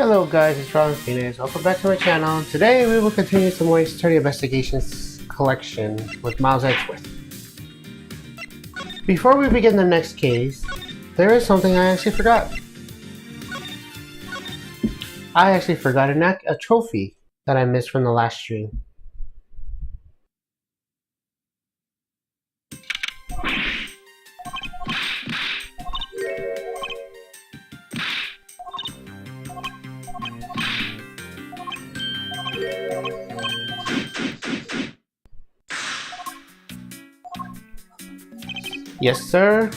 Hello guys, it's Ron Phoenix. Welcome back to my channel. Today we will continue some Waste 30 Investigations collection with Miles Edgeworth. Before we begin the next case, there is something I actually forgot. I actually forgot a trophy that I missed from the last stream. Yes, sir.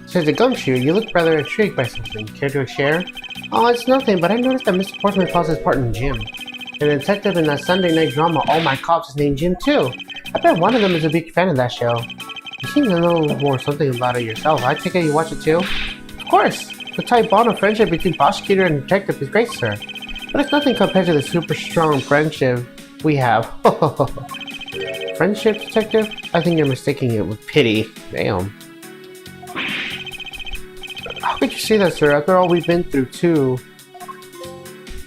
Says the gumshoe, you look rather intrigued by something. Care to share? Oh, it's nothing, but I noticed that Mr. Portsman calls his part in Jim. And the detective in that Sunday night drama, All My Cops, is named Jim too. I bet one of them is a big fan of that show. You seem to know more something about it yourself. I take it you watch it too? Of course! The tight bond of friendship between prosecutor and detective is great, sir. But it's nothing compared to the super strong friendship we have. Friendship, detective? I think you're mistaking it with pity. Damn. How could you say that, sir? After all we've been through, too.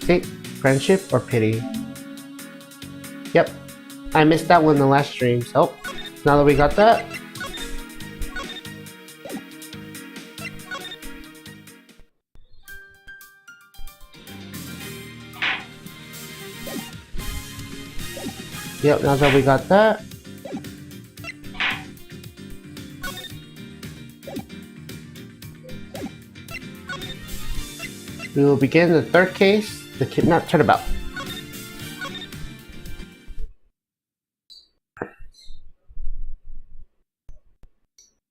See? Friendship or pity? Yep. I missed that one in the last stream, so now that we got that. Yep, now that we got that. We will begin the third case, the kidnapped Turnabout.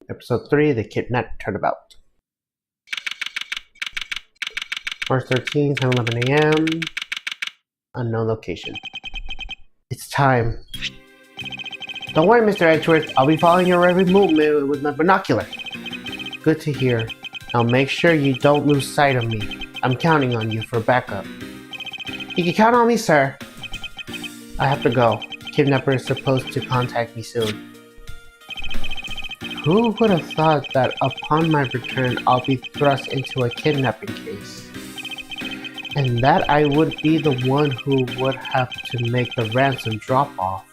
Episode 3, the kidnapped Turnabout. March 13th, 10:11 a.m. Unknown location. It's time. Don't worry, Mr. Edgeworth. I'll be following your every movement with my binocular. Good to hear. Now make sure you don't lose sight of me. I'm counting on you for backup. You can count on me, sir. I have to go. The kidnapper is supposed to contact me soon. Who would have thought that upon my return I'll be thrust into a kidnapping case? And that I would be the one who would have to make the ransom drop-off.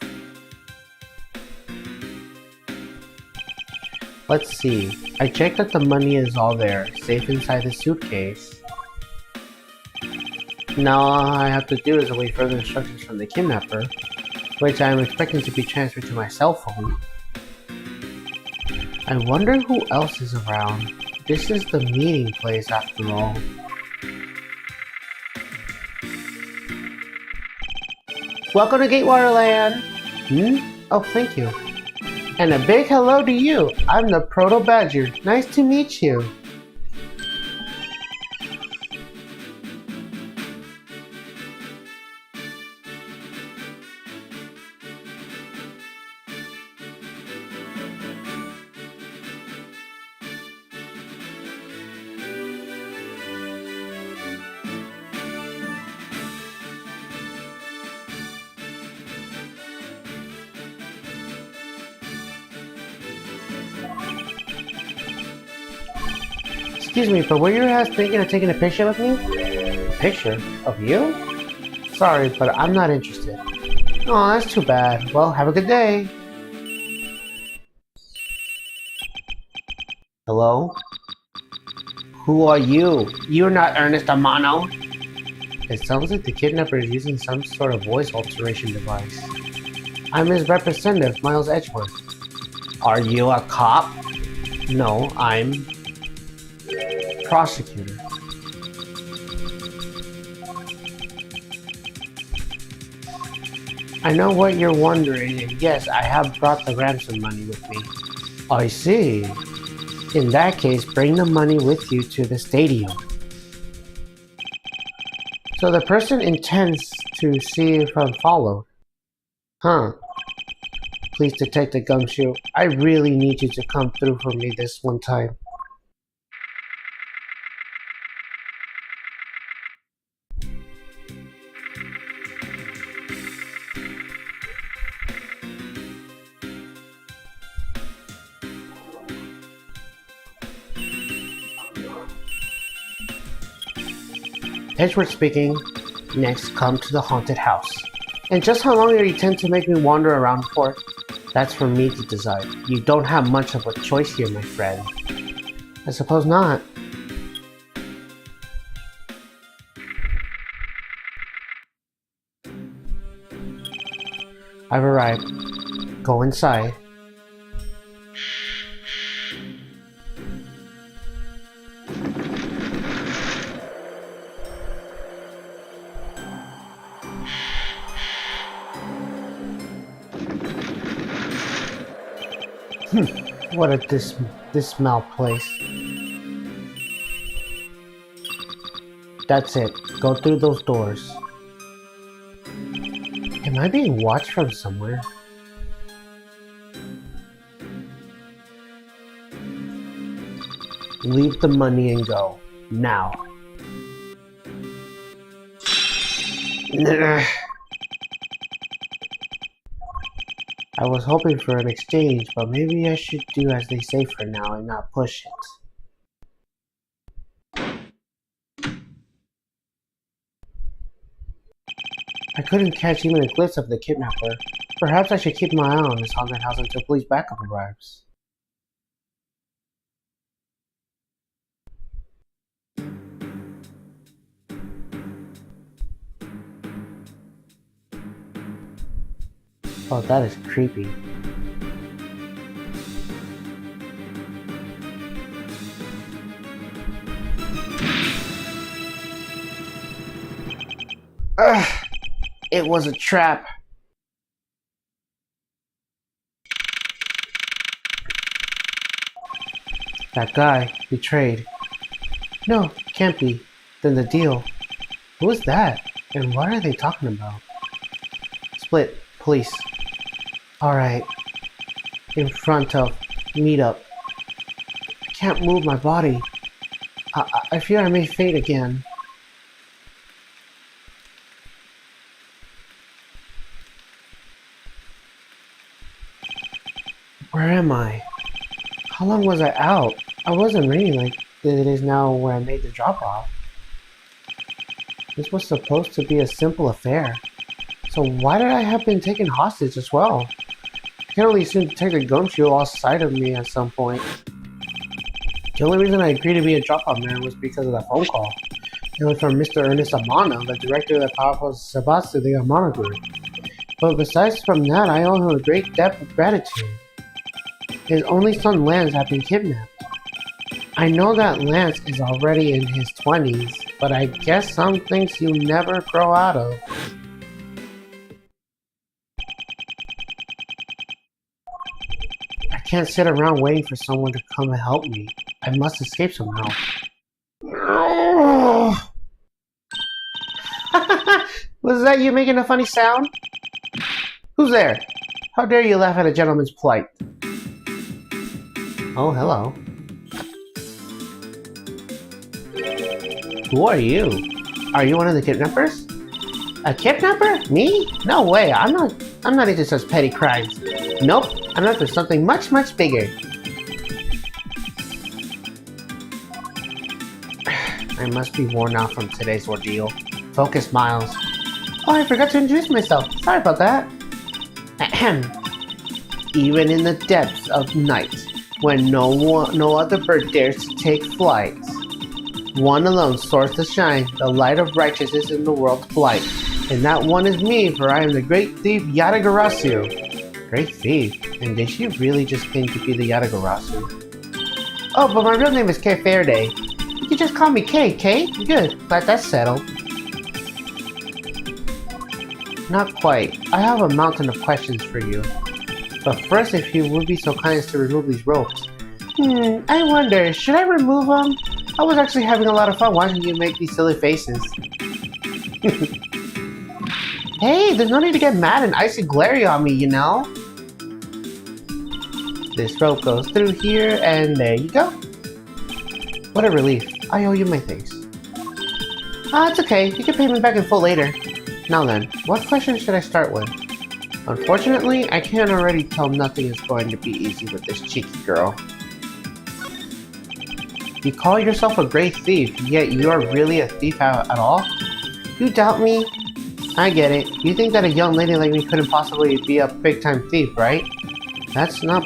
Let's see. I checked that the money is all there, safe inside the suitcase. Now all I have to do is await further instructions from the kidnapper, which I am expecting to be transferred to my cell phone. I wonder who else is around. This is the meeting place after all. Welcome to Gatewater Land! Oh, thank you. And a big hello to you! I'm the Proto Badger. Nice to meet you. Excuse me, but were you guys thinking of taking a picture with me? A picture? Of you? Sorry, but I'm not interested. Oh, that's too bad. Well, have a good day. Hello? Who are you? You're not Ernest Amano. It sounds like the kidnapper is using some sort of voice alteration device. I'm his representative, Miles Edgeworth. Are you a cop? No, I'm prosecutor. I know what you're wondering, and yes, I have brought the ransom money with me. I see. In that case, bring the money with you to the stadium. So the person intends to see if I'm followed. Huh. Please, Detective Gumshoe, I really need you to come through for me this one time. Edgeworth speaking. Next, come to the haunted house. And just how long you intend to make me wander around for? That's for me to decide. You don't have much of a choice here, my friend. I suppose not. I've arrived. Go inside. What a dismal place. That's it. Go through those doors. Am I being watched from somewhere? Leave the money and go. Now. I was hoping for an exchange, but maybe I should do as they say for now and not push it. I couldn't catch even a glimpse of the kidnapper. Perhaps I should keep my eye on this haunted house until police backup arrives. Oh, that is creepy. Ugh! It was a trap. That guy betrayed. No, can't be. Then the deal. Who is that? And what are they talking about? Split. Police. Alright. In front of. Meet up. I can't move my body. I fear I may faint again. Where am I? How long was I out? I wasn't raining like it is now where I made the drop off. This was supposed to be a simple affair. So why did I have been taken hostage as well? I can only assume Detective Gumshoe lost sight of me at some point. The only reason I agreed to be a drop-off man was because of that phone call. It was from Mr. Ernest Amano, the director of the powerful Sebastian the Amano Group. But besides from that, I owe him a great debt of gratitude. His only son Lance had been kidnapped. I know that Lance is already in his 20s, but I guess some things you never grow out of. I can't sit around waiting for someone to come and help me. I must escape somehow. Was that you making a funny sound? Who's there? How dare you laugh at a gentleman's plight? Oh, hello. Who are you? Are you one of the kidnappers? A kidnapper? Me? No way. I'm not into such petty crimes. Nope. I'm after something much, much bigger. I must be worn out from today's ordeal. Focus, Miles. Oh, I forgot to introduce myself. Sorry about that. Ahem. Even in the depths of night, when no other bird dares to take flight, one alone soars to shine, the light of righteousness in the world's blight. And that one is me, for I am the great thief Yatagarasu. Great thief? And did she really just claim to be the Yatagarasu? Oh, but my real name is Kay Faraday. You can just call me Kay, Kay? Good, glad that's settled. Not quite. I have a mountain of questions for you. But first, if you would be so kind as to remove these ropes. I wonder, should I remove them? I was actually having a lot of fun watching you make these silly faces. Hey, there's no need to get mad and icy glary on me, you know? This rope goes through here, and there you go. What a relief. I owe you my things. It's okay. You can pay me back in full later. Now then, what question should I start with? Unfortunately, I can already tell nothing is going to be easy with this cheeky girl. You call yourself a great thief, yet you are really a thief at all? You doubt me? I get it. You think that a young lady like me couldn't possibly be a big-time thief, right? That's not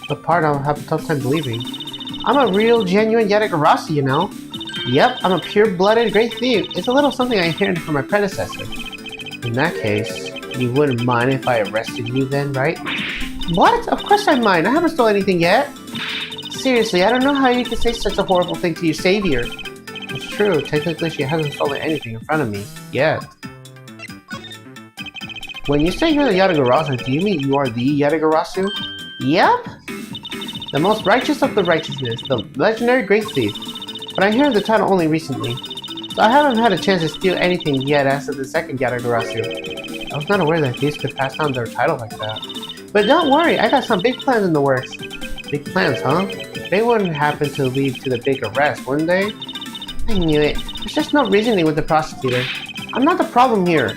the part I'll have a tough time believing. I'm a real, genuine Yatagarasi, you know? Yep, I'm a pure-blooded great thief. It's a little something I inherited from my predecessor. In that case, you wouldn't mind if I arrested you then, right? What? Of course I mind. I haven't stolen anything yet. Seriously, I don't know how you could say such a horrible thing to your savior. It's true, technically she hasn't stolen anything in front of me, yet. When you say you're the Yatagarasu, do you mean you are the Yatagarasu? Yep! The most righteous of the righteousness, the legendary great thief. But I heard the title only recently, so I haven't had a chance to steal anything yet as of the second Yatagarasu. I was not aware that thieves could pass down their title like that. But don't worry, I got some big plans in the works. Big plans, huh? They wouldn't happen to lead to the big arrest, wouldn't they? I knew it. There's just no reasoning with the prosecutor. I'm not the problem here.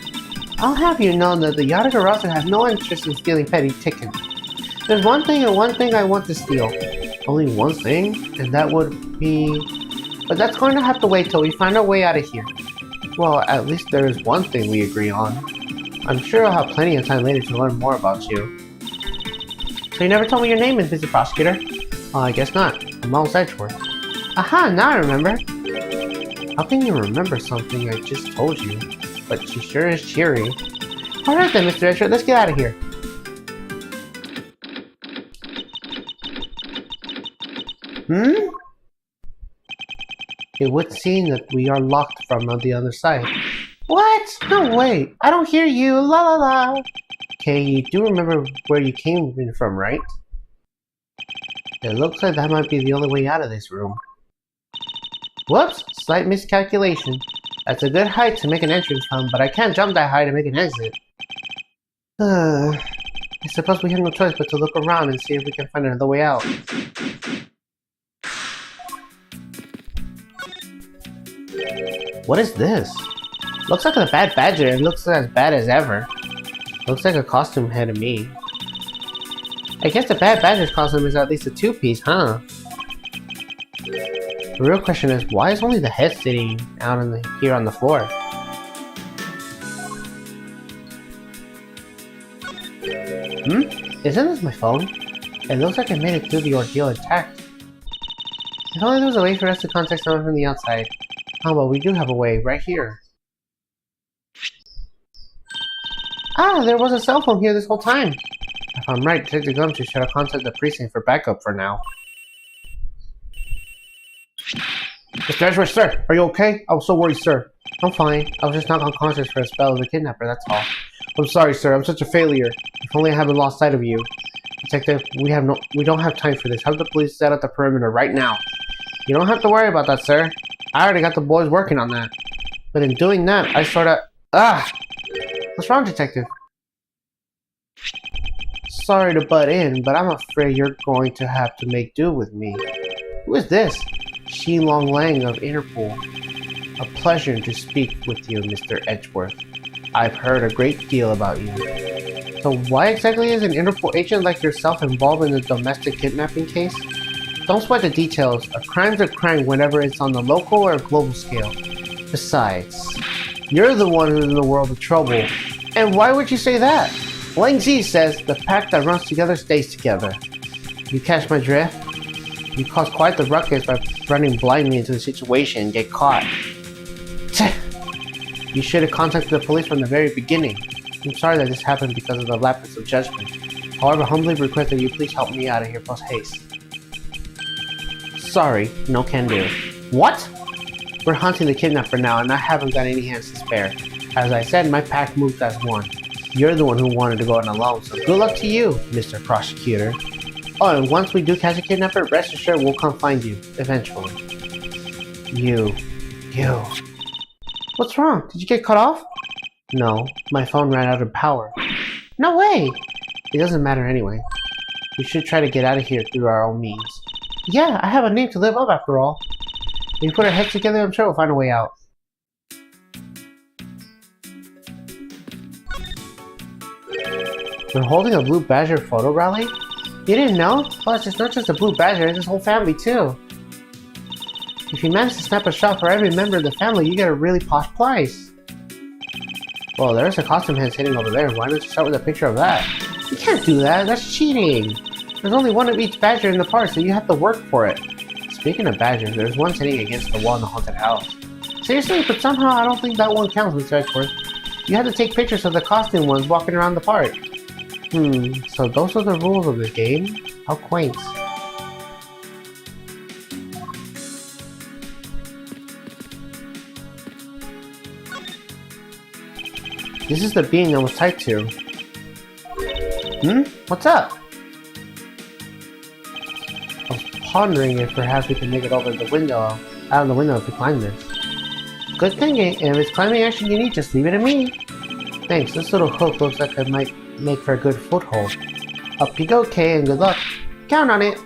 I'll have you know that the Yatagarasu has no interest in stealing petty tickets. There's one thing and one thing I want to steal. Only one thing? And that would be... But that's going to have to wait till we find our way out of here. Well, at least there is one thing we agree on. I'm sure I'll have plenty of time later to learn more about you. So you never told me your name, Mr. Prosecutor? Oh, I guess not. I'm Miles Edgeworth. Aha, now I remember. How can you remember something I just told you? But she sure is cheery. Alright then, Mr. Edgeworth, let's get out of here. It would seem that we are locked from on the other side. What? No way! I don't hear you! La la la! Okay, you do remember where you came from, right? It looks like that might be the only way out of this room. Whoops! Slight miscalculation. That's a good height to make an entrance from, but I can't jump that high to make an exit. I suppose we have no choice but to look around and see if we can find another way out. What is this? Looks like a bad badger. It looks as bad as ever. Looks like a costume head to me. I guess the bad badger's costume is at least a two-piece, huh? The real question is, why is only the head sitting out here on the floor? Isn't this my phone? It looks like I made it through the ordeal intact. If only there was a way for us to contact someone from the outside. Oh, well, we do have a way, right here. Ah, there was a cell phone here this whole time. If I'm right, Detective Gumshoe should have contacted the precinct for backup for now. Mr. Edgeworth, sir, are you okay? I was so worried, sir. I'm fine. I was just knocked unconscious for a spell of the kidnapper, that's all. I'm sorry, sir. I'm such a failure. If only I haven't lost sight of you. Detective, we don't have time for this. Have the police set up the perimeter right now. You don't have to worry about that, sir. I already got the boys working on that. But in doing that, I sorta... What's wrong, Detective? Sorry to butt in, but I'm afraid you're going to have to make do with me. Who is this? Shi Long Lang of Interpol. A pleasure to speak with you, Mr. Edgeworth. I've heard a great deal about you. So why exactly is an Interpol agent like yourself involved in the domestic kidnapping case? Don't sweat the details. A crime's a crime whenever it's on the local or global scale. Besides, you're the one who's in the world of trouble. And why would you say that? Lang Zi says the pack that runs together stays together. You catch my drift? You cause quite the ruckus by running blindly into the situation and get caught. You should have contacted the police from the very beginning. I'm sorry that this happened because of the lapse of judgment. However, humbly request that you please help me out of here post haste. Sorry, no can do. What? We're hunting the kidnapper now and I haven't got any hands to spare. As I said, my pack moved as one. You're the one who wanted to go in alone, so good luck to you, Mr. Prosecutor. Oh, and once we do catch a kidnapper, rest assured we'll come find you, eventually. You. What's wrong? Did you get cut off? No, my phone ran out of power. No way! It doesn't matter anyway. We should try to get out of here through our own means. Yeah, I have a name to live up after all. If we put our heads together, I'm sure we'll find a way out. They're holding a Blue Badger photo rally? You didn't know? Plus, it's not just a Blue Badger, it's his whole family too. If you manage to snap a shot for every member of the family, you get a really posh prize. Well, there's a costume hand sitting over there. Why don't you start with a picture of that? You can't do that. That's cheating. There's only one of each badger in the park, so you have to work for it. Speaking of badgers, there's one sitting against the wall in the haunted house. Seriously? But somehow I don't think that one counts, Mr. Edgeworth. You have to take pictures of the costume ones walking around the park. So those are the rules of the game? How quaint. This is the beam I was tied to. What's up? I was pondering if perhaps we can make it over the window, out of the window if we climb this. Good thinking, and if it's climbing action you need, just leave it to me. Thanks, this little hook looks like it might make for a good foothold. Up you go, Kay, and good luck. Count on it!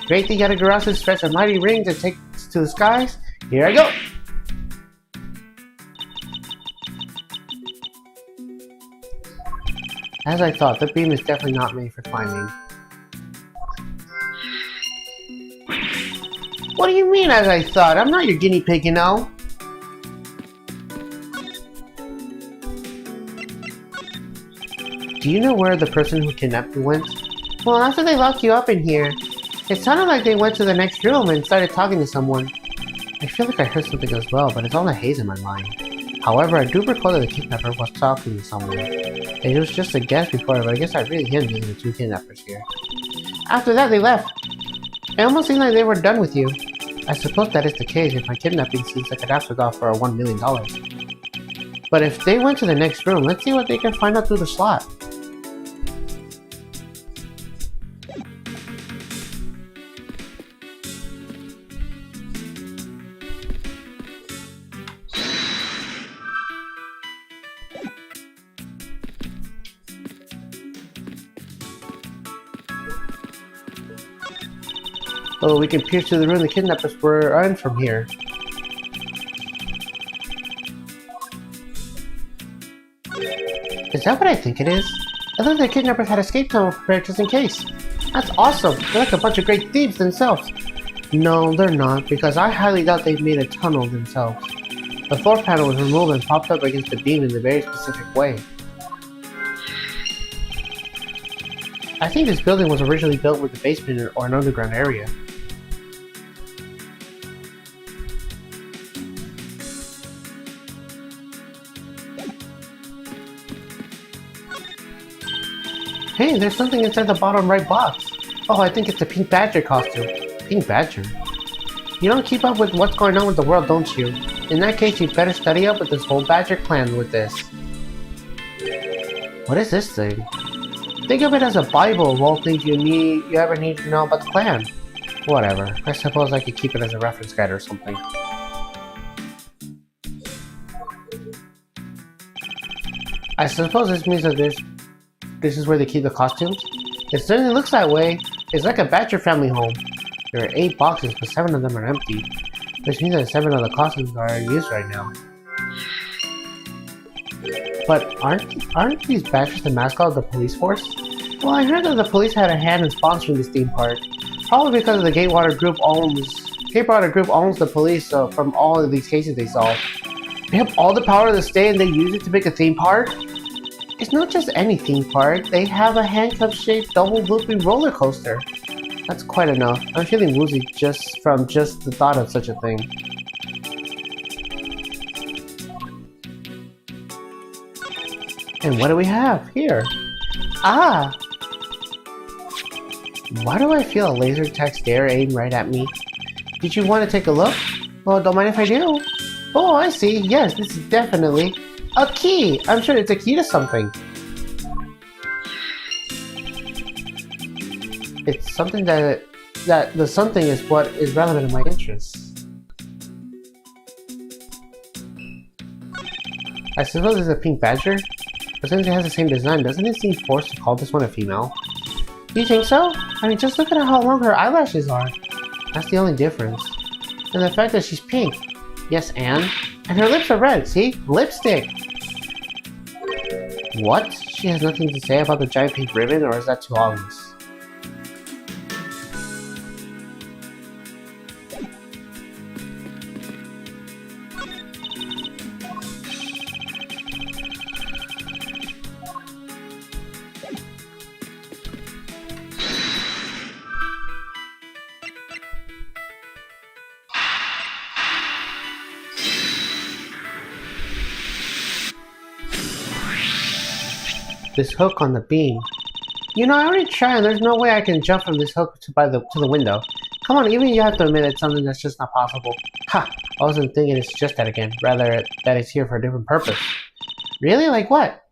Great thing out of garages, stretch a mighty ring to take us to the skies. Here I go! As I thought, the beam is definitely not made for climbing. What do you mean, as I thought? I'm not your guinea pig, you know? Do you know where the person who kidnapped you went? Well, after they locked you up in here, it sounded like they went to the next room and started talking to someone. I feel like I heard something as well, but it's all a haze in my mind. However, I do recall that the kidnapper was talking to someone. It was just a guess before, but I guess I really am being the two kidnappers here. After that, they left. It almost seemed like they were done with you. I suppose that is the case if my kidnapping seems like an afterthought for $1 million. But if they went to the next room, let's see what they can find out through the slot. Oh, we can pierce through the room the kidnappers were in from here. Is that what I think it is? I thought the kidnappers had escape tunnel prepared just in case. That's awesome! They're like a bunch of great thieves themselves. No, they're not, because I highly doubt they've made a tunnel themselves. The floor panel was removed and popped up against the beam in a very specific way. I think this building was originally built with a basement or an underground area. Hey, there's something inside the bottom right box. Oh, I think it's the Pink Badger costume. Pink Badger? You don't keep up with what's going on with the world, don't you? In that case, you'd better study up with this whole Badger clan with this. What is this thing? Think of it as a Bible of all things you ever need to know about the clan. Whatever. I suppose I could keep it as a reference guide or something. I suppose this means that this is where they keep the costumes? It certainly looks that way. It's like a Badger family home. There are 8 boxes, but 7 of them are empty. Which means that 7 of the costumes are in use right now. But aren't these Badgers the mascot of the police force? Well, I heard that the police had a hand in sponsoring this theme park. Probably because the Gatewater Group owns the police from all of these cases they solve. They have all the power of the state and they use it to make a theme park? It's not just any theme park, they have a handcuff-shaped double-looping roller coaster. That's quite enough. I'm feeling woozy just from the thought of such a thing. And what do we have here? Ah! Why do I feel a laser tag stare aimed right at me? Did you want to take a look? Well, don't mind if I do. Oh, I see. Yes, this is definitely a key! I'm sure it's a key to something. It's something that the something is what is relevant to my interests. I suppose it's a Pink Badger? But since it has the same design, doesn't it seem forced to call this one a female? You think so? I mean, just look at how long her eyelashes are. That's the only difference. And the fact that she's pink. Yes, and her lips are red, see? Lipstick! What? She has nothing to say about the giant pink ribbon, or is that too obvious? this hook on the beam. You know, I already tried and there's no way I can jump from this hook to the window. Come on, even you have to admit it's something that's just not possible. Ha! I wasn't thinking it's just that again. Rather, that it's here for a different purpose. Really? Like what?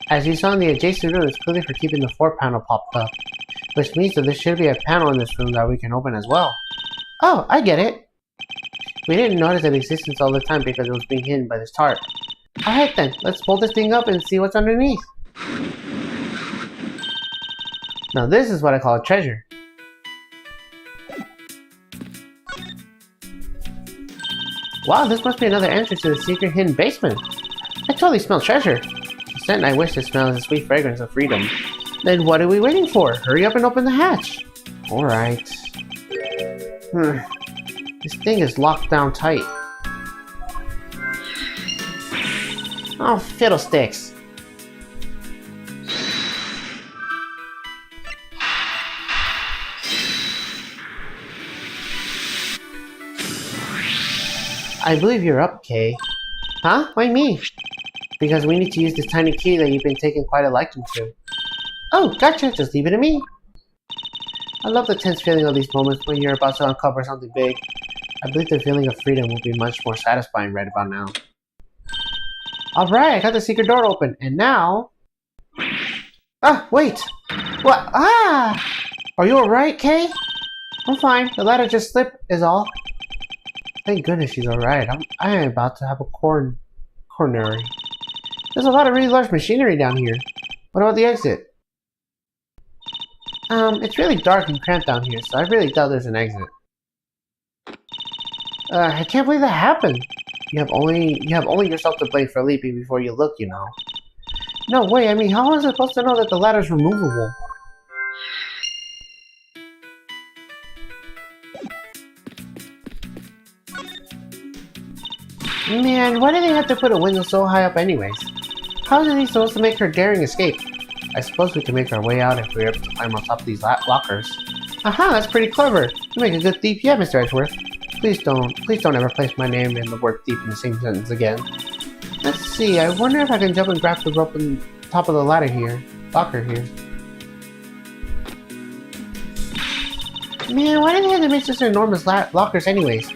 As you saw in the adjacent room, it's clearly for keeping the floor panel popped up. Which means that there should be a panel in this room that we can open as well. Oh, I get it! We didn't notice its existence all the time because it was being hidden by this tarp. Alright then, let's pull this thing up and see what's underneath. Now this is what I call a treasure. Wow, this must be another entrance to the secret hidden basement. I totally smell treasure. The scent I wish to smell is the sweet fragrance of freedom. Then what are we waiting for? Hurry up and open the hatch. Alright. This thing is locked down tight. Oh, fiddlesticks. I believe you're up, Kay. Huh? Why me? Because we need to use this tiny key that you've been taking quite a liking to. Oh, gotcha. Just leave it to me. I love the tense feeling of these moments when you're about to uncover something big. I believe the feeling of freedom will be much more satisfying right about now. Alright, I got the secret door open, and now... Ah, wait! What? Ah! Are you alright, Kay? I'm fine. The ladder just slipped, is all. Thank goodness she's alright. I am about to have a coronary. There's a lot of really large machinery down here. What about the exit? It's really dark and cramped down here, so I really doubt there's an exit. I can't believe that happened. You have only yourself to blame for leaping before you look, you know. No way, I mean, how was I supposed to know that the ladder's removable? Man, why do they have to put a window so high up anyways? How are they supposed to make her daring escape? I suppose we can make our way out if we're able to climb on top of these lockers. Aha, that's pretty clever. You make a good thief yet, Mr. Edgeworth. Please don't ever place my name and the word thief in the same sentence again. Let's see, I wonder if I can jump and grab the rope on top of the locker here. Man, why do they have to make such enormous lockers anyways?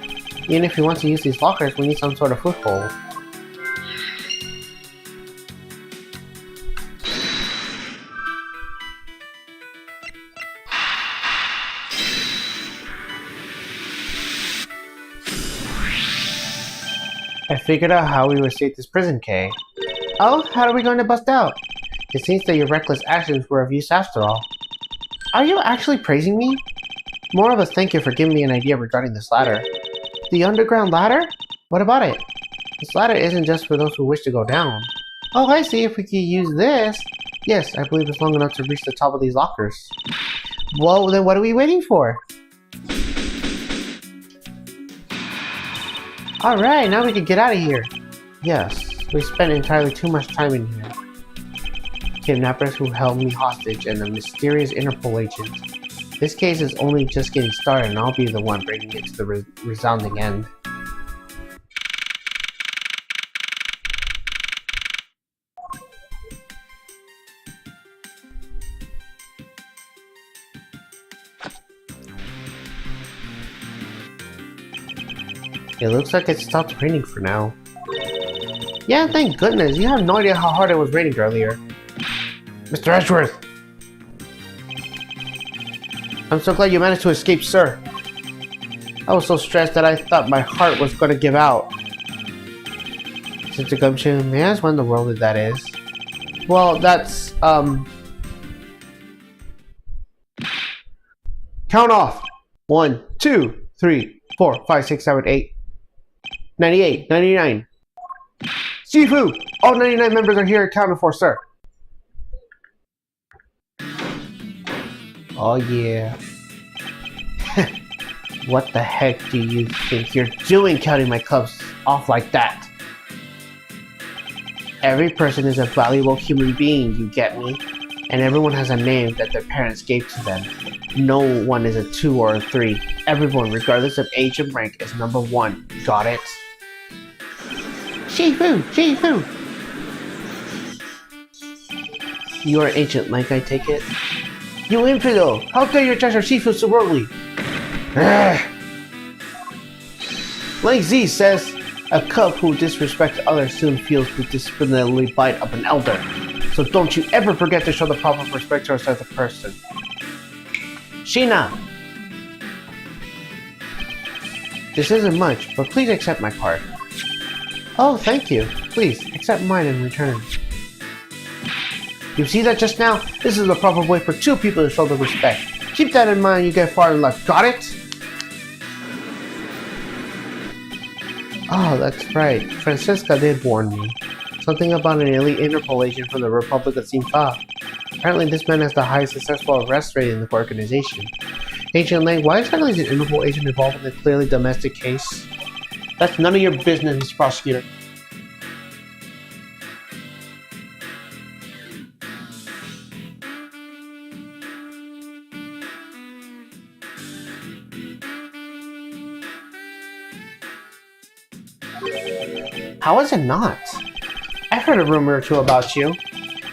Even if we want to use these lockers, we need some sort of foothold. I figured out how we would escape this prison, Kay. Oh, how are we going to bust out? It seems that your reckless actions were of use after all. Are you actually praising me? More of a thank you for giving me an idea regarding this ladder. The underground ladder? What about it? This ladder isn't just for those who wish to go down. Oh, I see. If we could use this... Yes, I believe it's long enough to reach the top of these lockers. Well, then what are we waiting for? Alright, now we can get out of here. Yes, we spent entirely too much time in here. Kidnappers who held me hostage and a mysterious Interpol agent. This case is only just getting started and I'll be the one bringing it to the resounding end. It looks like it stopped raining for now. Yeah, thank goodness. You have no idea how hard it was raining earlier. Mr. Edgeworth! I'm so glad you managed to escape, sir. I was so stressed that I thought my heart was going to give out. Since a gumshoe, may I ask what in the world that is? Well, that's, count off! 1, 2, 3, 4, 5, 6, 7, 8, 98, 99. Shifu! All 99 members are here accounted for, sir. Oh yeah. What the heck do you think you're doing counting my clubs off like that? Every person is a valuable human being, you get me? And everyone has a name that their parents gave to them. No one is a 2 or a 3. Everyone, regardless of age and rank, is number 1. Got it? Shifu! Shifu! You are Ancient Link, I take it? You infidel! How dare you judge our seafood so worldly? Link Z says, a cub who disrespects others soon feels the disciplinary bite of an elder. So don't you ever forget to show the proper respect to us as a person. Sheena! This isn't much, but please accept my card. Oh, thank you. Please, accept mine in return. You see that just now? This is the proper way for two people to show the respect. Keep that in mind, you get far in life. Got it? Oh, that's right. Francisca did warn me. Something about an elite Interpol agent from the Republic of Sinfa. Apparently this man has the highest successful arrest rate in the organization. Agent Lang, why exactly is an Interpol agent involved in a clearly domestic case? That's none of your business, Mr. Prosecutor. How is it not? I've heard a rumor or two about you.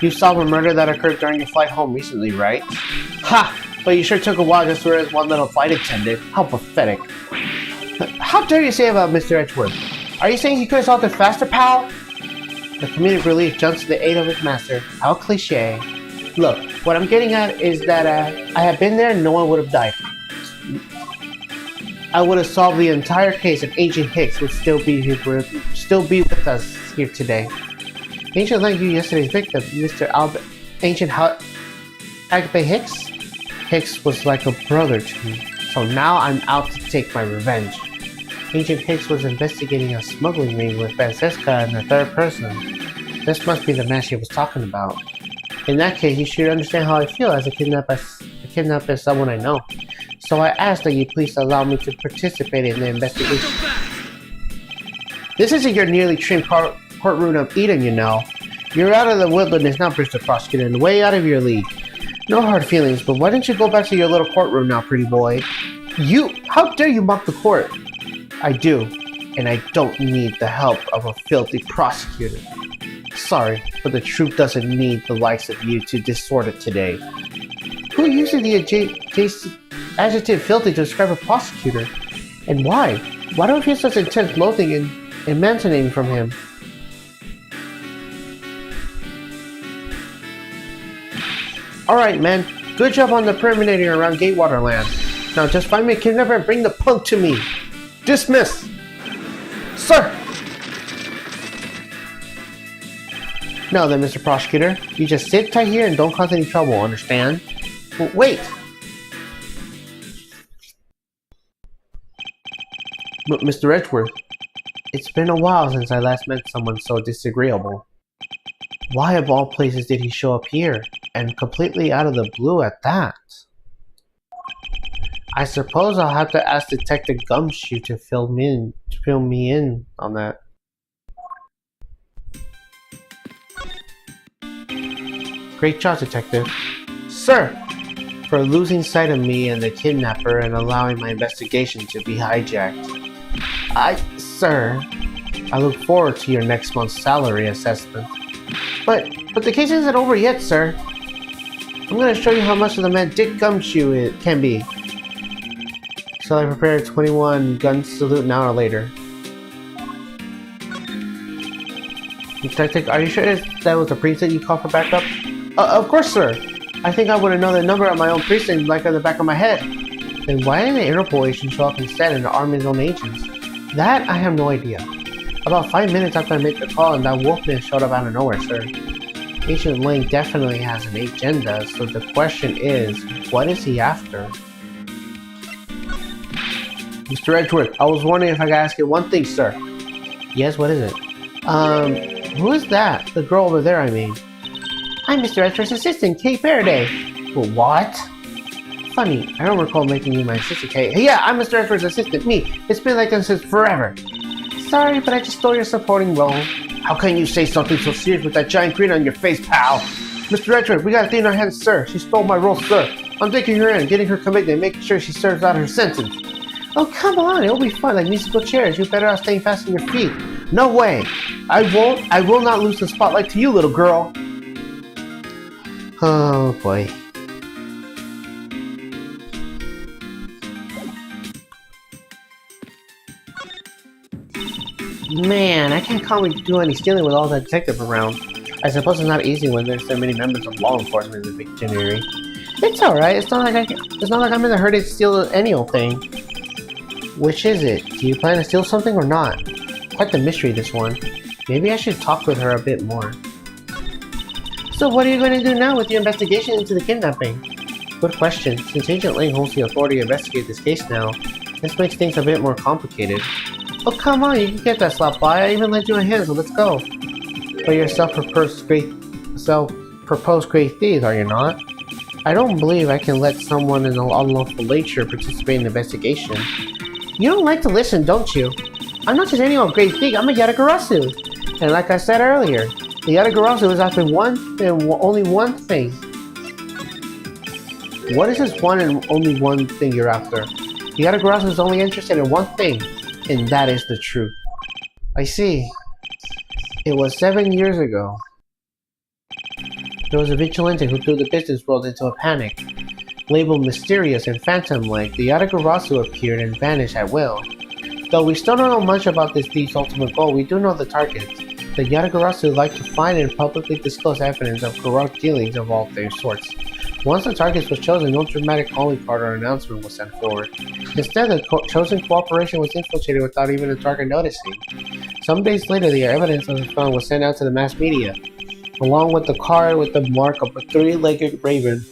You solved a murder that occurred during your flight home recently, right? Ha! But you sure took a while just to realize one little flight attendant. How pathetic. How dare you say about Mr. Edgeworth? Are you saying he could have solved it faster, pal? The comedic relief jumps to the aid of his master. How cliche. Look, what I'm getting at is that I had been there and no one would have died. I would have solved the entire case if Ancient Hicks would still be with us here today. Ancient like you yesterday's victim, Mr. Ancient Agbe Hicks? Hicks was like a brother to me, so now I'm out to take my revenge. Ancient Hicks was investigating a smuggling ring with Francisca and the third person. This must be the man she was talking about. In that case, you should understand how I feel as a kidnapper is someone I know. So I ask that you please allow me to participate in the investigation. This isn't your nearly trimmed courtroom of Eden, you know. You're out of the wilderness now, Mr. Prosecutor, and way out of your league. No hard feelings, but why don't you go back to your little courtroom now, pretty boy? How dare you mock the court? I do, and I don't need the help of a filthy prosecutor. Sorry, but the truth doesn't need the likes of you to distort it today. Who uses the adjective filthy to describe a prosecutor? And why? Why do I feel such intense loathing and emanating from him? Alright, man. Good job on the preliminary around Gatewater Land. Now just find me a kidnapper and bring the punk to me. Dismiss! Sir! Now then, Mr. Prosecutor, you just sit tight here and don't cause any trouble, understand? But wait! But Mr. Edgeworth, it's been a while since I last met someone so disagreeable. Why of all places did he show up here, and completely out of the blue at that? I suppose I'll have to ask Detective Gumshoe to fill me in on that. Great job, Detective. Sir! For losing sight of me and the kidnapper and allowing my investigation to be hijacked. Sir, I look forward to your next month's salary assessment. But the case isn't over yet, sir. I'm gonna show you how much of the man Dick Gumshoe it can be. Shall I prepare a 21 gun salute an hour later? Detective, are you sure that was a precinct you called for backup? Of course, sir. I think I would have known the number of my own precinct like on the back of my head. Then why didn't the Interpol agent show up instead and arm his own agents? That I have no idea. About 5 minutes after I made the call and that wolfman showed up out of nowhere, sir. Agent Lane definitely has an agenda, so the question is, what is he after? Mr. Edgeworth, I was wondering if I could ask you one thing, sir. Yes, what is it? Who is that? The girl over there, I mean. I'm Mr. Edgeworth's assistant, Kate Faraday. What? Funny, I don't recall making you my assistant, Kate. Hey, yeah, I'm Mr. Edgeworth's assistant, me. It's been like this since forever. Sorry, but I just stole your supporting role. How can you say something so serious with that giant grin on your face, pal? Mr. Edgeworth, we got a thing in our hands, sir. She stole my role, sir. I'm taking her in, getting her convicted, and making sure she serves out her sentence. Oh, come on, it'll be fun, like musical chairs. You're better off staying fast on your feet. No way. I will not lose the spotlight to you, little girl. Oh boy. Man, I can't calmly do any stealing with all that detective around. I suppose it's not easy when there's so many members of law enforcement in the Victory. It's alright, it's not like I'm in a hurry to steal any old thing. Which is it? Do you plan to steal something or not? Quite the mystery, this one. Maybe I should talk with her a bit more. So what are you going to do now with your investigation into the kidnapping? Good question. Since Agent Ling holds the authority to investigate this case now, this makes things a bit more complicated. Oh come on, you can get that slap by. I even lent you a hand, so let's go. But you're self-proposed great thieves, are you not? I don't believe I can let someone in an unlawful nature participate in the investigation. You don't like to listen, don't you? I'm not just any old great thief, I'm a Yatagarasu. And like I said earlier, the Yatagarasu is after one and only one thing. What is this one and only one thing you're after? The Yatagarasu is only interested in one thing, and that is the truth. I see. It was 7 years ago. There was a vigilante who threw the business world into a panic. Labeled mysterious and phantom-like, the Yatagarasu appeared and vanished at will. Though we still don't know much about this thief's ultimate goal, we do know the target. The Yatagarasu like to find and publicly disclose evidence of corrupt dealings of all sorts. Once the target was chosen, no dramatic calling card or announcement was sent forward. Instead, the chosen cooperation was infiltrated without even the target noticing. Some days later, the evidence of the found was sent out to the mass media, along with the card with the mark of a three-legged raven.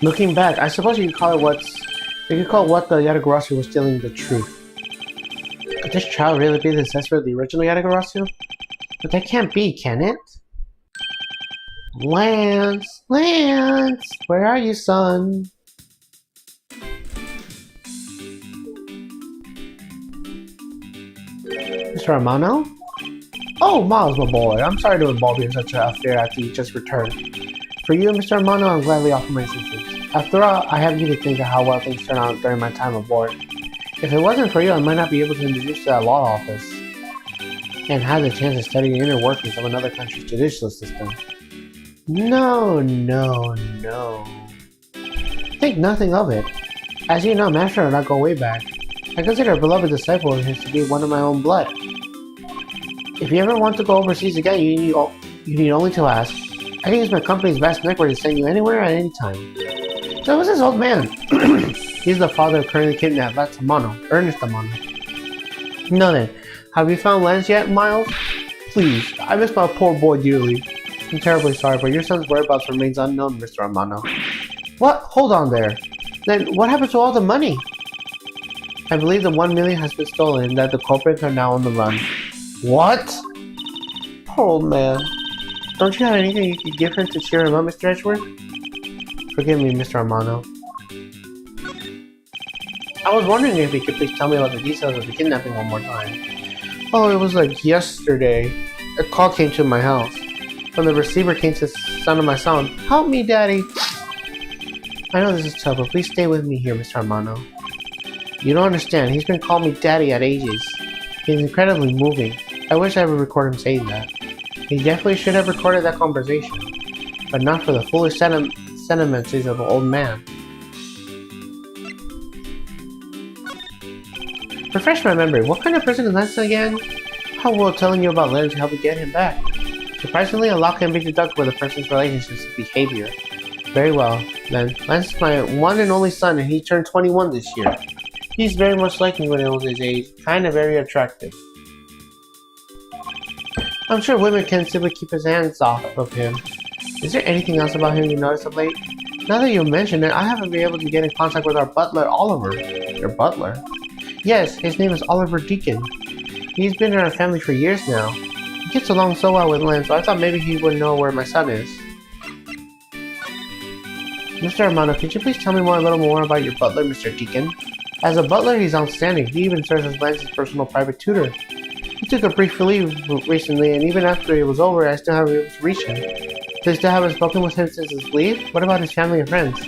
Looking back, I suppose you could call what the Yatagarasu was stealing the truth. Could this child really be the successor of the original Yatagarasu? But that can't be, can it? Lance! Lance! Where are you, son? Mr. Amano? Oh, Miles, my boy. I'm sorry to involve you in such an affair after you just returned. For you, Mr. Amano, I'm gladly offer my assistance. After all, I have you to think of how well things turned out during my time aboard. If it wasn't for you, I might not be able to introduce you to that law office and have the chance to study the inner workings of another country's judicial system. No. Think nothing of it. As you know, Master and I go way back. I consider a beloved disciple of his to be one of my own blood. If you ever want to go overseas again, you need only to ask. I can use my company's vast network to send you anywhere at any time. So who's this old man? He's the father of currently kidnapped Ernest Amano. No then, have you found Lance yet, Miles? Please, I miss my poor boy dearly. I'm terribly sorry, but your son's whereabouts remains unknown, Mr. Amano. What? Hold on there. Then what happened to all the money? I believe the 1 million has been stolen and that the culprits are now on the run. What? Poor old man. Don't you have anything you could give him to cheer him up, Mr. Edgeworth? Forgive me, Mr. Amano. I was wondering if you could please tell me about the details of the kidnapping one more time. Oh, it was like yesterday. A call came to my house. When the receiver came to the sound of my sound, "Help me, Daddy!" I know this is tough, but please stay with me here, Mr. Amano. You don't understand. He's been calling me Daddy at ages. He's incredibly moving. I wish I would record him saying that. He definitely should have recorded that conversation, but not for the foolish sentiments of an old man. Refresh my memory. What kind of person is Lance again? How will telling you about Lance help you get him back? Surprisingly, a lot can be deducted with a person's relationships and behavior. Very well, then. Lance is my one and only son, and he turned 21 this year. He's very much like me when he was his age, kinda very attractive. I'm sure women can simply keep his hands off of him. Is there anything else about him you noticed of late? Now that you mention it, I haven't been able to get in contact with our butler, Oliver. Your butler? Yes, his name is Oliver Deacon. He's been in our family for years now. He gets along so well with Lance, so I thought maybe he would know where my son is. Mr. Amano, could you please tell me a little more about your butler, Mr. Deacon? As a butler, he's outstanding. He even serves as Lance's personal private tutor. He took a brief leave recently, and even after it was over, I still haven't been able to reach him. So you still haven't spoken with him since his leave? What about his family and friends?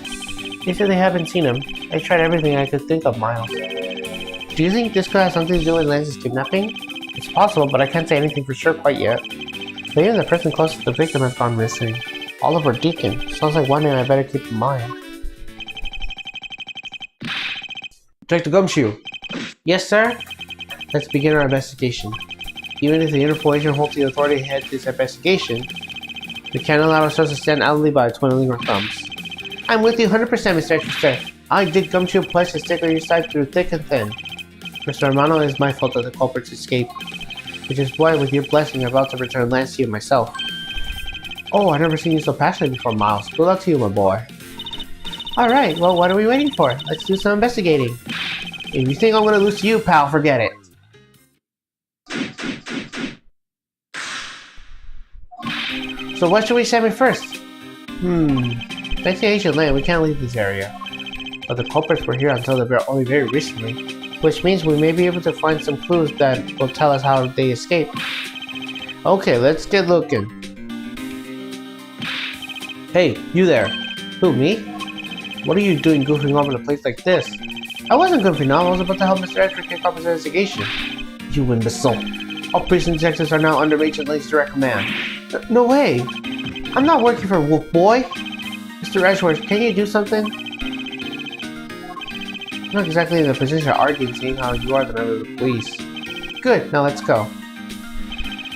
They said they haven't seen him. I tried everything I could think of, Miles. Do you think this could have something to do with Lance's kidnapping? It's possible, but I can't say anything for sure quite yet. Maybe the person closest to the victim has gone missing. Oliver Deacon. Sounds like one name I better keep in mind. Detective Gumshoe. Yes, sir? Let's begin our investigation. Even if the Interpol agent holds the authority to head this investigation, we can't allow ourselves to stand idly by twiddling our thumbs. I'm with you 100%, Mr. Edgeworth, sir. I did Gumshoe pledge to stick on your side through thick and thin. Mr. Romano, it is my fault that the culprits escaped, which is why, with your blessing, I'm about to return Lance to you myself. Oh, I've never seen you so passionate before, Miles. Good luck to you, my boy. Alright, well, what are we waiting for? Let's do some investigating. If you think I'm gonna lose to you, pal, forget it. So what should we examine first? Thanks to Ancient Land, we can't leave this area. But the culprits were here until only very recently, which means we may be able to find some clues that will tell us how they escaped. Okay, let's get looking. Hey, you there. Who, me? What are you doing goofing off in a place like this? I wasn't goofing off, I was about to help Mr. Edgeworth kick off his investigation. You imbecile. All prison detectives are now under Agent Lane's direct command. No way! I'm not working for Wolf Boy! Mr. Edgeworth, can you do something? I'm not exactly in the position to argue, seeing how you are the member of the police. Good, now let's go.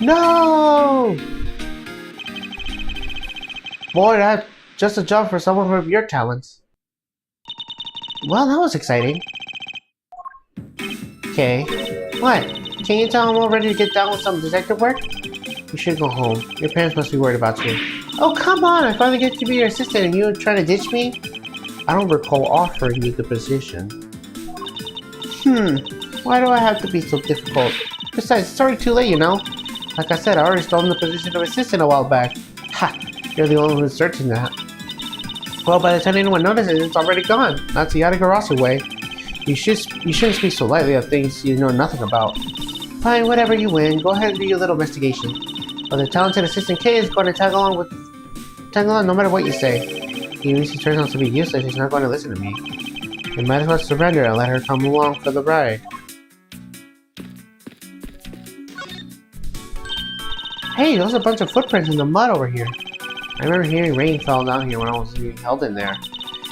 No! Boy, that's just a job for someone with your talents. Well, that was exciting. Okay. What? Can you tell I'm all ready to get down with some detective work? We should go home. Your parents must be worried about you. Oh, come on! I finally get to be your assistant and you're trying to ditch me? I don't recall offering you the position. Why do I have to be so difficult? Besides, it's already too late, you know? Like I said, I already stolen the position of assistant a while back. Ha! You're the only one who's certain that. Well, by the time anyone notices, it's already gone. That's the Yadagarasu way. You shouldn't speak so lightly of things you know nothing about. Fine, whatever, you win. Go ahead and do your little investigation. But the talented assistant K is going to tag along no matter what you say. Even if she turns out to be useless, she's not going to listen to me. You might as well surrender and let her come along for the ride. Hey, there's a bunch of footprints in the mud over here. I remember hearing rain fall down here when I was being held in there.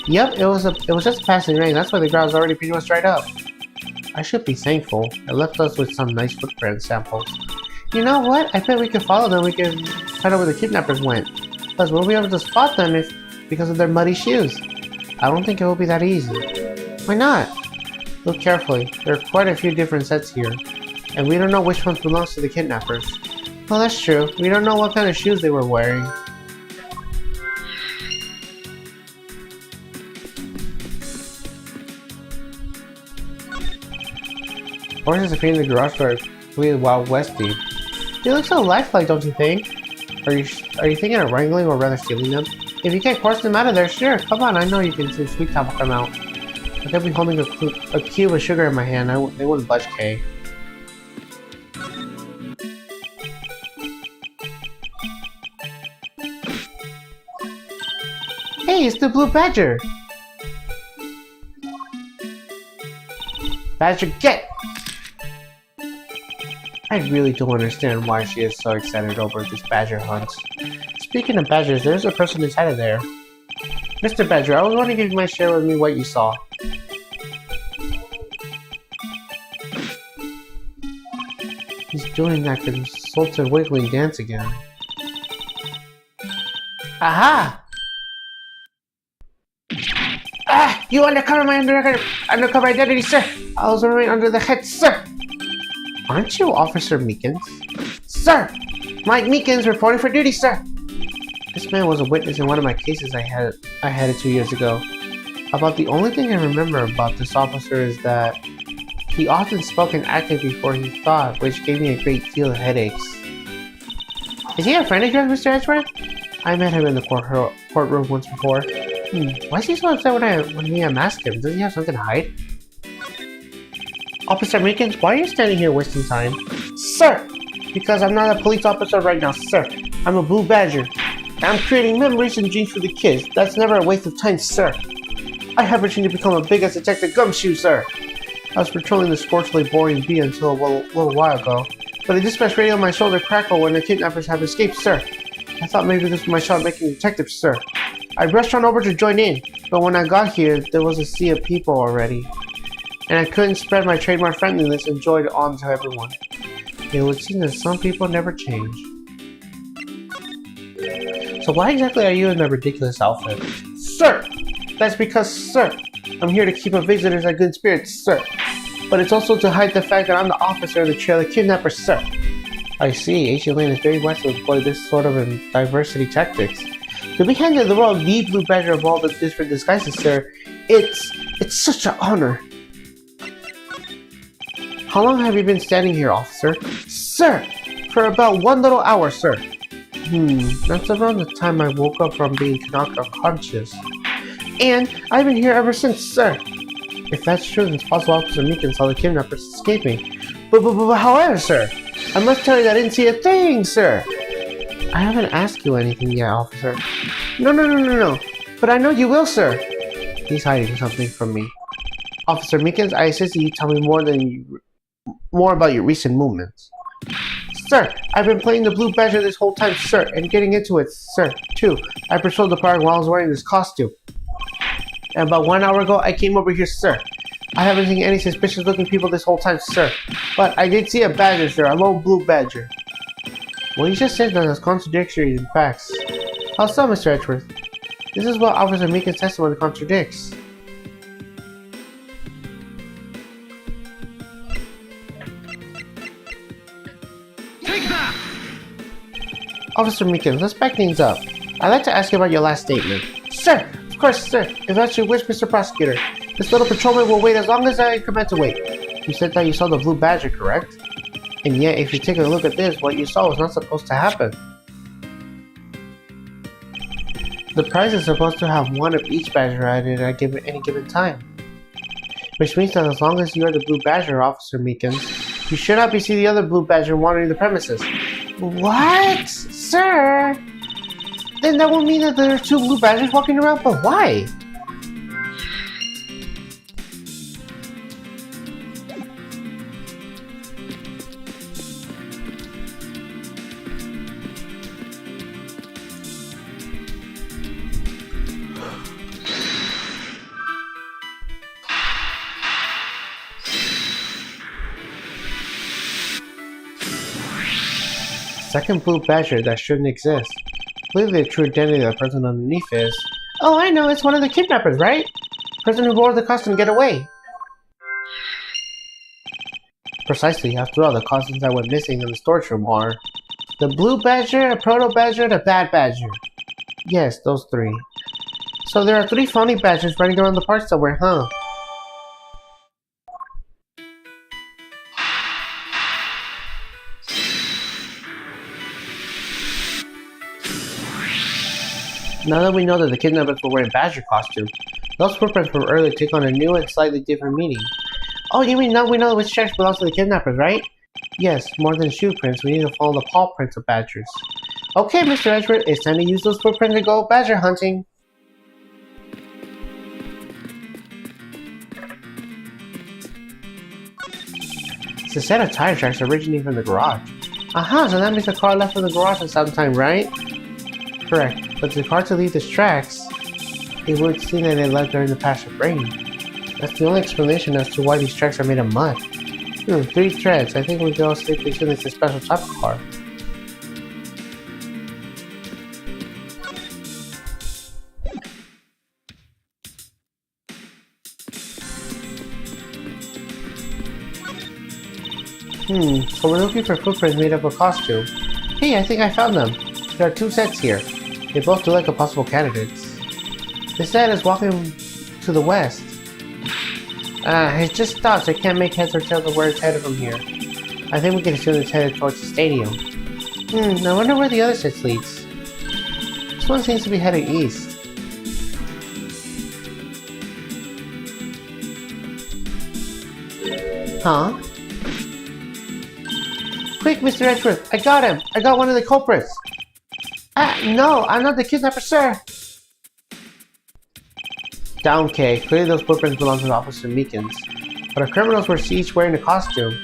Yep, it was just passing rain. That's why the ground's already pretty much dried up. I should be thankful. It left us with some nice footprint samples. You know what? I bet we could follow them. We can find out where the kidnappers went. Plus, we'll be able to spot them because of their muddy shoes. I don't think it will be that easy. Why not? Look carefully. There are quite a few different sets here, and we don't know which ones belongs to the kidnappers. Well, that's true. We don't know what kind of shoes they were wearing. Horses appear in the garage door, completely Wild Westy. They look so lifelike, don't you think? Are you thinking of wrangling or rather stealing them? If you can't force them out of there, sure. Come on, I know you can see Sweet Top come out. I could be holding a cube of sugar in my hand. They wouldn't budge, Kay. Hey, it's the Blue Badger! Badger, get! I really don't understand why she is so excited over this badger hunt. Speaking of badgers, there's a person inside of there. Mr. Badger, I was wondering if you might share with me what you saw. He's doing that consulted wiggling dance again. Aha! Ah! You undercover my undercover identity, sir! I was remain under the head, sir! Aren't you Officer Meekins? Sir! Mike Meekins reporting for duty, sir! This man was a witness in one of my cases I had 2 years ago. About the only thing I remember about this officer is that he often spoke and acted before he thought, which gave me a great deal of headaches. Is he a friend of yours, Mr. Edgeworth? I met him in the courtroom once before. Why is he so upset when I unmask him? Does he have something to hide? Officer Meekins, why are you standing here wasting time? Sir! Because I'm not a police officer right now, sir. I'm a Blue Badger. I'm creating memories and dreams for the kids. That's never a waste of time, sir. I have a dream to become a big as Detective Gumshoe, sir. I was patrolling the scorchingly boring bee until a little while ago. but the dispatch radio on my shoulder crackled when the kidnappers have escaped, sir. I thought maybe this was my shot at making a detective, sir. I rushed on over to join in, but when I got here, there was a sea of people already. And I couldn't spread my trademark friendliness and joy on to everyone. It would seem that some people never change. So why exactly are you in that ridiculous outfit? Sir! That's because, sir, I'm here to keep our visitors in good spirits, sir. But it's also to hide the fact that I'm the officer of the trail of kidnappers, sir. I see, Asian Lane is very wise to employ this sort of diversity tactics. To be handed the role of the Blue Badger of all the different disguises, sir, it's such an honor. How long have you been standing here, officer? Sir! For about 1 little hour, sir. That's around the time I woke up from being knocked unconscious. And I've been here ever since, sir. If that's true, then it's possible Officer Meekin saw the kidnappers escaping. But however, sir, I must tell you that I didn't see a thing, sir. I haven't asked you anything yet, officer. No. But I know you will, sir. He's hiding something from me. Officer Meekins, I insist that you tell me more about your recent movements. Sir, I've been playing the Blue Badger this whole time, sir, and getting into it, sir, too. I patrolled the park while I was wearing this costume. And about 1 hour ago, I came over here, sir. I haven't seen any suspicious-looking people this whole time, sir. But I did see a badger, sir, a lone blue badger. Well, you just said that as contradictory in facts. How so, Mr. Edgeworth? This is what Officer Meekin's testimony contradicts. Take that! Officer Meekin, let's back things up. I'd like to ask you about your last statement. Sir! Of course, sir. If that's your wish, Mr. Prosecutor. This little patrolman will wait as long as I command to wait. You said that you saw the Blue Badger, correct? And yet, if you take a look at this, what you saw was not supposed to happen. The prize is supposed to have one of each badger at it at any given time. Which means that as long as you are the Blue Badger, Officer Meekins, you should not be seeing the other Blue Badger wandering the premises. What? Sir? Then that would mean that there are two Blue Badgers walking around, but why? Second Blue Badger that shouldn't exist. Clearly the true identity of the person underneath is... Oh, I know, it's one of the kidnappers, right? The person who wore the costume to get away. Precisely, after all, the costumes that went missing in the storage room are... the Blue Badger, a Proto Badger, the Bad Badger. Yes, those three. So there are 3 phony badgers running around the park somewhere, huh? Now that we know that the kidnappers were wearing badger costumes, those footprints from earlier take on a new and slightly different meaning. Oh, you mean now we know which tracks belongs to the kidnappers, right? Yes, more than shoe prints, we need to follow the paw prints of badgers. Okay, Mr. Edgeworth, it's time to use those footprints to go badger hunting. It's a set of tire tracks originating from the garage. Aha, so that means the car left from the garage at some time, right? Correct. But it's hard to leave these tracks. It would seem that they left during the passage of rain. That's the only explanation as to why these tracks are made of mud. 3 threads. I think we can all safely assume it's a special type of car. So we're looking for footprints made up of costume. Hey, I think I found them. There are 2 sets here. They both look like a possible candidates. This set is walking to the west. It just stopped, so I can't make heads or tails of where it's headed from here. I think we can assume it's headed towards the stadium. I wonder where the other set leads. This one seems to be headed east. Huh? Quick, Mr. Edgeworth! I got him! I got one of the culprits! No, I'm not the kidnapper, sir! Down, Kay. Clearly those footprints belong to Officer Meekins. But our criminals were each wearing a costume.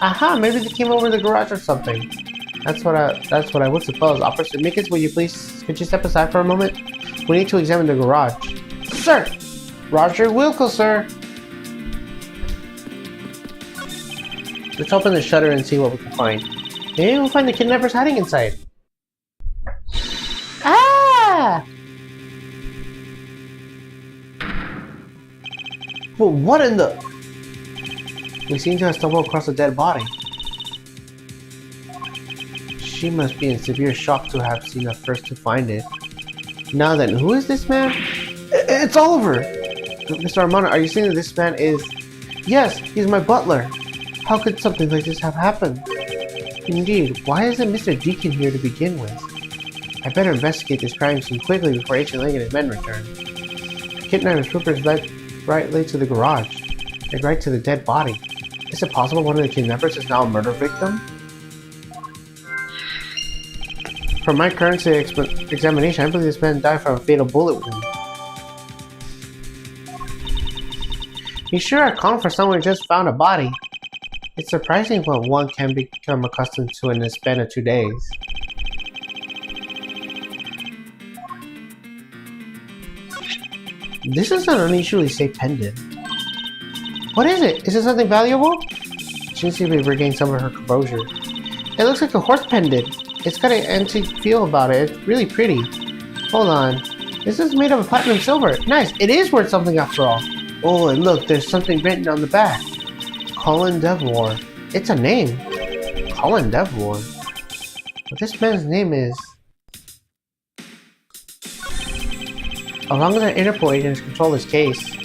Aha, maybe they came over the garage or something. That's what I would suppose. Officer Mickens, will you please, could you step aside for a moment? We need to examine the garage. Sir! Roger Wilco, sir! Let's open the shutter and see what we can find. Maybe we'll find the kidnappers hiding inside. Ah! Well, what in the... We seem to have stumbled across a dead body. She must be in severe shock to have seen us first to find it. Now then, who is this man? It's Oliver! Mr. Armando, are you saying that this man is... Yes, he's my butler. How could something like this have happened? Indeed, why isn't Mr. Deacon here to begin with? I better investigate this crime scene quickly before Agent Lang and his men return. Kidnappers troopers led right to the garage, and right to the dead body. Is it possible one of the kidnappers is now a murder victim? From my current examination, I believe this man died from a fatal bullet wound. You sure are calm for someone who just found a body. It's surprising what one can become accustomed to in the span of 2 days. This is an unusually safe pendant. What is it? Is it something valuable? She seems to be regaining some of her composure. It looks like a horse pendant. It's got an antique feel about it. It's really pretty. Hold on. This is made of platinum silver. Nice. It is worth something after all. Oh, and look, there's something written on the back. Colin Devore. It's a name. Colin Devore. What this man's name is... As long as our Interpol agents control this case,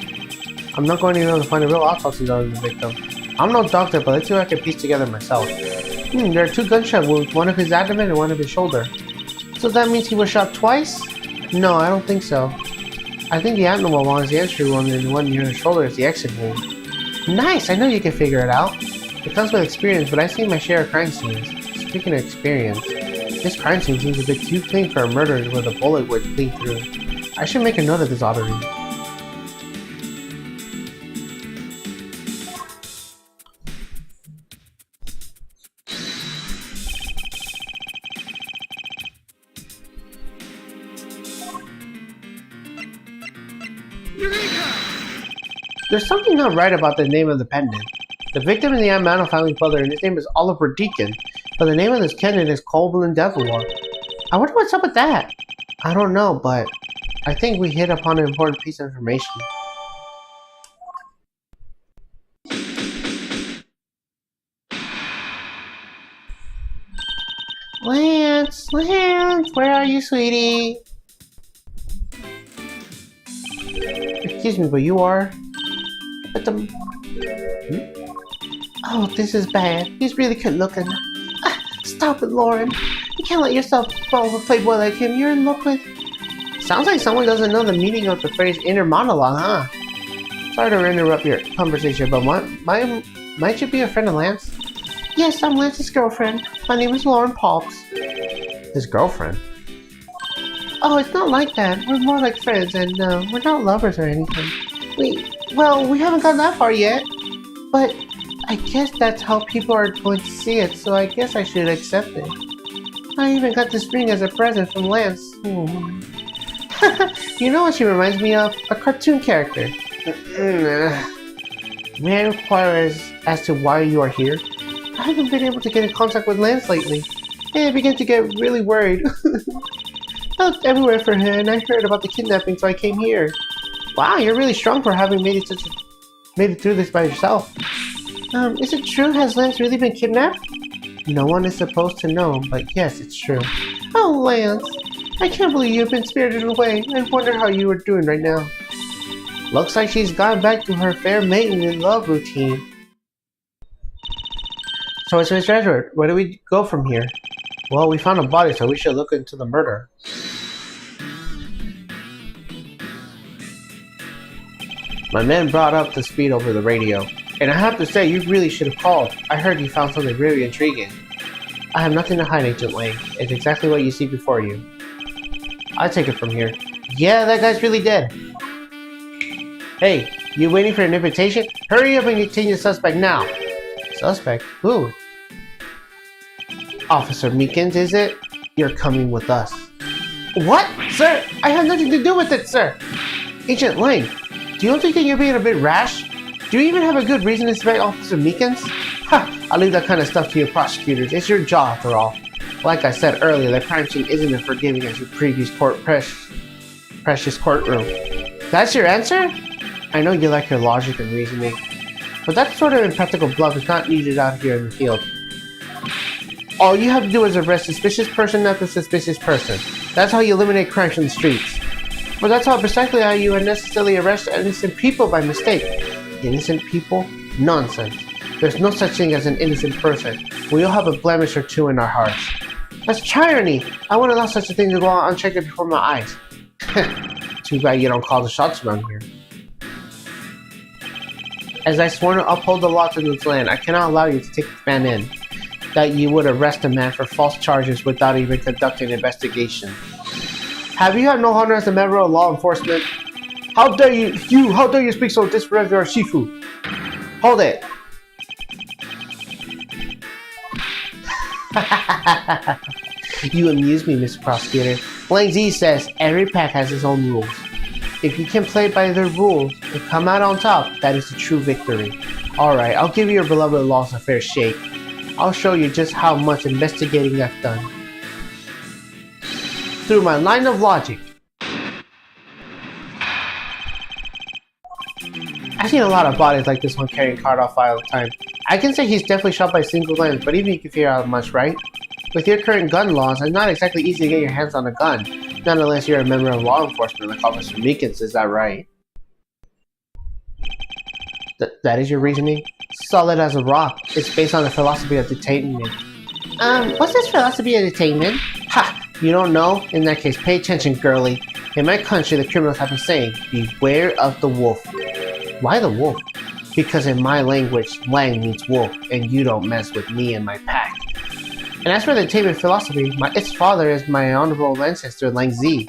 I'm not going to be able to find the real autopsy of the victim. I'm no doctor, but let's see what I can piece together myself. There are 2 gunshot wounds, one of his abdomen and one of his shoulder. So that means he was shot twice? No, I don't think so. I think the abdomen one is the entry wound and the one near his shoulder is the exit wound. Nice! I know you can figure it out. It comes with experience, but I've seen my share of crime scenes. Speaking of experience, this crime scene seems a bit too clean for a murder where the bullet would bleed through. I should make a note of this oddity. There's something not right about the name of the pendant. The victim is the Armando family brother, and his name is Oliver Deacon, but the name of this pendant is Colin Devore. I wonder what's up with that. I don't know, but I think we hit upon an important piece of information. Lance, where are you, sweetie? Excuse me, but you are... But the... Oh, this is bad. He's really good looking. Stop it, Lauren. You can't let yourself fall with a playboy like him. You're in love with... Sounds like someone doesn't know the meaning of the phrase inner monologue, huh? Sorry to interrupt your conversation, but might you be a friend of Lance? Yes, I'm Lance's girlfriend. My name is Lauren Palps. His girlfriend? Oh, it's not like that. We're more like friends, and we're not lovers or anything. We haven't gone that far yet. But I guess that's how people are going to see it, so I guess I should accept it. I even got this ring as a present from Lance. You know what she reminds me of? A cartoon character. May I inquire as to why you are here? I haven't been able to get in contact with Lance lately, and I began to get really worried. I looked everywhere for him, and I heard about the kidnapping, so I came here. Wow, you're really strong for having made it through this by yourself. Is it true? Has Lance really been kidnapped? No one is supposed to know, but yes, it's true. Oh, Lance, I can't believe you've been spirited away. I wonder how you are doing right now. Looks like she's gone back to her fair maiden in love routine. So it's Mr. Edgeworth. Where do we go from here? Well, we found a body, so we should look into the murder. My man brought up the speed over the radio. And I have to say, you really should have called. I heard you found something really intriguing. I have nothing to hide, Agent Lang. It's exactly what you see before you. I'll take it from here. Yeah, that guy's really dead. Hey, you waiting for an invitation? Hurry up and detain the suspect now. Suspect? Who? Officer Meekins, is it? You're coming with us. What? Sir, I had nothing to do with it, sir! Agent Lang, do you think you're being a bit rash? Do you even have a good reason to suspect Officer Meekins? Ha! I'll leave that kind of stuff to your prosecutors. It's your job, after all. Like I said earlier, the crime scene isn't as forgiving as your previous precious courtroom. That's your answer? I know you like your logic and reasoning, but that sort of impractical bluff is not needed out here in the field. All you have to do is arrest suspicious person after suspicious person. That's how you eliminate crime from the streets. But that's how precisely how you unnecessarily arrest innocent people by mistake. Innocent people? Nonsense. There's no such thing as an innocent person. We all have a blemish or two in our hearts. That's tyranny! I wouldn't allow such a thing to go on unchecked before my eyes. Too bad you don't call the shots around here. As I sworn to uphold the laws of this land, I cannot allow you to take this man in. That you would arrest a man for false charges without even conducting an investigation. Have you had no honor as a member of law enforcement? How dare you speak so disrespectfully to our Shifu? Hold it! You amuse me, Mr. Prosecutor. Lang Z says every pack has its own rules. If you can play by their rules and come out on top, that is the true victory. Alright, I'll give your beloved laws a fair shake. I'll show you just how much investigating I've done. Through my line of logic. I've seen a lot of bodies like this one carrying card off all the time. I can say he's definitely shot by single lens, but even you can figure out much, right? With your current gun laws, it's not exactly easy to get your hands on a gun. Not unless you're a member of law enforcement like Officer Meekins, is that right? That is your reasoning? Solid as a rock. It's based on the philosophy of detainment. What's this philosophy of detainment? Ha! You don't know? In that case, pay attention, girly. In my country, the criminals have a saying, beware of the wolf. Why the wolf? Because in my language, Lang means wolf, and you don't mess with me and my pack. And as for the detainment philosophy, its father is my honorable ancestor, Lang Z.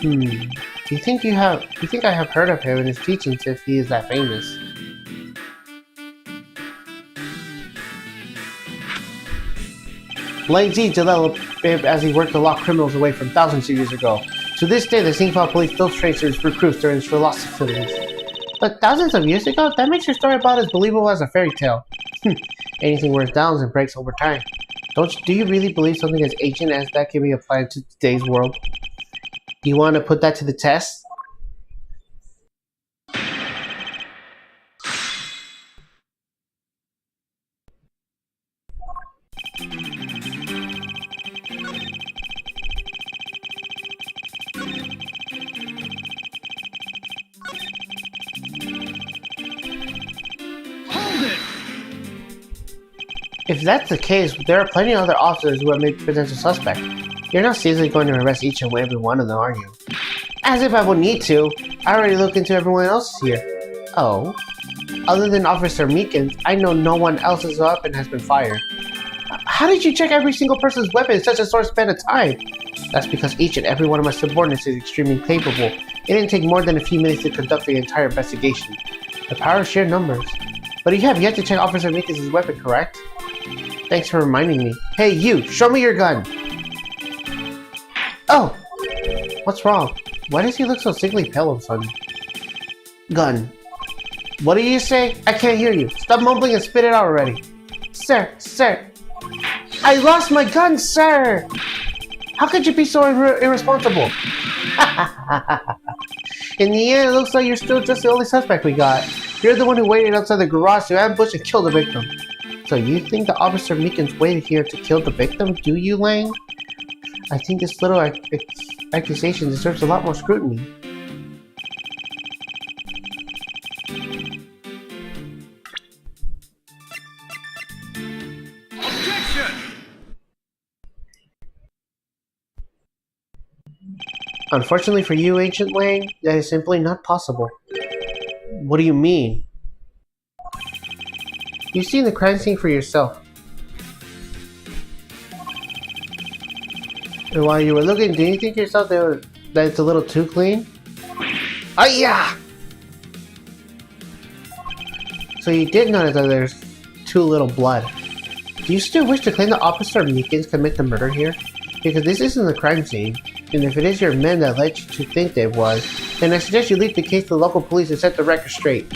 Do you think I have heard of him and his teachings if he is that famous? Lang Z developed as he worked to lock criminals away from thousands of years ago. To this day, the Singapore police still traces recruits during his philosophies. But thousands of years ago? That makes your story about as believable as a fairy tale. Anything wears downs and breaks over time. Do you really believe something as ancient as that can be applied to today's world? Do you want to put that to the test? If that's the case, there are plenty of other officers who have made potential suspects. You're not seriously going to arrest each and every one of them, are you? As if I would need to. I already looked into everyone else here. Oh? Other than Officer Meekins, I know no one else's weapon has been fired. How did you check every single person's weapon in such a short span of time? That's because each and every one of my subordinates is extremely capable. It didn't take more than a few minutes to conduct the entire investigation. The power of sheer numbers. But you have yet to check Officer Meekins' weapon, correct? Thanks for reminding me. Hey, you! Show me your gun! Oh! What's wrong? Why does he look so sickly pale all of a sudden? Gun. What do you say? I can't hear you. Stop mumbling and spit it out already. Sir! I lost my gun, sir! How could you be so irresponsible? In the end, it looks like you're still just the only suspect we got. You're the one who waited outside the garage to ambush and kill the victim. So you think the Officer Meekins waited here to kill the victim, do you, Lang? I think this little accusation deserves a lot more scrutiny. Objection! Unfortunately for you, Ancient Lang, that is simply not possible. What do you mean? You've seen the crime scene for yourself. And while you were looking, did you think to yourself that it's a little too clean? Oh yeah! So you did notice that there's too little blood. Do you still wish to claim that Officer Meekins commit the murder here? Because this isn't a crime scene, and if it is your men that led you to think that it was, then I suggest you leave the case to the local police and set the record straight.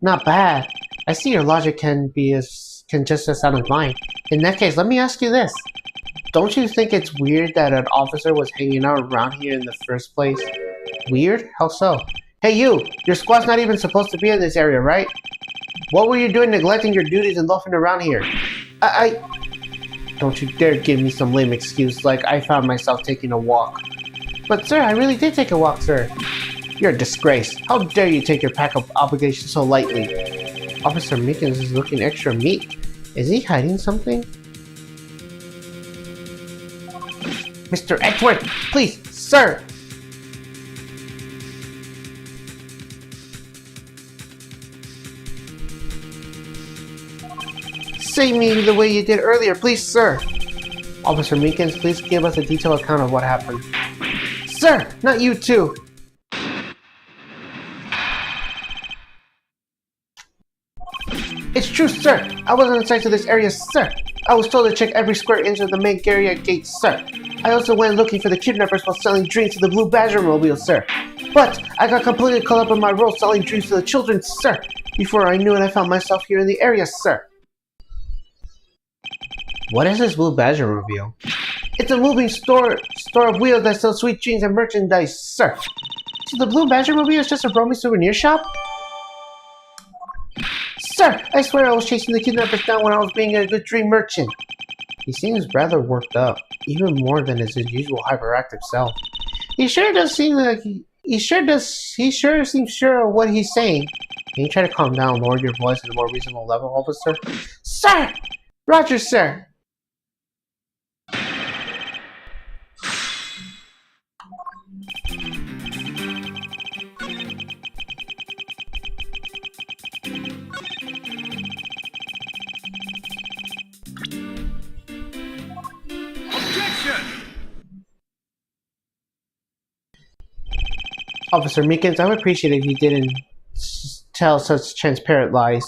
Not bad. I see your logic can just as sound as mine. In that case, let me ask you this. Don't you think it's weird that an officer was hanging out around here in the first place? Weird? How so? Hey you! Your squad's not even supposed to be in this area, right? What were you doing neglecting your duties and loafing around here? Don't you dare give me some lame excuse like I found myself taking a walk. But sir, I really did take a walk, sir. You're a disgrace. How dare you take your pack of obligations so lightly? Officer Meekins is looking extra meek. Is he hiding something? Mr. Edgeworth, please, sir! Say me the way you did earlier, please, sir! Officer Meekins, please give us a detailed account of what happened. Sir, not you too! It's true, sir! I wasn't assigned to this area, sir! I was told to check every square inch of the main area gate, sir! I also went looking for the kidnappers while selling drinks to the Blue Badger Mobile, sir! But I got completely caught up in my role selling drinks to the children, sir! Before I knew it, I found myself here in the area, sir! What is this Blue Badger Mobile? It's a moving store of wheels that sells sweet drinks and merchandise, sir! So the Blue Badger Mobile is just a roaming souvenir shop? Sir, I swear I was chasing the kidnappers down when I was being a good dream merchant. He seems rather worked up, even more than his usual hyperactive self. He sure seems sure of what he's saying. Can you try to calm down and lower your voice at a more reasonable level, officer? Sir! Roger, sir! Officer Meekins, I would appreciate it if you didn't tell such transparent lies.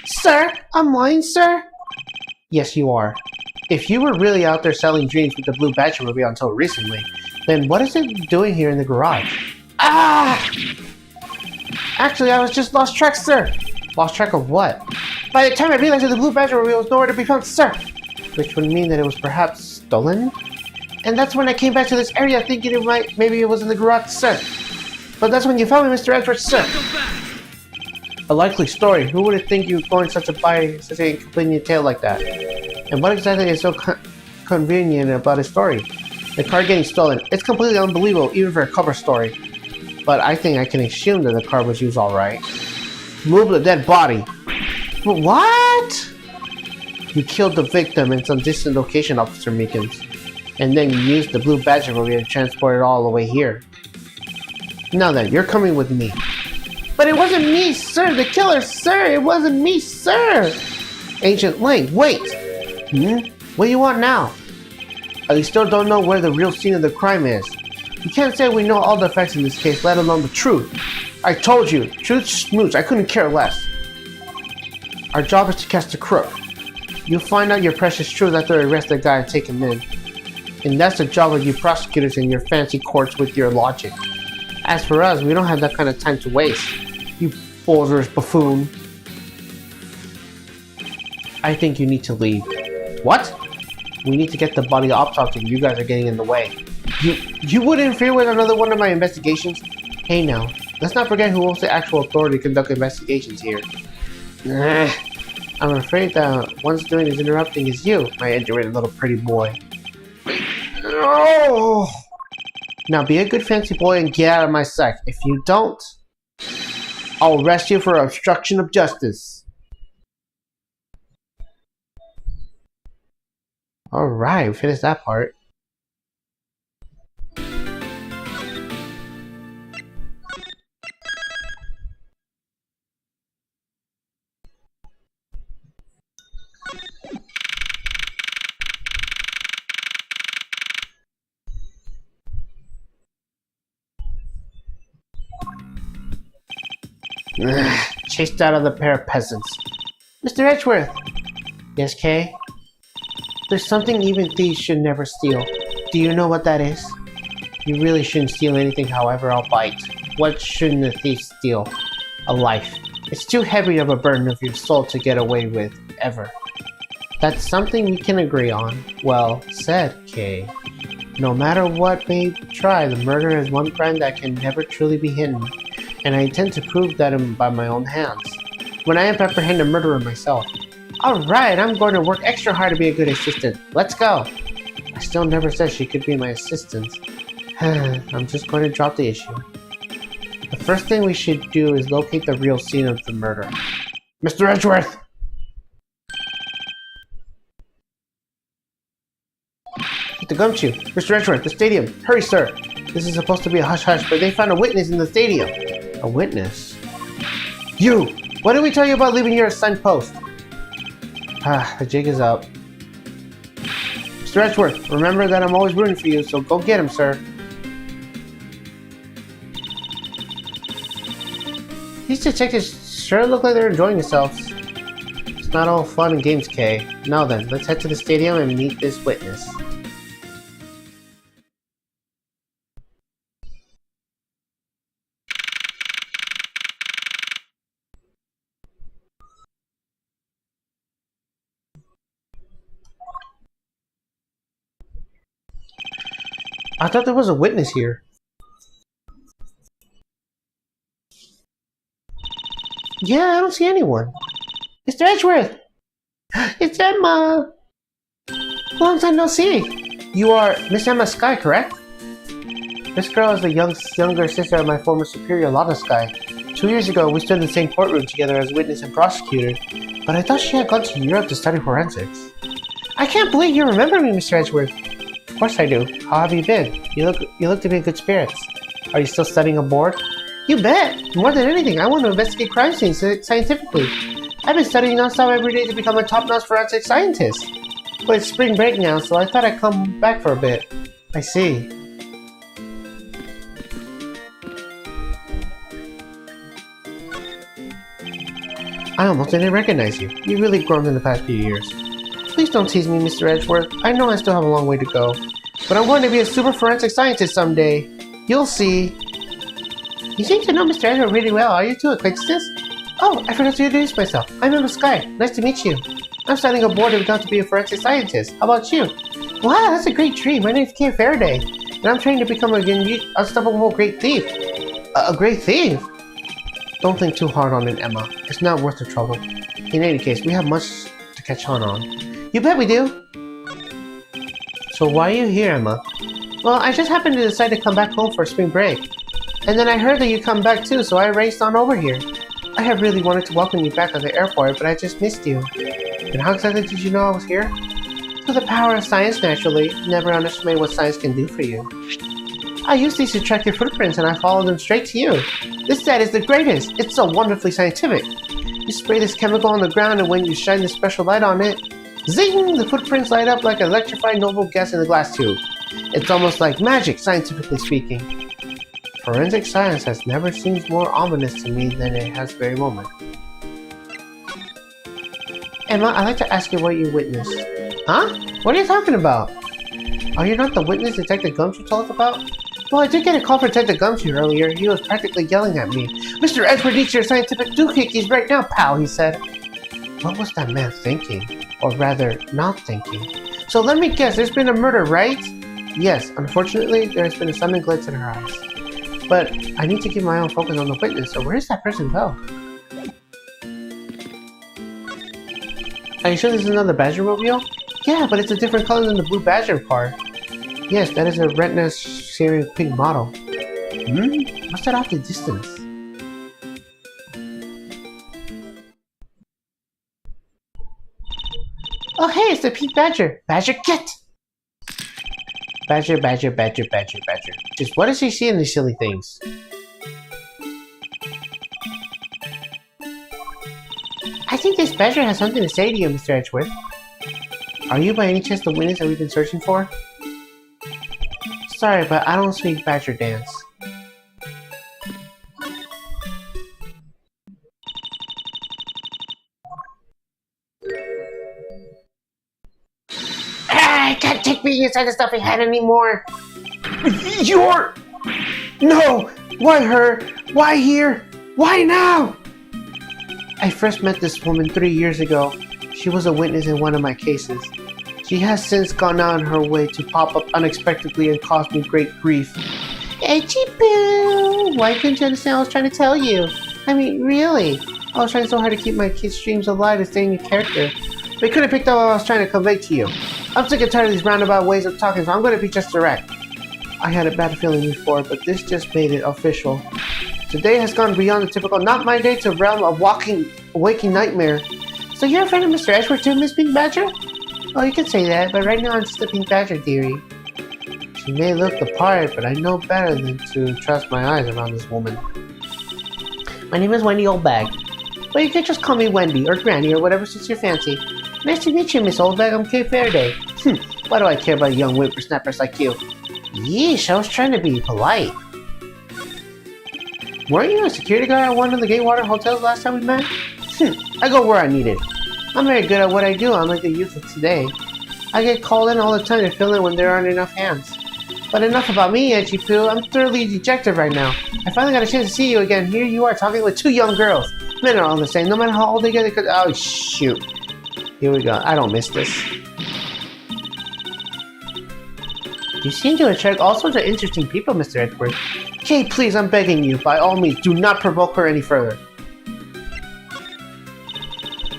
Sir? I'm lying, sir? Yes, you are. If you were really out there selling dreams with the Blue Badger Mobile until recently, then what is it doing here in the garage? Ah! Actually, I was just lost track, sir. Lost track of what? By the time I realized that the Blue Badger Mobile was nowhere to be found, sir. Which would mean that it was perhaps stolen? And that's when I came back to this area thinking maybe it was in the garage, sir. But that's when you found me, Mr. Edgeworth, sir. A likely story. Who would think you were going such a inconvenient tale like that? And what exactly is so convenient about his story? The car getting stolen. It's completely unbelievable, even for a cover story. But I think I can assume that the car was used alright. Move the dead body. But what? You killed the victim in some distant location, Officer Meekins. And then you used the Blue Badger Mobile to transport it all the way here. Now then, you're coming with me. But it wasn't me, sir! The killer, sir! It wasn't me, sir! Ancient Link, wait! What do you want now? You still don't know where the real scene of the crime is. You can't say we know all the facts in this case, let alone the truth. I told you, truth smooch, I couldn't care less. Our job is to catch the crook. You'll find out your precious truth after I arrest the guy and take him in. And that's the job of you prosecutors in your fancy courts with your logic. As for us, we don't have that kind of time to waste. You boulderous buffoon. I think you need to leave. What? We need to get the body autopsy and you guys are getting in the way. You wouldn't interfere with another one of my investigations? Hey now, let's not forget who owns the actual authority to conduct investigations here. I'm afraid that one's doing is interrupting is you, my educated little pretty boy. Oh! Now be a good fancy boy and get out of my sight. If you don't, I'll arrest you for obstruction of justice. Alright, we finished that part. Chased out of the pair of peasants. Mr. Edgeworth! Yes, Kay? There's something even thieves should never steal. Do you know what that is? You really shouldn't steal anything, however, albeit. What shouldn't a thief steal? A life. It's too heavy of a burden of your soul to get away with, ever. That's something we can agree on. Well said, Kay. No matter what may try, the murder is one crime that can never truly be hidden, and I intend to prove that by my own hands, when I apprehend a murderer myself. Alright, I'm going to work extra hard to be a good assistant. Let's go! I still never said she could be my assistant. I'm just going to drop the issue. The first thing we should do is locate the real scene of the murder. Mr. Edgeworth! Get the gumshoe! Mr. Edgeworth, the stadium! Hurry, sir! This is supposed to be a hush-hush, but they found a witness in the stadium! A witness? You! What did we tell you about leaving your assigned post? The jig is up. Mr. Edgeworth, remember that I'm always rooting for you, so go get him, sir. These detectives sure look like they're enjoying themselves. It's not all fun and games, Kay. Now then, let's head to the stadium and meet this witness. I thought there was a witness here. Yeah, I don't see anyone. Mr. Edgeworth! It's Emma! Long time no see! You are Miss Emma Sky, correct? This girl is the younger sister of my former superior, Lana Sky. 2 years ago, we stood in the same courtroom together as witness and prosecutor, but I thought she had gone to Europe to study forensics. I can't believe you remember me, Mr. Edgeworth. Of course I do. How have you been? You look to be in good spirits. Are you still studying aboard? You bet! More than anything, I want to investigate crime scenes scientifically. I've been studying non-stop every day to become a top-notch forensic scientist. But it's spring break now, so I thought I'd come back for a bit. I see. I almost didn't recognize you. You've really grown in the past few years. Please don't tease me, Mr. Edgeworth. I know I still have a long way to go. But I'm going to be a super forensic scientist someday. You'll see. You seem to know Mr. Edgeworth really well. Are you two acquaintances? Oh, I forgot to introduce myself. I'm Emma Sky. Nice to meet you. I'm studying aboard and got to be a forensic scientist. How about you? Wow, that's a great dream. My name's Kay Faraday. And I'm trying to become an unstoppable great thief. A great thief? Don't think too hard on it, Emma. It's not worth the trouble. In any case, we have much to catch on. You bet we do! So why are you here, Emma? Well, I just happened to decide to come back home for spring break. And then I heard that you come back too, so I raced on over here. I have really wanted to welcome you back at the airport, but I just missed you. And how exactly did you know I was here? Through the power of science, naturally. Never underestimate what science can do for you. I used these to track your footprints and I followed them straight to you. This set is the greatest! It's so wonderfully scientific! You spray this chemical on the ground and when you shine this special light on it, zing! The footprints light up like electrified noble gas in a glass tube. It's almost like magic, scientifically speaking. Forensic science has never seemed more ominous to me than it has very moment. Emma, I'd like to ask you what you witnessed. Huh? What are you talking about? Are you not the witness Detective Gumshoe told us about? Well, I did get a call from Detective Gumshoe earlier. He was practically yelling at me. Mr. Edgeworth needs your scientific doohickeys right now, pal, he said. What was that man thinking? Or rather, not thinking. So let me guess, there's been a murder, right? Yes, unfortunately, there has been a sudden glitch in her eyes. But I need to keep my own focus on the witness, so where does that person go? Are you sure this is another Badger mobile? Yeah, but it's a different color than the blue Badger car. Yes, that is a retina searing pink model. What's that off the distance? Oh hey, it's the pink Badger! Badger, get! Badger, Badger, Badger, Badger, Badger. Just what does he see in these silly things? I think this Badger has something to say to you, Mr. Edgeworth. Are you by any chance the witness that we've been searching for? Sorry, but I don't speak Badger dance. I can't take being inside the stuffing head anymore. You're... No! Why her? Why here? Why now? I first met this woman 3 years ago. She was a witness in one of my cases. She has since gone on her way to pop up unexpectedly and cause me great grief. Edgy boo! Why couldn't you understand what I was trying to tell you? I mean, really? I was trying so hard to keep my kids' dreams alive and staying in character. But you couldn't pick up what I was trying to convey to you. I'm sick and tired of these roundabout ways of talking, so I'm going to be just direct. I had a bad feeling before, but this just made it official. Today has gone beyond the typical not my day to realm of waking nightmare. So you're a friend of Mr. Edgeworth too, Miss Pink Badger? Oh, you can say that, but right now I'm just a Pink Badger theory. She may look the part, but I know better than to trust my eyes around this woman. My name is Wendy Oldbag. But you can just call me Wendy, or Granny, or whatever suits your fancy. Nice to meet you, Miss Oldbag. I'm Kay Faraday. Why do I care about young whippersnappers like you? Yeesh, I was trying to be polite. Weren't you a security guard at one of the Gatewater hotels last time we met? I go where I need it. I'm very good at what I do, unlike the youth of today. I get called in all the time to fill in when there aren't enough hands. But enough about me, Edgy Poo. I'm thoroughly dejected right now. I finally got a chance to see you again. Here you are talking with 2 young girls. Men are all the same, no matter how old they get. Oh, shoot. Here we go. I don't miss this. You seem to attract all sorts of interesting people, Mr. Edgeworth. Kay, please, I'm begging you. By all means, do not provoke her any further.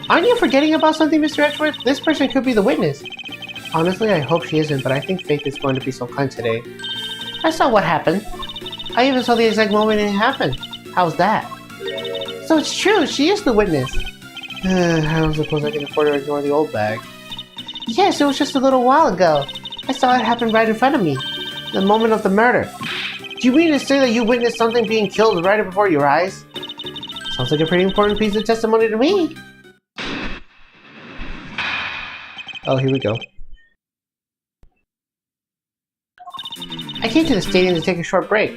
Aren't you forgetting about something, Mr. Edgeworth? This person could be the witness. Honestly, I hope she isn't, but I think fate is going to be so kind today. I saw what happened. I even saw the exact moment it happened. How's that? So it's true, she is the witness. I don't suppose I can afford to ignore the old bag. Yes, it was just a little while ago. I saw it happen right in front of me. The moment of the murder. Do you mean to say that you witnessed something being killed right before your eyes? Sounds like a pretty important piece of testimony to me. Oh, here we go. I came to the stadium to take a short break.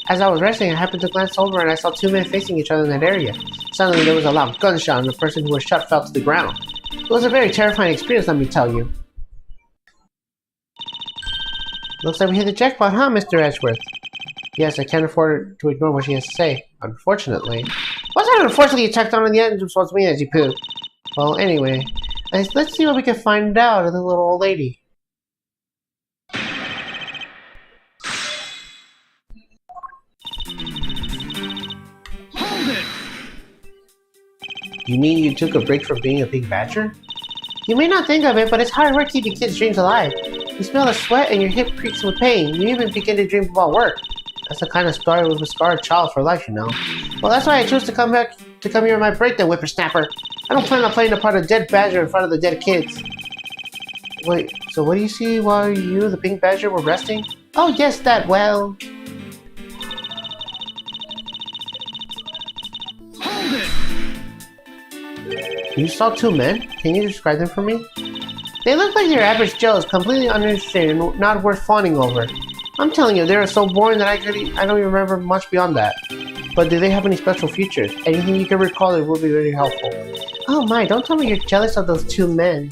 As I was resting, I happened to glance over and I saw 2 men facing each other in that area. Suddenly there was a loud gunshot and the person who was shot fell to the ground. It was a very terrifying experience, let me tell you. Looks like we hit the jackpot, huh, Mr. Edgeworth? Yes, I can't afford to ignore what she has to say. Unfortunately. What's that unfortunately you tacked on the end towards me, Edgy Poo? Well, anyway, let's see what we can find out of the little old lady. Hold it! You mean you took a break from being a Pink Badger? You may not think of it, but it's hard work keeping kids' dreams alive. You smell the sweat and your hip creaks with pain. You even begin to dream about work. That's the kind of story with a scarred child for life, you know. Well, that's why I chose to come here on my break then, whippersnapper. I don't plan on playing the part of dead badger in front of the dead kids. Wait, so what do you see while you, the Pink Badger, were resting? Oh yes, that, well... Hold it! You saw 2 men? Can you describe them for me? They look like your average Joes, completely uninteresting and not worth fawning over. I'm telling you, they are so boring that I don't even remember much beyond that. But do they have any special features? Anything you can recall that would be very helpful. Oh my, don't tell me you're jealous of those 2 men.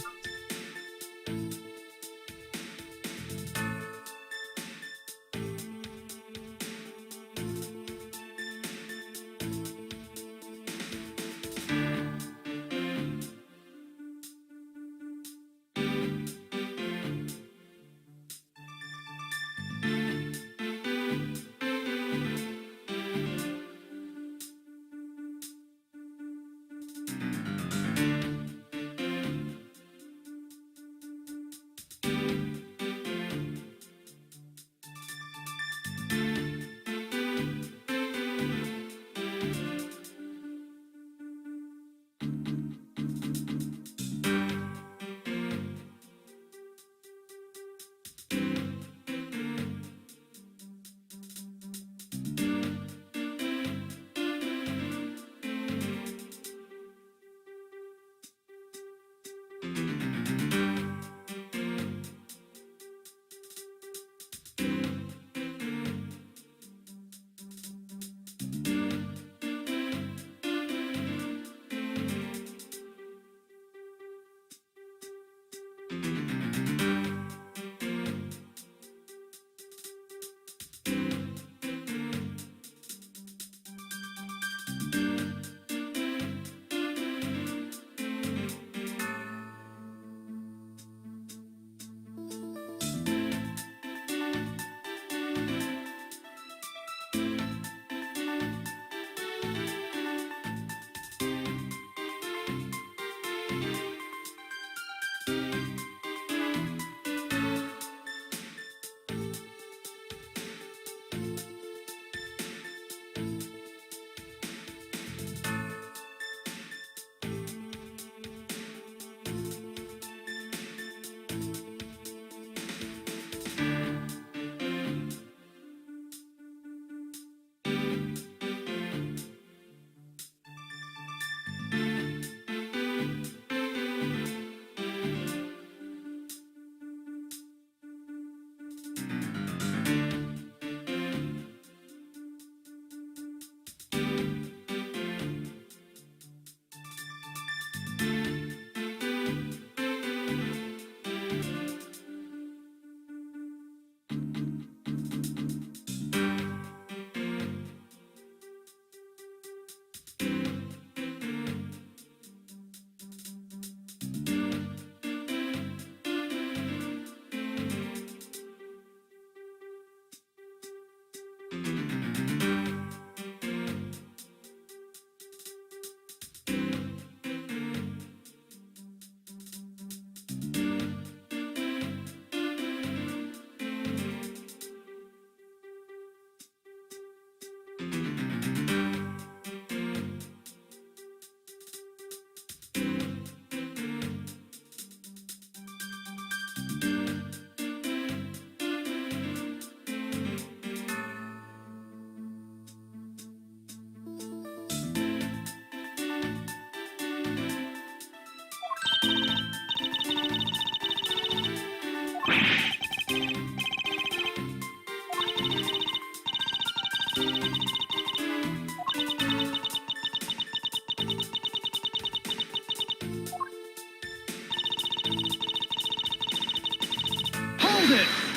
Hold it!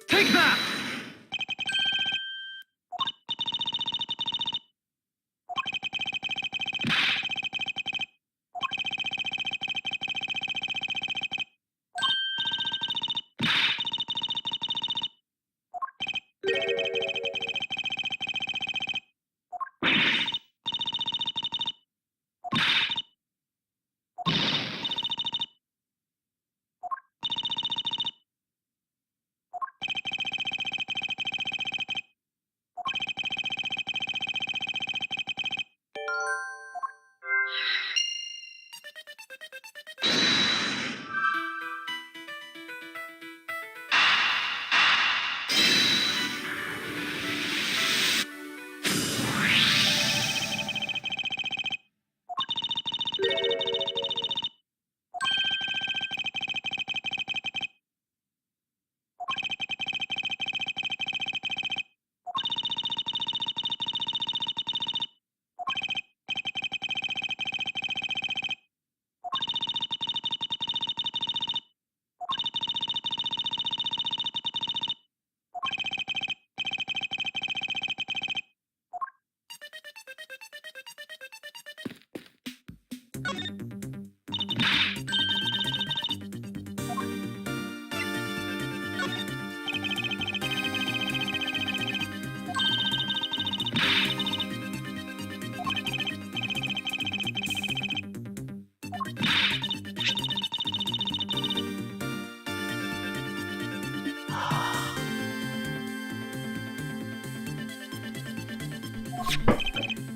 Take that!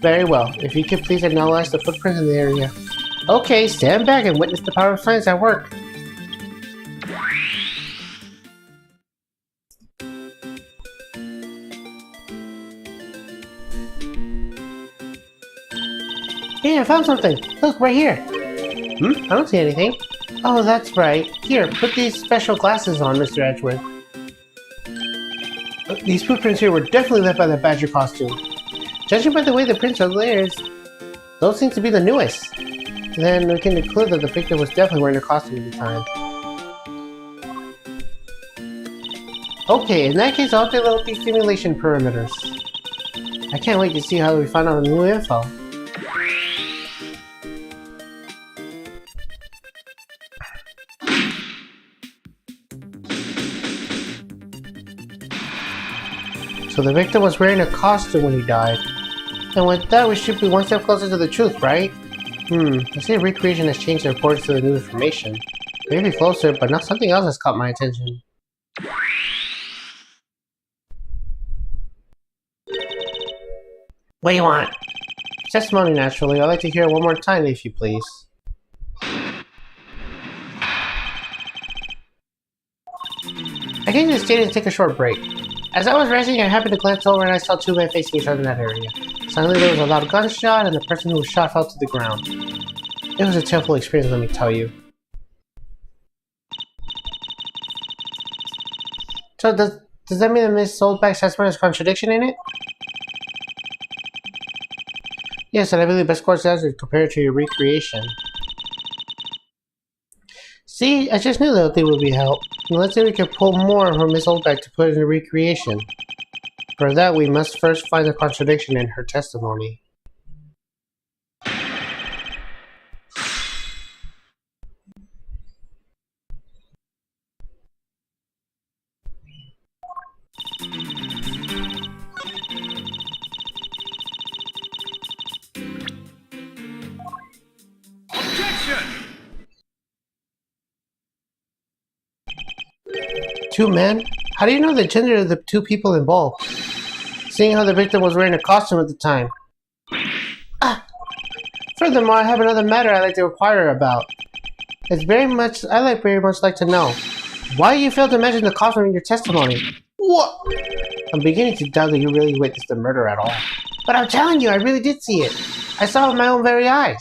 Very well. If you could please analyze the footprint in the area. Okay, stand back and witness the power of science at work. Hey, I found something! Look, right here! I don't see anything. Oh, that's right. Here, put these special glasses on, Mr. Edgeworth. These footprints here were definitely left by the badger costume. Judging by the way the prints are layers, those seem to be the newest. Then we can conclude that the victim was definitely wearing a costume at the time. Okay, in that case, I'll update these simulation perimeters. I can't wait to see how we find out the new info. So the victim was wearing a costume when he died. And with that, we should be one step closer to the truth, right? I see a recreation has changed in accordance to the new information. Maybe closer, but now something else has caught my attention. What do you want? Testimony, naturally. I'd like to hear it one more time, if you please. I came to the stadium to take a short break. As I was resting, I happened to glance over and I saw two men facing each other in that area. Suddenly there was a loud gunshot and the person who was shot fell to the ground. It was a terrible experience, let me tell you. So does that mean that Miss Soulback's testimony has a contradiction in it? Yes, and I believe best course answer compared to your recreation. See, I just knew that they would be helped. Now let's see if we can pull more from Miss Oldback to put in a recreation. For that, we must first find a contradiction in her testimony. Objection! Two men? How do you know the gender of the two people involved? Seeing how the victim was wearing a costume at the time. Furthermore, I have another matter I'd like to inquire about. I'd very much like to know. Why you failed to mention the costume in your testimony? What? I'm beginning to doubt that you really witnessed the murder at all. But I'm telling you, I really did see it. I saw it with my own very eyes.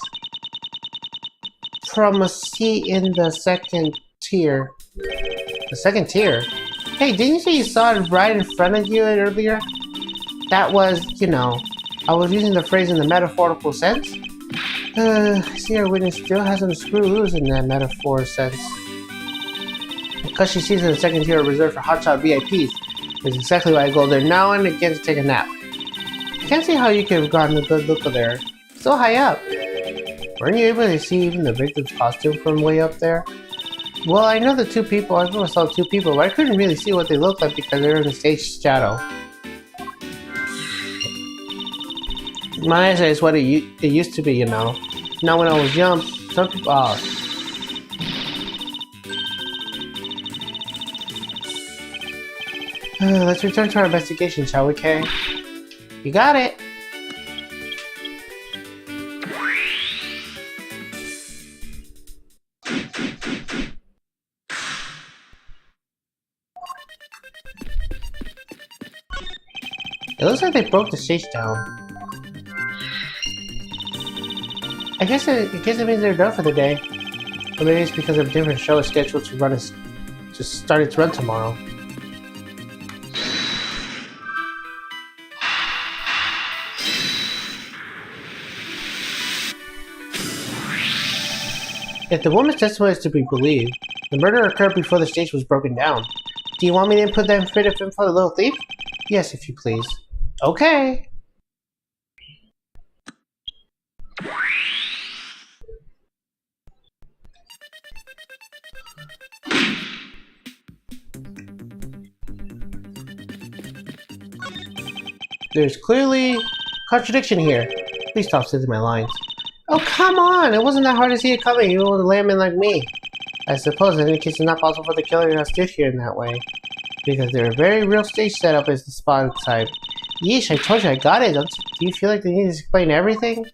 From a seat in the second tier. The second tier? Hey, didn't you say you saw it right in front of you earlier? That was, you know, I was using the phrase in the metaphorical sense. I see our witness still has some screw loose in that metaphor sense. Because she sees in the second tier reserved for hotshot VIPs. That's exactly why I go there now and again to take a nap. I can't see how you could have gotten a good look of there. So high up. Weren't you able to see even the victim's costume from way up there? Well, I know the two people. I never saw two people, but I couldn't really see what they looked like because they were in the stage shadow. My eyesight is what it used to be, you know. Now when I was young, some people... let's return to our investigation, shall we, Kay? You got it! It looks like they broke the stage down. I guess it means they're done for the day. Or maybe it's because a different show is scheduled to start its run tomorrow. If the woman's testimony is to be believed, the murder occurred before the stage was broken down. Do you want me to input that bit of info for the little thief? Yes, if you please. Okay. There's clearly contradiction here. Please stop saying my lines. Oh, come on! It wasn't that hard to see it coming, even with a layman like me. I suppose in any case it's not possible for the killer to have stood here in that way. Because their very real stage setup is the spot inside. Yeesh, I told you I got it. Do you feel like they need to explain everything?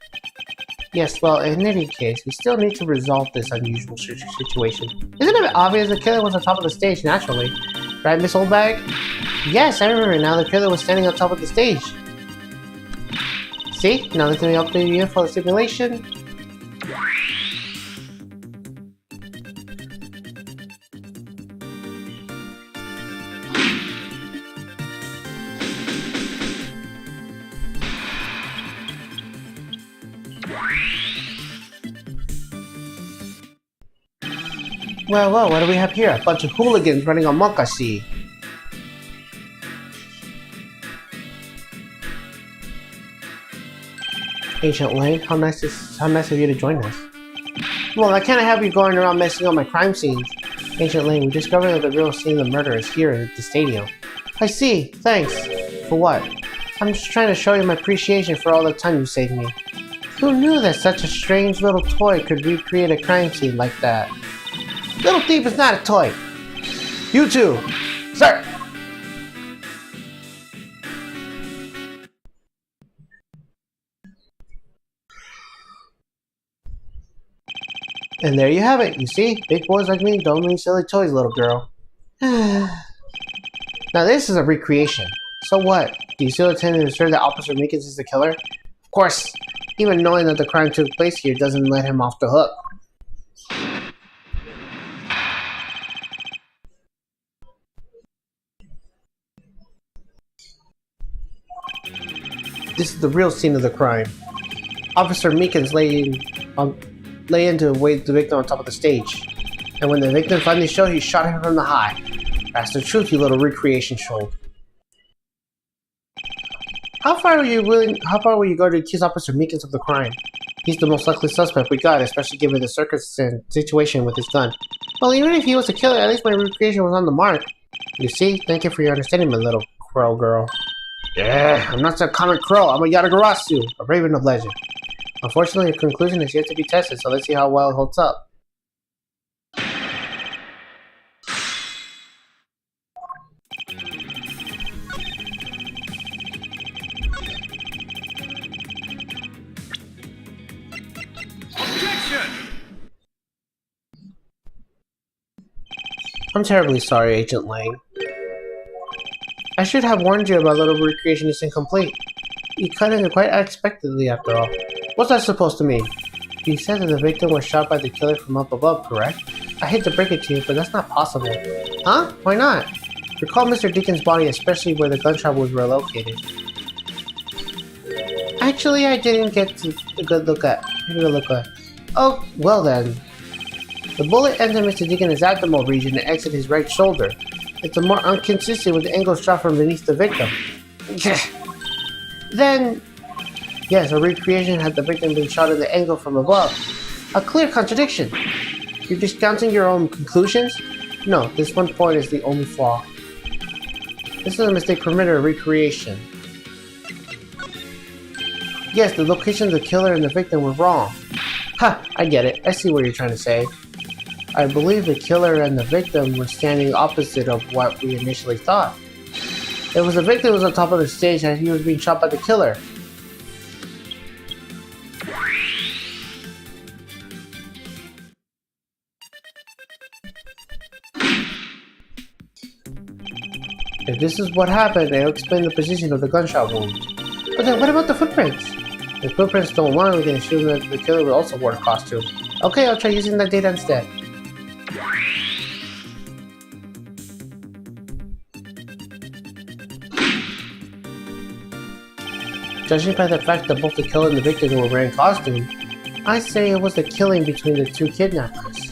Yes, well, in any case, we still need to resolve this unusual situation. Isn't it obvious the killer was on top of the stage naturally? Right, Miss Oldbag? Yes, I remember now. The killer was standing on top of the stage. See? Now let me update you for the simulation. Well, what do we have here? A bunch of hooligans running amok, I see. Agent Lane, how nice of you to join us. Well, I can't have you going around messing up my crime scenes. Agent Lane, we discovered that the real scene of the murder is here at the stadium. I see, thanks. For what? I'm just trying to show you my appreciation for all the time you saved me. Who knew that such a strange little toy could recreate a crime scene like that? Little Thief is not a toy! You too! Sir! And there you have it. You see, big boys like me don't need silly toys, little girl. Now this is a recreation. So what? Do you still intend to assert that Officer Meekins is the killer? Of course. Even knowing that the crime took place here doesn't let him off the hook. This is the real scene of the crime. Officer Meekins lay in to await the victim on top of the stage. And when the victim finally showed, he shot him from the high. That's the truth, you little recreation show. How far will you go to accuse Officer Meekins of the crime? He's the most likely suspect we got, especially given the situation with his gun. Well, even if he was a killer, at least my recreation was on the mark. You see? Thank you for your understanding, my little crow girl. Yeah, I'm not a common crow, I'm a Yatagarasu, a raven of legend. Unfortunately, your conclusion is yet to be tested, so let's see how well it holds up. Objection! I'm terribly sorry, Agent Lang. I should have warned you about little recreation is incomplete. You cut in quite unexpectedly, after all. What's that supposed to mean? You said that the victim was shot by the killer from up above, correct? I hate to break it to you, but that's not possible. Huh? Why not? Recall Mr. Deacon's body, especially where the gunshot wounds were located. Actually, I didn't get a good look at. Oh, well then. The bullet entered Mr. Deacon's abdominal region and exited his right shoulder. It's more inconsistent with the angle shot from beneath the victim. Then, yes, a recreation had the victim been shot at the angle from above. A clear contradiction. You're discounting your own conclusions? No, this one point is the only flaw. This is a mistake permitted a recreation. Yes, the location of the killer and the victim were wrong. Ha! I get it. I see what you're trying to say. I believe the killer and the victim were standing opposite of what we initially thought. It was the victim who was on top of the stage and he was being shot by the killer. If this is what happened, it'll explain the position of the gunshot wound. But then what about the footprints? If footprints don't lie, we can assume that the killer will also wear a costume. Okay, I'll try using that data instead. Judging by the fact that both the killer and the victim were wearing costumes, I say it was the killing between the two kidnappers.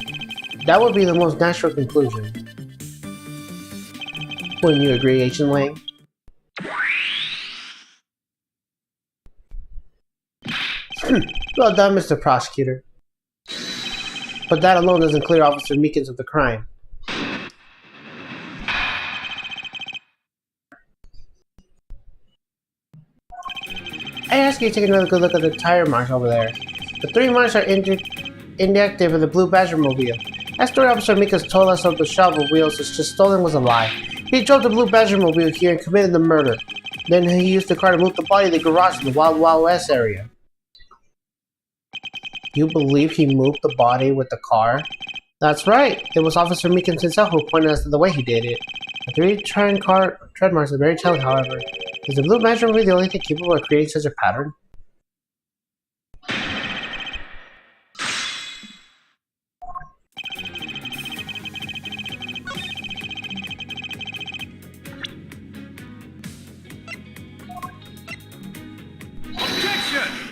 That would be the most natural conclusion. Wouldn't you agree, Agent Lang? Well done, Mr. Prosecutor. But that alone doesn't clear Officer Meekins of the crime. I ask you to take another good look at the tire marks over there. The 3 marks are inactive in the blue Badger mobile. That story Officer Meekins told us of the shovel wheels is just stolen was a lie. He drove the blue Badger mobile here and committed the murder. Then he used the car to move the body to the garage in the Wild Wild West area. You believe he moved the body with the car? That's right. It was Officer Meekins himself who pointed us to the way he did it. The 3 tread marks are very telling, however. Is the blue magic movie the only thing capable of creating such a pattern? Objection!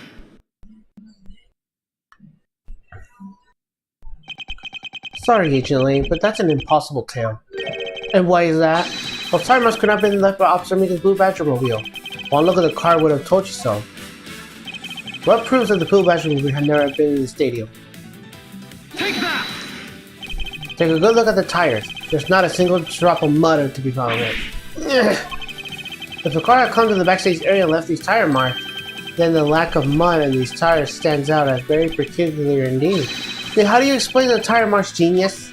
Sorry, Agent Lane, but that's an impossible tale. And why is that? Well, tire marks could not have been left by Officer Meekins' blue Badgermobile. One look at the car would have told you so. What proves that the blue Badgermobile had never been in the stadium? Take that! Take a good look at the tires. There's not a single drop of mud to be found in it. If the car had come to the backstage area and left these tire marks, then the lack of mud in these tires stands out as very peculiar indeed. Then how do you explain the tire marks, genius?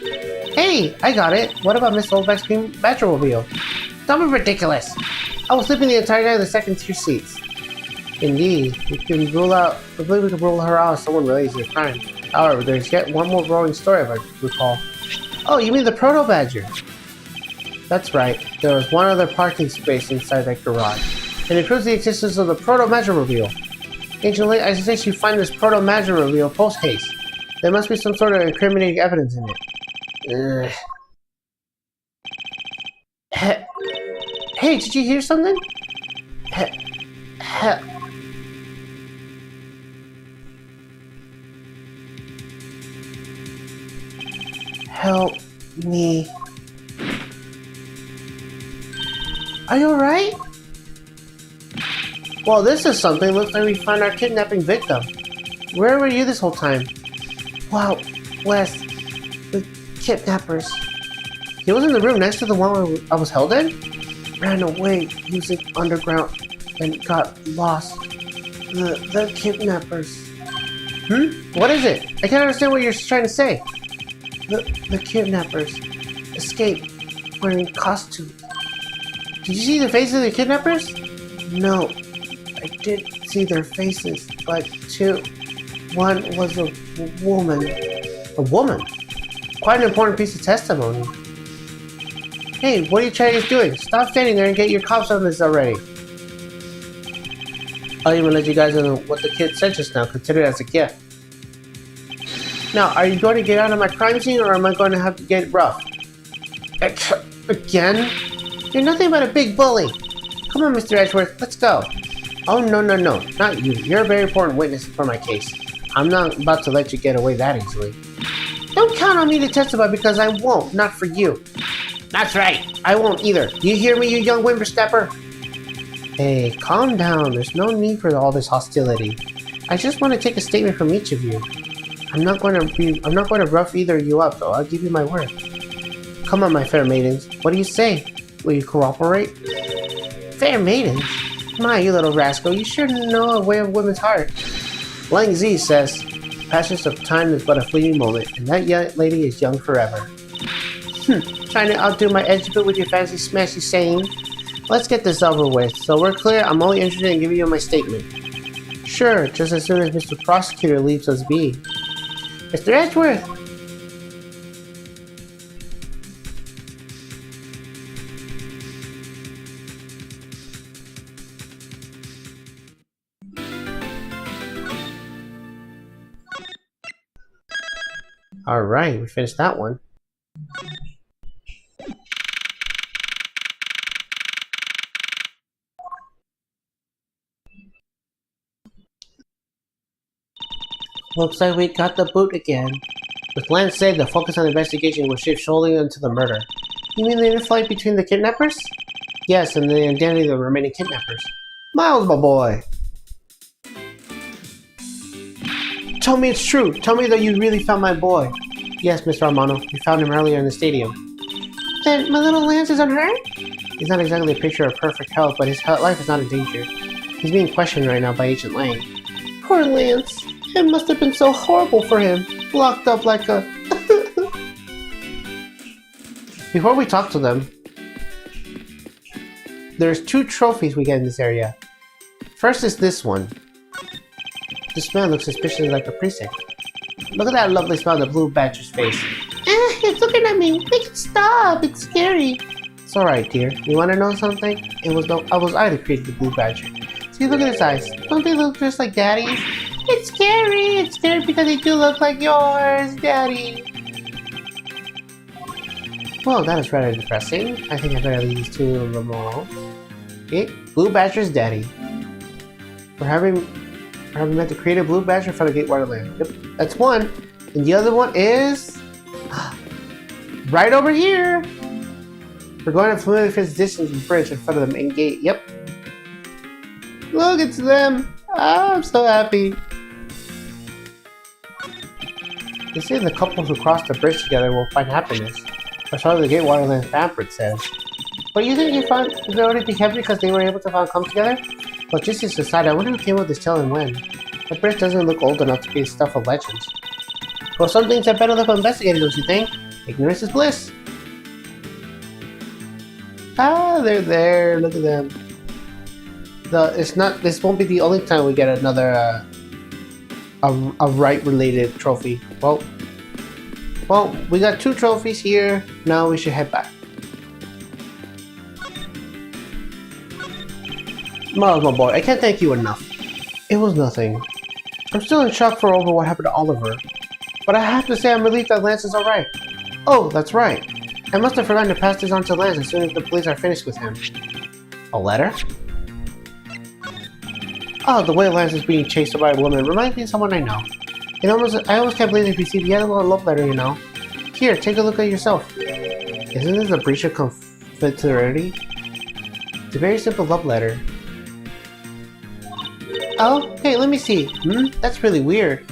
Hey, I got it. What about Miss Oldback's Badgermobile? Don't be ridiculous. I was sleeping the entire night in the second-tier seats. Indeed, we can rule out. I believe we can rule her out as someone related to the crime. However, there's yet one more growing story, if I recall. Oh, you mean the Proto Badger? That's right. There was one other parking space inside that garage, and it proves the existence of the Proto Badgermobile. Agent Lane, I suggest you find this Proto Badgermobile post-haste. There must be some sort of incriminating evidence in it. Hey, did you hear something? Help me. Are you alright? Well, this is something. Looks like we found our kidnapping victim. Where were you this whole time? Wow, Wes. The kidnappers. He was in the room next to the one where I was held in? Ran away using underground and got lost. The kidnappers. What is it? I can't understand what you're trying to say. The kidnappers escaped wearing costumes. Did you see the faces of the kidnappers? No, I did see their faces, but one was a woman. A woman? Quite an important piece of testimony. Hey, what are you Chinese doing? Stop standing there and get your cops on this already. I'll even let you guys know what the kid said just now. Consider it as a gift. Now, are you going to get out of my crime scene, or am I going to have to get rough? Again? You're nothing but a big bully. Come on, Mr. Edgeworth, let's go. Oh, no, not you. You're a very important witness for my case. I'm not about to let you get away that easily. Don't count on me to testify because I won't, not for you. That's right, I won't either. You hear me, you young whippersnapper? Hey, calm down. There's no need for all this hostility. I just want to take a statement from each of you. I'm not going to rough either of you up, though. I'll give you my word. Come on, my fair maidens. What do you say? Will you cooperate? Fair maidens? My, you little rascal. You sure know a way of women's heart. Lang Zi says, passage of time is but a fleeting moment, and that young lady is young forever. Trying to outdo my Edgeworth with your fancy smashy saying? Let's get this over with. So we're clear, I'm only interested in giving you my statement. Sure, just as soon as Mr. Prosecutor leaves us be. Mr. Edgeworth! Alright, we finished that one. Looks like we got the boot again. With Lance said, the focus on the investigation will shift solely into the murder. You mean the interflight between the kidnappers? Yes, and the identity of the remaining kidnappers. Miles, my boy! Tell me it's true! Tell me that you really found my boy! Yes, Mr. Armano, we found him earlier in the stadium. Then my little Lance is unhurt? He's not exactly a picture of perfect health, but his life is not in danger. He's being questioned right now by Agent Lang. Poor Lance! It must have been so horrible for him, locked up like a... Before we talk to them, there's 2 trophies we get in this area. First is this one. This man looks suspiciously like a precinct. Look at that lovely smile on the blue badger's face. It's looking at me. Make it stop. It's scary. It's alright, dear. You want to know something? I was I that created the blue badger. See, look at his eyes. Don't they look just like Daddy's? It's scary. It's scary because they do look like yours, Daddy. Well, that is rather depressing. I think I better leave these two alone. Okay, blue badger's daddy. We're having met to create a blue badger in front of Gate Waterland. Yep, that's one. And the other one is right over here. We're going to familiar fence distance and bridge in front of the main gate. Yep. Look, it's them. Oh, I'm so happy. They say the couples who cross the bridge together will find happiness. That's what the Gate Waterland pamphlet says. But you think they already be happy because they were able to come together? But just as aside, I wonder who came up with this tale and when. The bridge doesn't look old enough to be stuff of legends. Well, some things are better left investigated, don't you think? Ignorance is bliss. Ah, they're there. Look at them. This won't be the only time we get another a right-related trophy. Well, we got 2 trophies here. Now we should head back. Miles, my boy, I can't thank you enough. It was nothing. I'm still in shock over what happened to Oliver. But I have to say I'm relieved that Lance is alright. Oh, that's right. I must have forgotten to pass this on to Lance as soon as the police are finished with him. A letter? Oh, the way Lance is being chased by a woman reminds me of someone I know. I almost can't believe he received yet another love letter, you know. Here, take a look at yourself. Isn't this a breach of confidentiality? It's a very simple love letter. Oh, hey, let me see. That's really weird.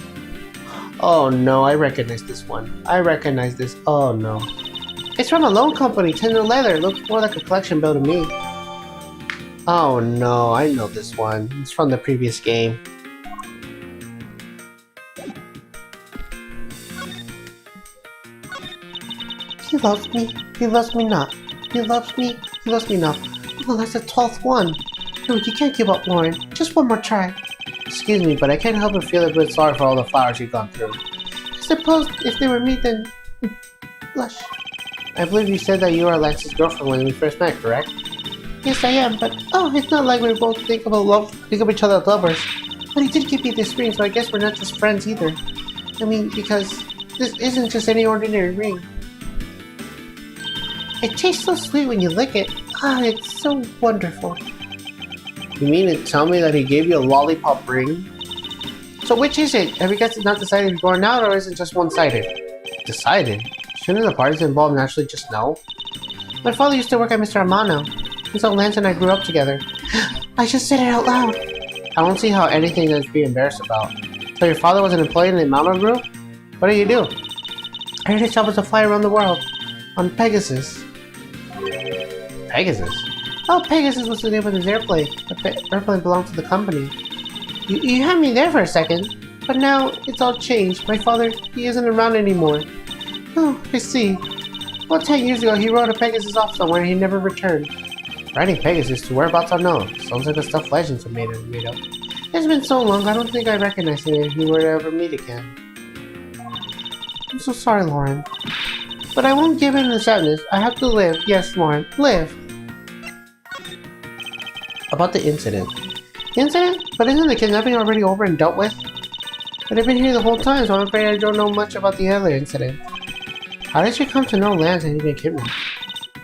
Oh no, I recognize this one. I recognize this. Oh no. It's from a loan company, Tender Leather. Looks more like a collection bill to me. Oh no, I know this one. It's from the previous game. He loves me. He loves me not. He loves me. He loves me not. Oh, that's the 12th one. No, you can't give up, Lauren. Just one more try. Excuse me, but I can't help but feel a bit sorry for all the flowers you've gone through. I suppose if they were me, then... Blush. I believe you said that you are Lance's girlfriend when we first met, correct? Yes, I am, but... Oh, it's not like we both think of each other as lovers. But he did give me this ring, so I guess we're not just friends either. I mean, because... This isn't just any ordinary ring. It tastes so sweet when you lick it. Ah, it's so wonderful. You mean to tell me that he gave you a lollipop ring? So which is it? Have you guys not decided if you're going out, or is it just one-sided? Decided? Shouldn't the parties involved naturally just know? My father used to work at Mr. Amano, and so Lance and I grew up together. I just said it out loud. I don't see how anything is to be embarrassed about. So your father was an employee in the Amano group? What do you do? I heard his job was to fly around the world. On Pegasus. Pegasus? Oh, Pegasus was the name of his airplane. The airplane belonged to the company. You had me there for a second, but now it's all changed. My father, he isn't around anymore. Oh, I see. Well, 10 years ago, he rode a Pegasus off somewhere and he never returned. Riding Pegasus to whereabouts unknown. Sounds like the stuff legends are made of. It's been so long, I don't think I recognize him if we were to ever meet again. I'm so sorry, Lauren. But I won't give in to sadness. I have to live. Yes, Lauren, live. About the incident. Incident? But isn't the kidnapping already over and dealt with? But I've been here the whole time, so I'm afraid I don't know much about the other incident. How did you come to know Lance and he been kidnapped?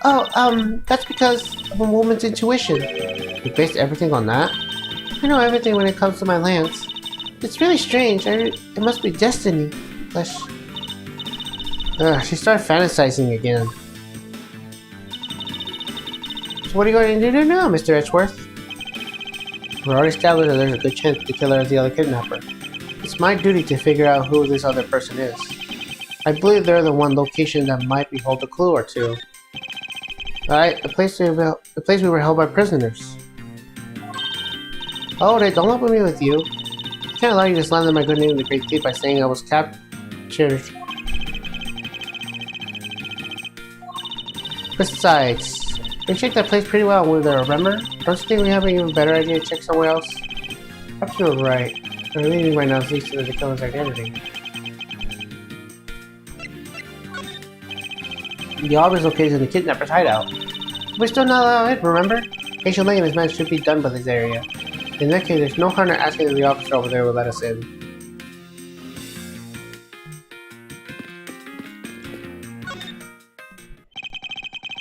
Oh, that's because of a woman's intuition. You based everything on that? I know everything when it comes to my Lance. It's really strange. It must be destiny. She started fantasizing again. So what are you going to do now, Mr. Edgeworth? We're already established that there's a good chance the killer is the other kidnapper. It's my duty to figure out who this other person is. I believe they're the one location that might hold a clue or two. Alright, the place we were held by prisoners. Oh, they don't lump me with you. I can't allow you to slander my good name in the Great Thief by saying I was captured. Besides, we checked that place pretty well when we were there, remember? Don't you think we have an even better idea to check somewhere else? Perhaps you're right. Our leading right now leads to the killer's identity. The orb is located in the kidnapper's hideout. We're still not allowed in, remember? Agent Lang and his men should be done by this area. In that case, there's no harm in asking if the officer over there will let us in.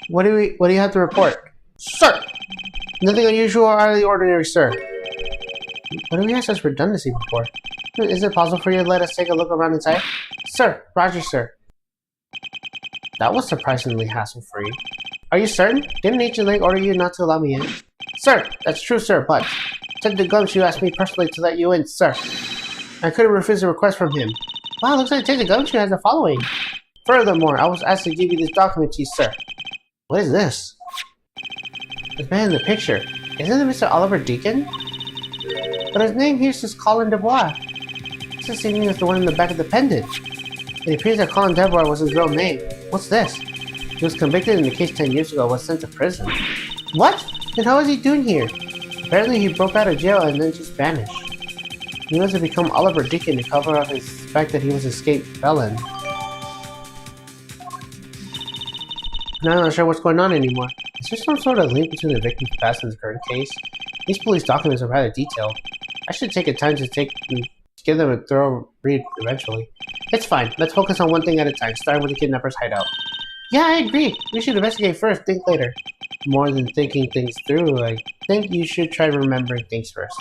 What do you have to report? Sir! Nothing unusual or out of the ordinary, sir. What have we had such redundancy before? Is it possible for you to let us take a look around inside? Sir! Roger, sir. That was surprisingly hassle-free. Are you certain? Didn't Agent Lang order you not to allow me in? Sir! That's true, sir, but Detective Gumshoe asked me personally to let you in, sir. I couldn't refuse a request from him. Wow, looks like Detective Gumshoe has a following. Furthermore, I was asked to give you this document to you, sir. What is this? The man in the picture. Isn't it Mr. Oliver Deacon? But his name here says Colin Dubois. It's the same name as the one in the back of the pendant. It appears that Colin Dubois was his real name. What's this? He was convicted in the case 10 years ago and was sent to prison. What? Then how is he doing here? Apparently he broke out of jail and then just vanished. He must have become Oliver Deacon to cover up his fact that he was an escaped felon. Now I'm not sure what's going on anymore. Is there some sort of link between the victim's past and the current case? These police documents are rather detailed. I should take a time to give them a thorough read eventually. It's fine. Let's focus on one thing at a time, starting with the kidnapper's hideout. Yeah, I agree. We should investigate first, think later. More than thinking things through, I think you should try remembering things first.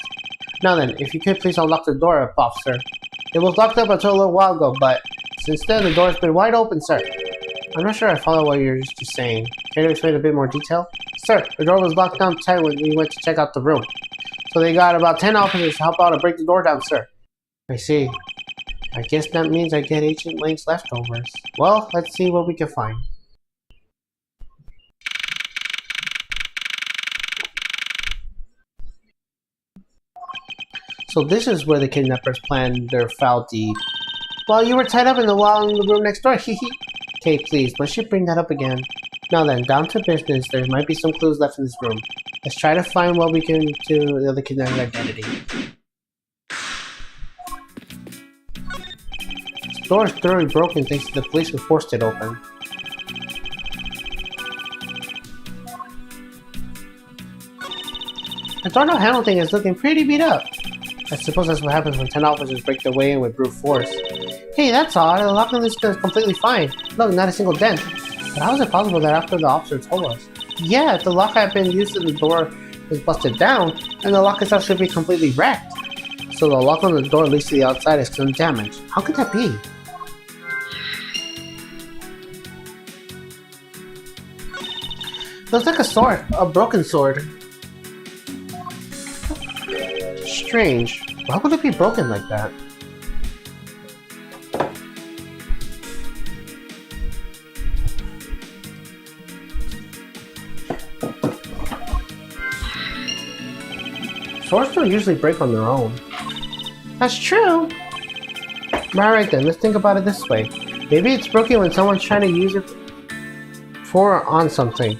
Now then, if you could please unlock the door up, officer. It was locked up until a little while ago, but since then the door has been wide open, sir. I'm not sure I follow what you're just saying. Can you explain a bit more detail? Sir, the door was locked down tight when we went to check out the room. So they got about 10 officers to help out and break the door down, sir. I see. I guess that means I get Agent Lang's leftovers. Well, let's see what we can find. So this is where the kidnappers planned their foul deed. Well, you were tied up in the wall in the room next door, hee hee. Okay, please, let's just bring that up again. Now then, down to business. There might be some clues left in this room. Let's try to find what we can to the other kidnapper's identity. This door is thoroughly broken thanks to the police who forced it open. The doorknob handle thing is looking pretty beat up. I suppose that's what happens when 10 officers break their way in with brute force. Hey, that's odd. The lock on this door is completely fine. Look, not a single dent. But how is it possible that after the officer told us? Yeah, if the lock had been used and the door was busted down, then the lock itself should be completely wrecked. So the lock on the door, at least to the outside, is undamaged. How could that be? Looks like a sword. A broken sword. Strange. Why would it be broken like that? Swords don't usually break on their own. That's true! Alright then, let's think about it this way. Maybe it's broken when someone's trying to use it for or on something.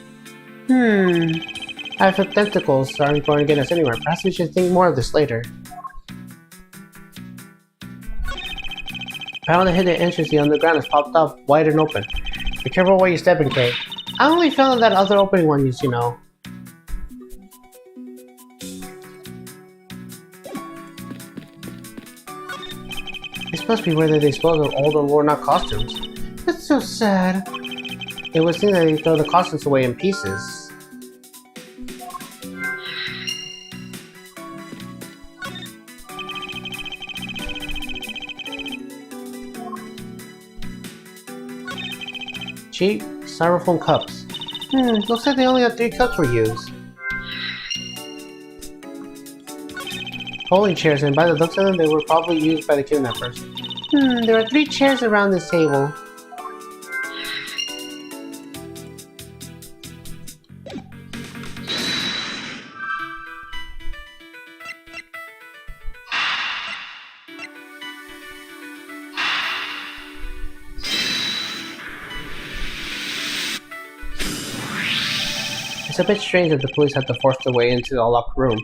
Hypotheticals aren't going to get us anywhere. Perhaps we should think more of this later. Found a hidden entrance. The underground has popped up wide and open. Be careful where you step in, Kay. I only found that other opening one you know. This must be where they dispose of older worn-out costumes. That's so sad. It would seem that they throw the costumes away in pieces. Cheap styrofoam cups. Looks like they only have 3 cups were used. Folding chairs, and by the looks of them, they were probably used by the kidnappers. There are 3 chairs around this table. It's a bit strange that the police had to force their way into the locked room.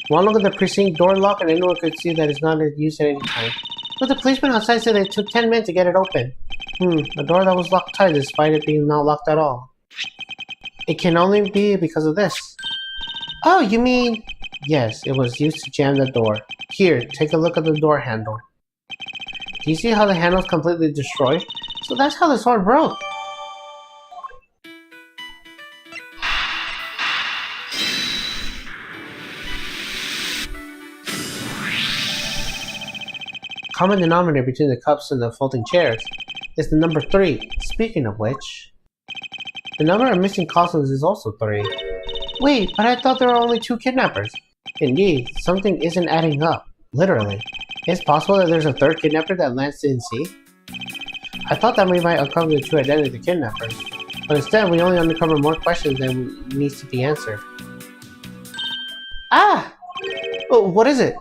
One look at the precinct door lock and anyone could see that it's not used at any time. But the policeman outside said it took 10 minutes to get it open. A door that was locked tight despite it being not locked at all. It can only be because of this. Oh, you mean... Yes, it was used to jam the door. Here, take a look at the door handle. Do you see how the handle's completely destroyed? So that's how the sword broke. Common denominator between the cups and the folding chairs is the number 3. Speaking of which, the number of missing costumes is also 3. Wait, but I thought there were only 2 kidnappers. Indeed, something isn't adding up. Literally. It's possible that there's a 3rd kidnapper that Lance didn't see? I thought that we might uncover the true identity of the kidnappers, but instead we only uncover more questions than needs to be answered. Ah! Oh, what is it?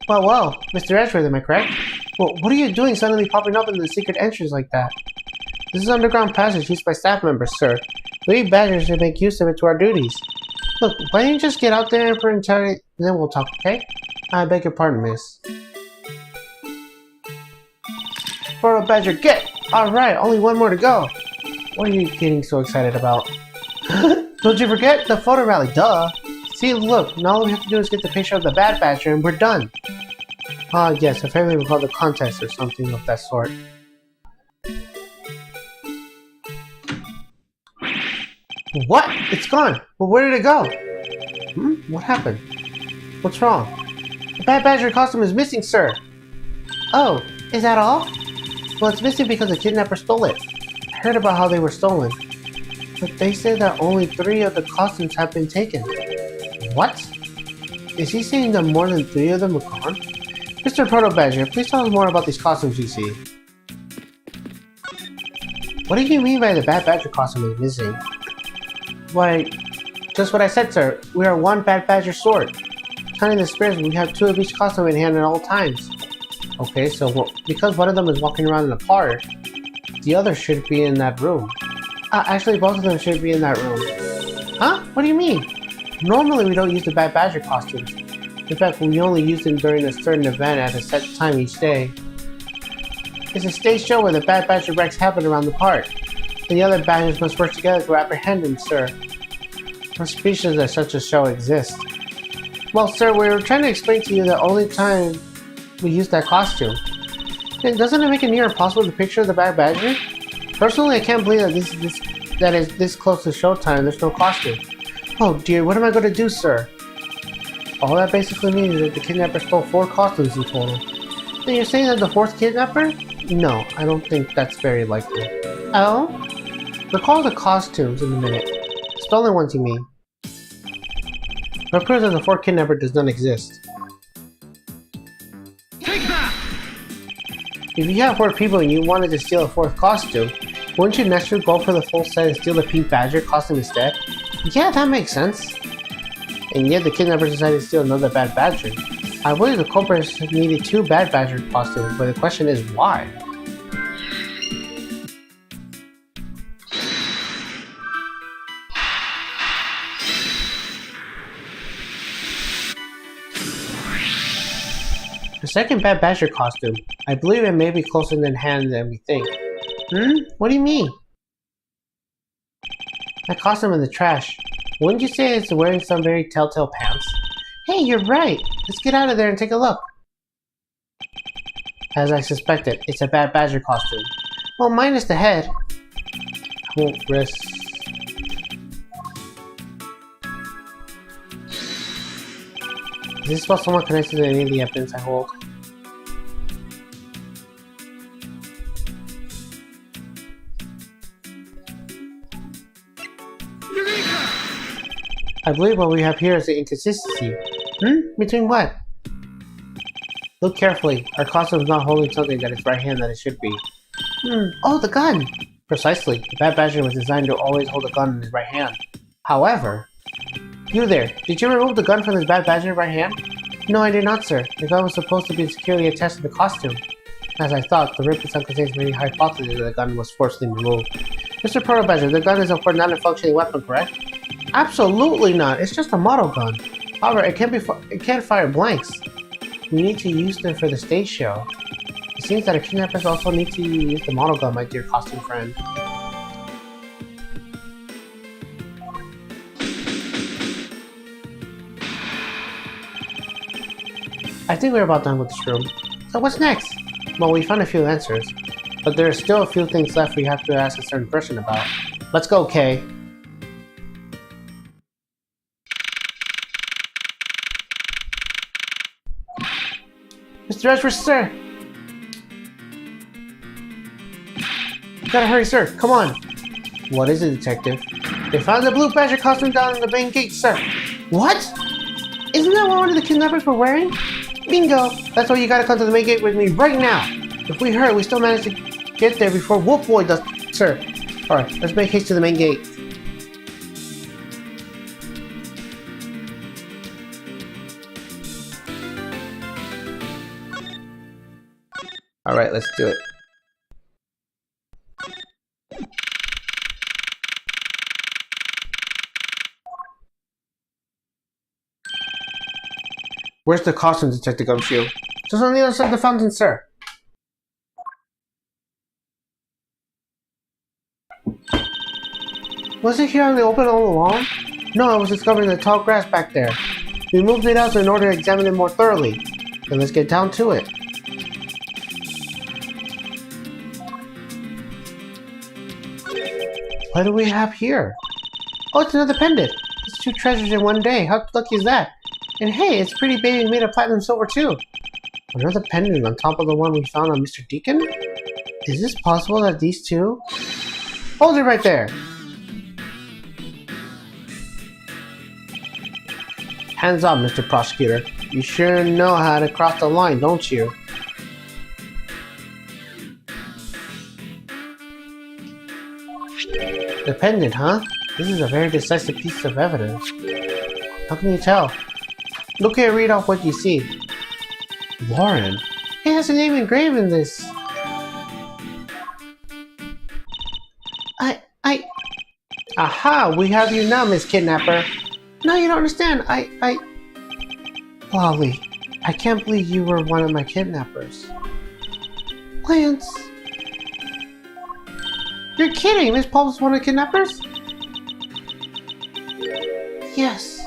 Well, Mr. Edgeworth, am I correct? Well, what are you doing suddenly popping up in the secret entrance like that? This is an underground passage used by staff members, sir. We badgers should make use of it to our duties. Look, why don't you just get out there for entirely, and then we'll talk, okay? I beg your pardon, miss. Photo Badger, get! Alright, only one more to go. What are you getting so excited about? Don't you forget the photo rally, duh! See, look, now all we have to do is get the picture of the Bad Badger and we're done. Ah, yes, apparently we call the contest or something of that sort. What? It's gone! Well, where did it go? What happened? What's wrong? The Bad Badger costume is missing, sir! Oh, is that all? Well, it's missing because the kidnapper stole it. I heard about how they were stolen. But they said that only 3 of the costumes have been taken. What? Is he saying that more than 3 of them are gone? Mr. Proto Badger, please tell us more about these costumes you see. What do you mean by the Bad Badger costume is missing? Why, just what I said, sir. We are 1 Bad Badger sword. Counting the spares, we have 2 of each costume in hand at all times. Okay, so because one of them is walking around in a car, the other should be in that room. Actually, both of them should be in that room. Huh? What do you mean? Normally, we don't use the Bad Badger costumes. In fact, we only use them during a certain event at a set time each day. It's a stage show where the Bad Badger wrecks happen around the park. And the other badgers must work together to apprehend him, sir. What species that such a show exists? Well, sir, we were trying to explain to you the only time we use that costume. And doesn't it make it near impossible to picture the Bad Badger? Personally, I can't believe that is this close to showtime and there's no costume. Oh dear, what am I going to do, sir? All that basically means is that the kidnapper stole 4 costumes in total. Then you're saying that the 4th kidnapper? No, I don't think that's very likely. Oh? Recall the costumes in a minute. Stolen ones, you mean? But it proves that the 4th kidnapper does not exist. Take that! If you have 4 people and you wanted to steal a 4th costume, wouldn't you naturally go for the full set and steal the Pink Badger costume instead? Yeah, that makes sense. And yet the kidnappers decided to steal another Bad Badger. I believe the culprits needed 2 Bad Badger costumes, but the question is why? The second Bad Badger costume. I believe it may be closer in hand than we think. What do you mean? That costume in the trash. Wouldn't you say it's wearing some very telltale pants? Hey, you're right! Let's get out of there and take a look. As I suspected, it's a Bad Badger costume. Well, minus the head. I won't risk... Is this spell somewhat connected to any of the evidence I hold? I believe what we have here is an inconsistency. Between what? Look carefully. Our costume is not holding something that is right hand that it should be. Oh, the gun! Precisely. The Bad Badger was designed to always hold a gun in his right hand. However... You there, did you remove the gun from this Bad Badger right hand? No, I did not, sir. The gun was supposed to be securely attached to the costume. As I thought, the written sound contains many hypotheses that the gun was forcibly removed. Mr. Proto Badger, the gun is of course not a functioning weapon, correct? Absolutely not. It's just a model gun. However, it can't fire blanks. We need to use them for the stage show. It seems that our kidnappers also need to use the model gun, my dear costume friend. I think we're about done with this room. So what's next? Well, we found a few answers, but there are still a few things left we have to ask a certain person about. Let's go, Kay. Mr. Edgeworth, sir! You gotta hurry, sir. Come on. What is it, detective? They found the blue badger costume down in the main gate, sir. What? Isn't that what one of the kidnappers were wearing? Bingo! That's why you gotta come to the main gate with me right now. If we hurry, we still manage to get there before Wolf Boy does, sir. Alright, let's make haste to the main gate. Alright, let's do it. Where's the costume, Detective Gumshoe? Just on the other side of the fountain, sir. Was it here on the open all along? No, I was discovering the tall grass back there. We moved it out in order to examine it more thoroughly. Then let's get down to it. What do we have here? Oh, it's another pendant. It's 2 treasures in one day. How lucky is that? And hey, it's pretty baby made of platinum silver too. Another pendant on top of the one we found on Mr. Deacon? Is this possible that these two? Hold it right there! Hands up, Mr. Prosecutor. You sure know how to cross the line, don't you? The pendant, huh? This is a very decisive piece of evidence. How can you tell? Look here, read off what you see. Lauren? It has a name engraved in this. Aha! We have you now, Miss Kidnapper. No, you don't understand. Lolly, I can't believe you were one of my kidnappers. Lance. You're kidding! Miss Paul was one of the kidnappers? Yes.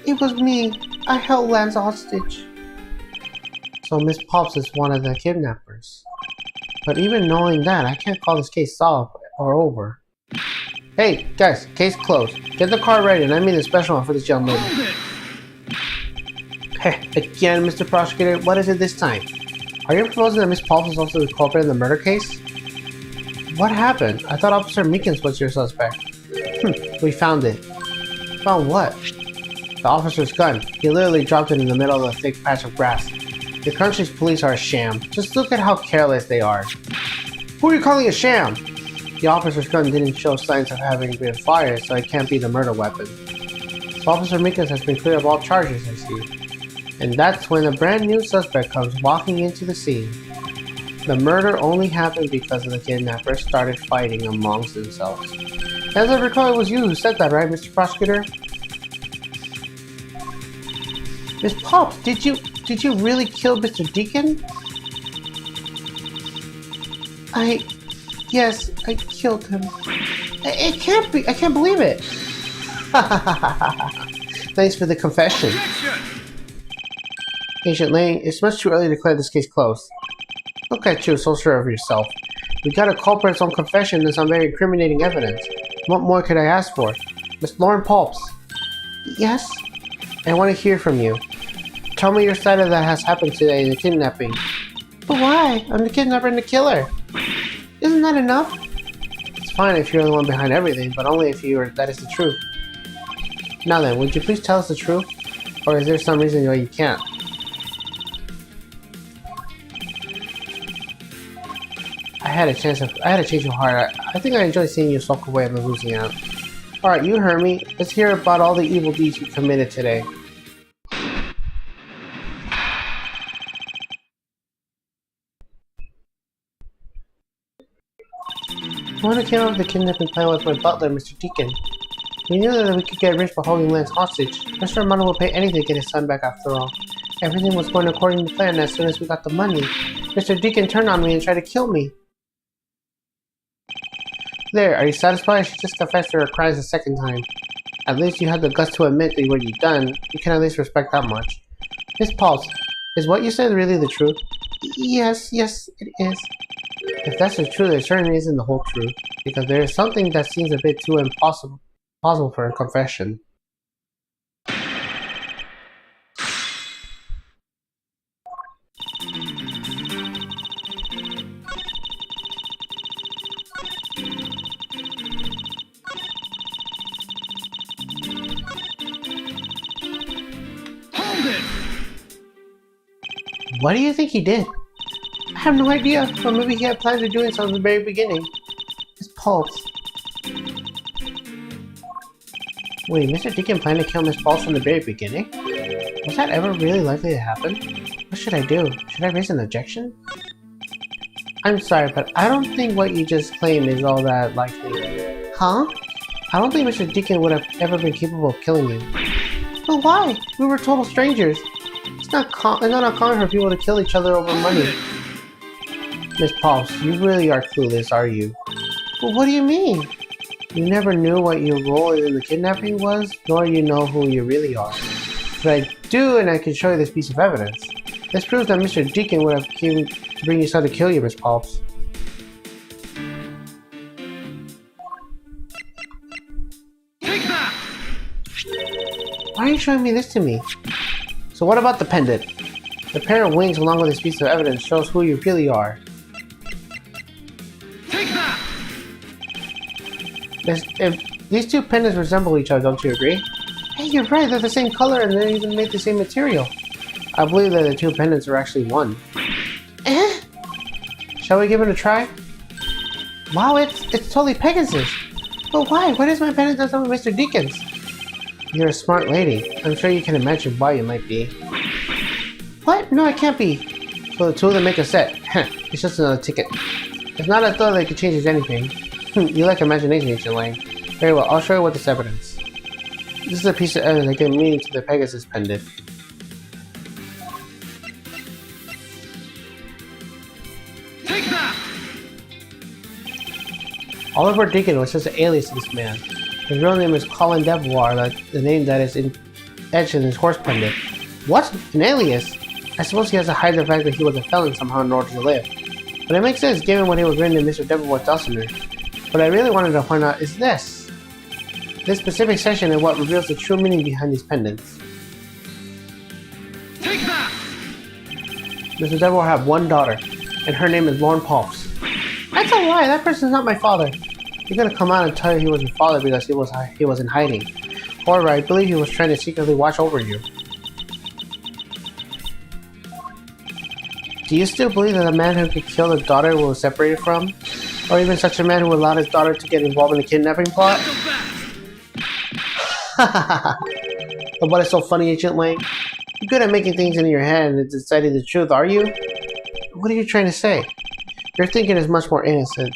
It was me. I held Lance hostage. So Miss Pops is one of the kidnappers. But even knowing that, I can't call this case solved or over. Hey, guys, case closed. Get the car ready and I mean a special one for this young lady. Hey, again, Mr. Prosecutor, what is it this time? Are you proposing that Miss Pops is also the culprit in the murder case? What happened? I thought Officer Meekins was your suspect. We found it. Found what? The officer's gun. He literally dropped it in the middle of a thick patch of grass. Your country's police are a sham. Just look at how careless they are. Who are you calling a sham? The officer's gun didn't show signs of having been fired, so it can't be the murder weapon. So Officer Meekins has been cleared of all charges, I see. And that's when a brand new suspect comes walking into the scene. The murder only happened because the kidnappers started fighting amongst themselves. As I recall, it was you who said that, right, Mr. Prosecutor? Miss Pops, did you really kill Mr. Deacon? Yes, I killed him. It can't be, I can't believe it. Thanks for the confession. Agent Lane, it's much too early to declare this case closed. Look at you, so sure of yourself. We got a culprit's own confession and some very incriminating evidence. What more could I ask for? Miss Lauren Pops. Yes? I want to hear from you. Tell me your side of that has happened today in the kidnapping. But why? I'm the kidnapper and the killer. Isn't that enough? It's fine if you're the one behind everything, but only if that is the truth. Now then, would you please tell us the truth? Or is there some reason why you can't? I had a change of heart. I think I enjoy seeing you sulk away and losing out. Alright, you heard me. Let's hear about all the evil deeds you committed today. The one who came up with the kidnapping plan was my butler, Mr. Deacon. We knew that we could get rich by holding Lance hostage. Mr. Armando will pay anything to get his son back after all. Everything was going according to plan as soon as we got the money. Mr. Deacon turned on me and tried to kill me. There, are you satisfied? She just confessed to her crimes a second time. At least you had the guts to admit that what you've done. You can at least respect that much. Miss Pulse, is what you said really the truth? Yes, it is. If that's the truth, it certainly isn't the whole truth, because there is something that seems a bit too impossible for a confession. Hold it! What do you think he did? I have no idea, or maybe he had plans of doing so in the very beginning. His Pulse. Wait, Mr. Deacon planned to kill Miss Pulse from the very beginning? Was that ever really likely to happen? What should I do? Should I raise an objection? I'm sorry, but I don't think what you just claimed is all that likely. Huh? I don't think Mr. Deacon would have ever been capable of killing you. But why? We were total strangers. It's not uncommon for people to kill each other over money. Miss Pulse, you really are clueless, are you? Well, what do you mean? You never knew what your role in the kidnapping was, nor you know who you really are. But I do, and I can show you this piece of evidence. This proves that Mr. Deacon would have came to bring you so to kill you, Miss Pulse. Take that! Why are you showing me this to me? So what about the pendant? The pair of wings along with this piece of evidence shows who you really are. Take that! If these two pendants resemble each other, don't you agree? Hey, you're right, they're the same color and they're even made the same material. I believe that the two pendants are actually one. Shall we give it a try? Wow, it's totally Pegasus. But why? What is my pendant done with Mr. Deacon's? You're a smart lady. I'm sure you can imagine why you might be. What? No, it can't be. So the two of them make a set. It's just another ticket. It's not a thought that could change anything. You like imagination, Ancient Lang. Very well, I'll show you what this evidence. This is a piece of evidence that gives meaning to the Pegasus pendant. Take that! Oliver Deacon was just an alias to this man. His real name is Colin Devoir, the name that is etched in his horse pendant. What? An alias? I suppose he has to hide the fact that he was a felon somehow in order to live. But it makes sense given what he was written in Mr. Devoir's Dulcimer. What I really wanted to find out is this. This specific section is what reveals the true meaning behind these pendants. Take that! Mr. Devoir had one daughter, and her name is Lauren Pulse. That's a lie, that person's not my father. He's gonna come out and tell you he was your father because he was in hiding. However, I believe he was trying to secretly watch over you. Do you still believe that a man who could kill a daughter was separated from? Or even such a man who allowed his daughter to get involved in the kidnapping plot? But what is so funny, Ancient Lang? You're good at making things in your head and deciding the truth, are you? What are you trying to say? Your thinking is much more innocent.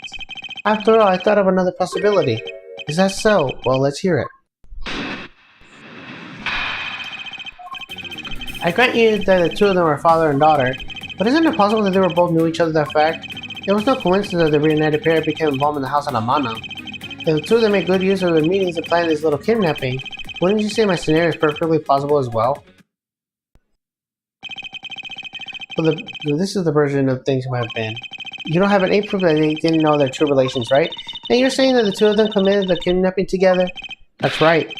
After all, I thought of another possibility. Is that so? Well, let's hear it. I grant you that the two of them are father and daughter, but isn't it possible that they were both knew each other that fact? It was no coincidence that the reunited pair became involved in the house on Amana. If the two of them made good use of their meetings and planned this little kidnapping, wouldn't you say my scenario is perfectly plausible as well? Well, this is the version of things might have been. You don't have any proof that they didn't know their true relations, right? And you're saying that the two of them committed the kidnapping together? That's right.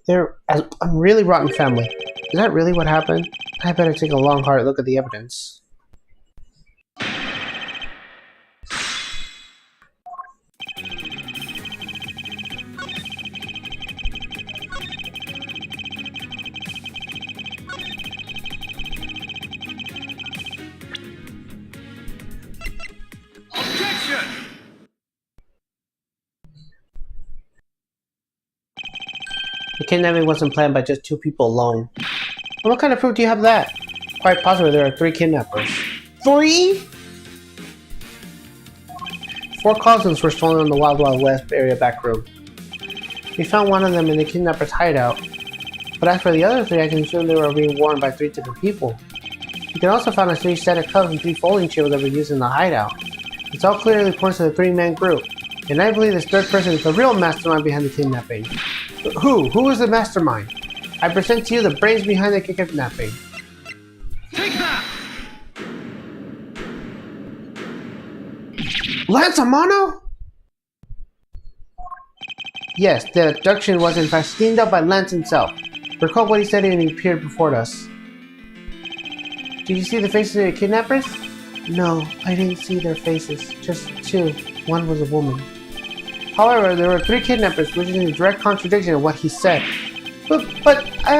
They're a really rotten family. Is that really what happened? I better take a long, hard look at the evidence. Objection! The kidnapping wasn't planned by just two people alone. Well, what kind of proof do you have of that? Quite possibly there are 3 kidnappers. 3?! 4 cousins were stolen in the Wild Wild West area back room. We found one of them in the kidnapper's hideout. But as for the other 3, I can assume they were being worn by 3 different people. You can also find a 3 set of cups and 3 folding chairs that were used in the hideout. It's all clearly points to the 3-man group, and I believe this third person is the real mastermind behind the kidnapping. Who is the mastermind? I present to you the brains behind the kidnapping. Take that! Lance Amano? Yes, the abduction was in fact schemed up by Lance himself. Recall what he said when he appeared before us. Did you see the faces of the kidnappers? No, I didn't see their faces. Just 2. One was a woman. However, there were 3 kidnappers, which is in direct contradiction of what he said. But I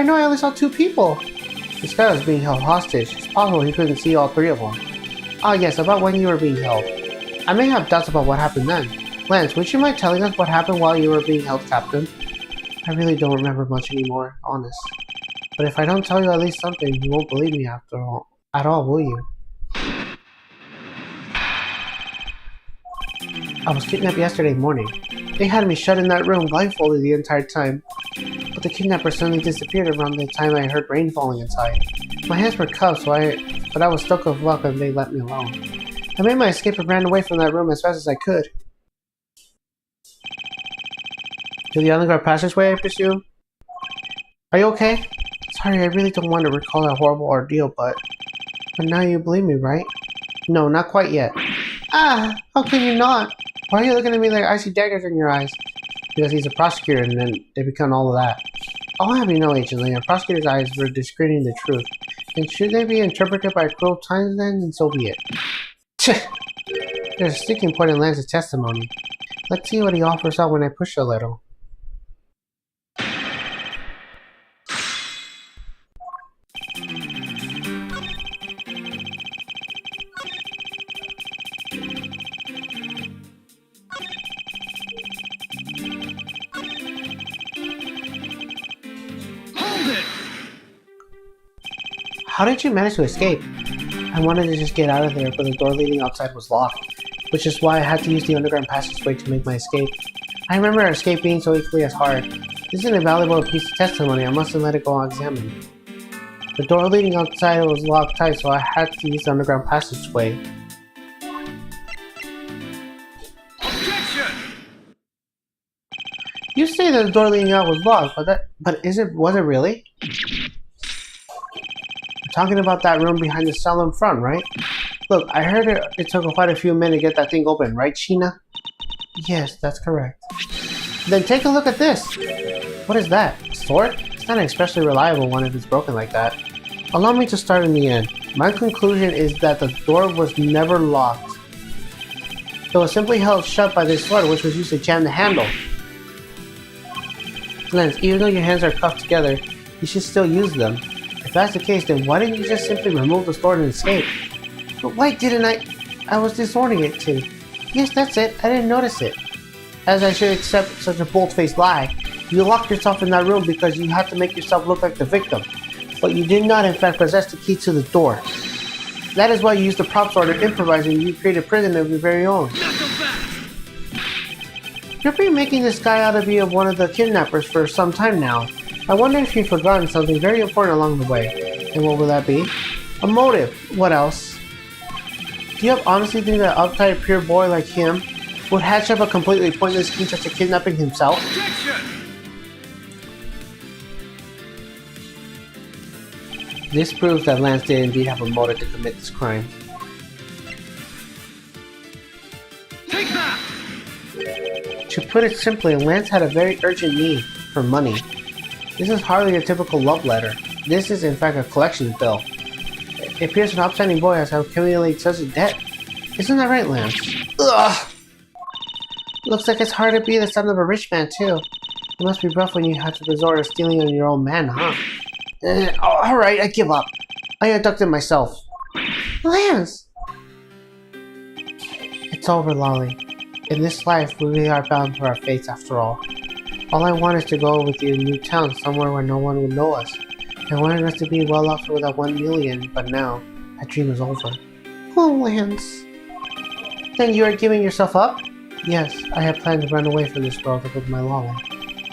know I only saw 2 people. This guy was being held hostage. It's possible he couldn't see all 3 of them. Ah yes, about when you were being held. I may have doubts about what happened then. Lance, would you mind telling us what happened while you were being held captive? I really don't remember much anymore, honest. But if I don't tell you at least something, you won't believe me at all, will you? I was kidnapped yesterday morning. They had me shut in that room blindfolded the entire time. But the kidnapper suddenly disappeared around the time I heard rain falling inside. My hands were cuffed, but I was stuck with luck and they let me alone. I made my escape and ran away from that room as fast as I could. To the underground passageway, I presume? Are you okay? Sorry, I really don't want to recall that horrible ordeal, but now you believe me, right? No, not quite yet. Ah, how can you not? Why are you looking at me like icy daggers in your eyes? Because he's a prosecutor and then they become all of that. I'll have you know, Agent Lee, a prosecutor's eyes were discrediting the truth. And should they be interpreted by cruel times then so be it. There's a sticking point in Lance's testimony. Let's see what he offers up when I push a little. How did you manage to escape? I wanted to just get out of there, but the door leading outside was locked, which is why I had to use the underground passageway to make my escape. I remember our escape being so equally as hard. This is an invaluable piece of testimony, I mustn't let it go unexamined. The door leading outside was locked tight, so I had to use the underground passageway. Objection! You say that the door leading out was locked, was it really? Talking about that room behind the cell in front, right? Look, I heard it took quite a few minutes to get that thing open, right, Sheena? Yes, that's correct. Then take a look at this! What is that? A sword? It's not an especially reliable one if it's broken like that. Allow me to start in the end. My conclusion is that the door was never locked. It was simply held shut by this sword, which was used to jam the handle. Lance, even though your hands are cuffed together, you should still use them. If that's the case, then why didn't you just simply remove the sword and escape? But why didn't I was disowning it too. Yes, that's it. I didn't notice it. As I should accept such a bold-faced lie. You locked yourself in that room because you had to make yourself look like the victim. But you did not in fact possess the key to the door. That is why you used the prop sword to improvise and you created a prison of your very own. You've been making this guy out to be one of the kidnappers for some time now. I wonder if you've forgotten something very important along the way. And what will that be? A motive. What else? Do you honestly think that an uptight pure boy like him would hatch up a completely pointless scheme such as kidnapping himself? This proves that Lance did indeed have a motive to commit this crime. Take that! To put it simply, Lance had a very urgent need for money. This is hardly a typical love letter. This is in fact a collection bill. It appears an upstanding boy has accumulated such a debt. Isn't that right, Lance? Ugh! Looks like it's hard to be the son of a rich man, too. It must be rough when you have to resort to stealing on your own man, huh? Alright, I give up. I abducted myself. Lance! It's over, Lolly. In this life, we really are bound to our fates after all. All I want is to go with you to a new town, somewhere where no one would know us. I wanted us to be well off with that 1 million, but now, that dream is over. Oh, Lance. Then you are giving yourself up? Yes, I had planned to run away from this world with my Lolly.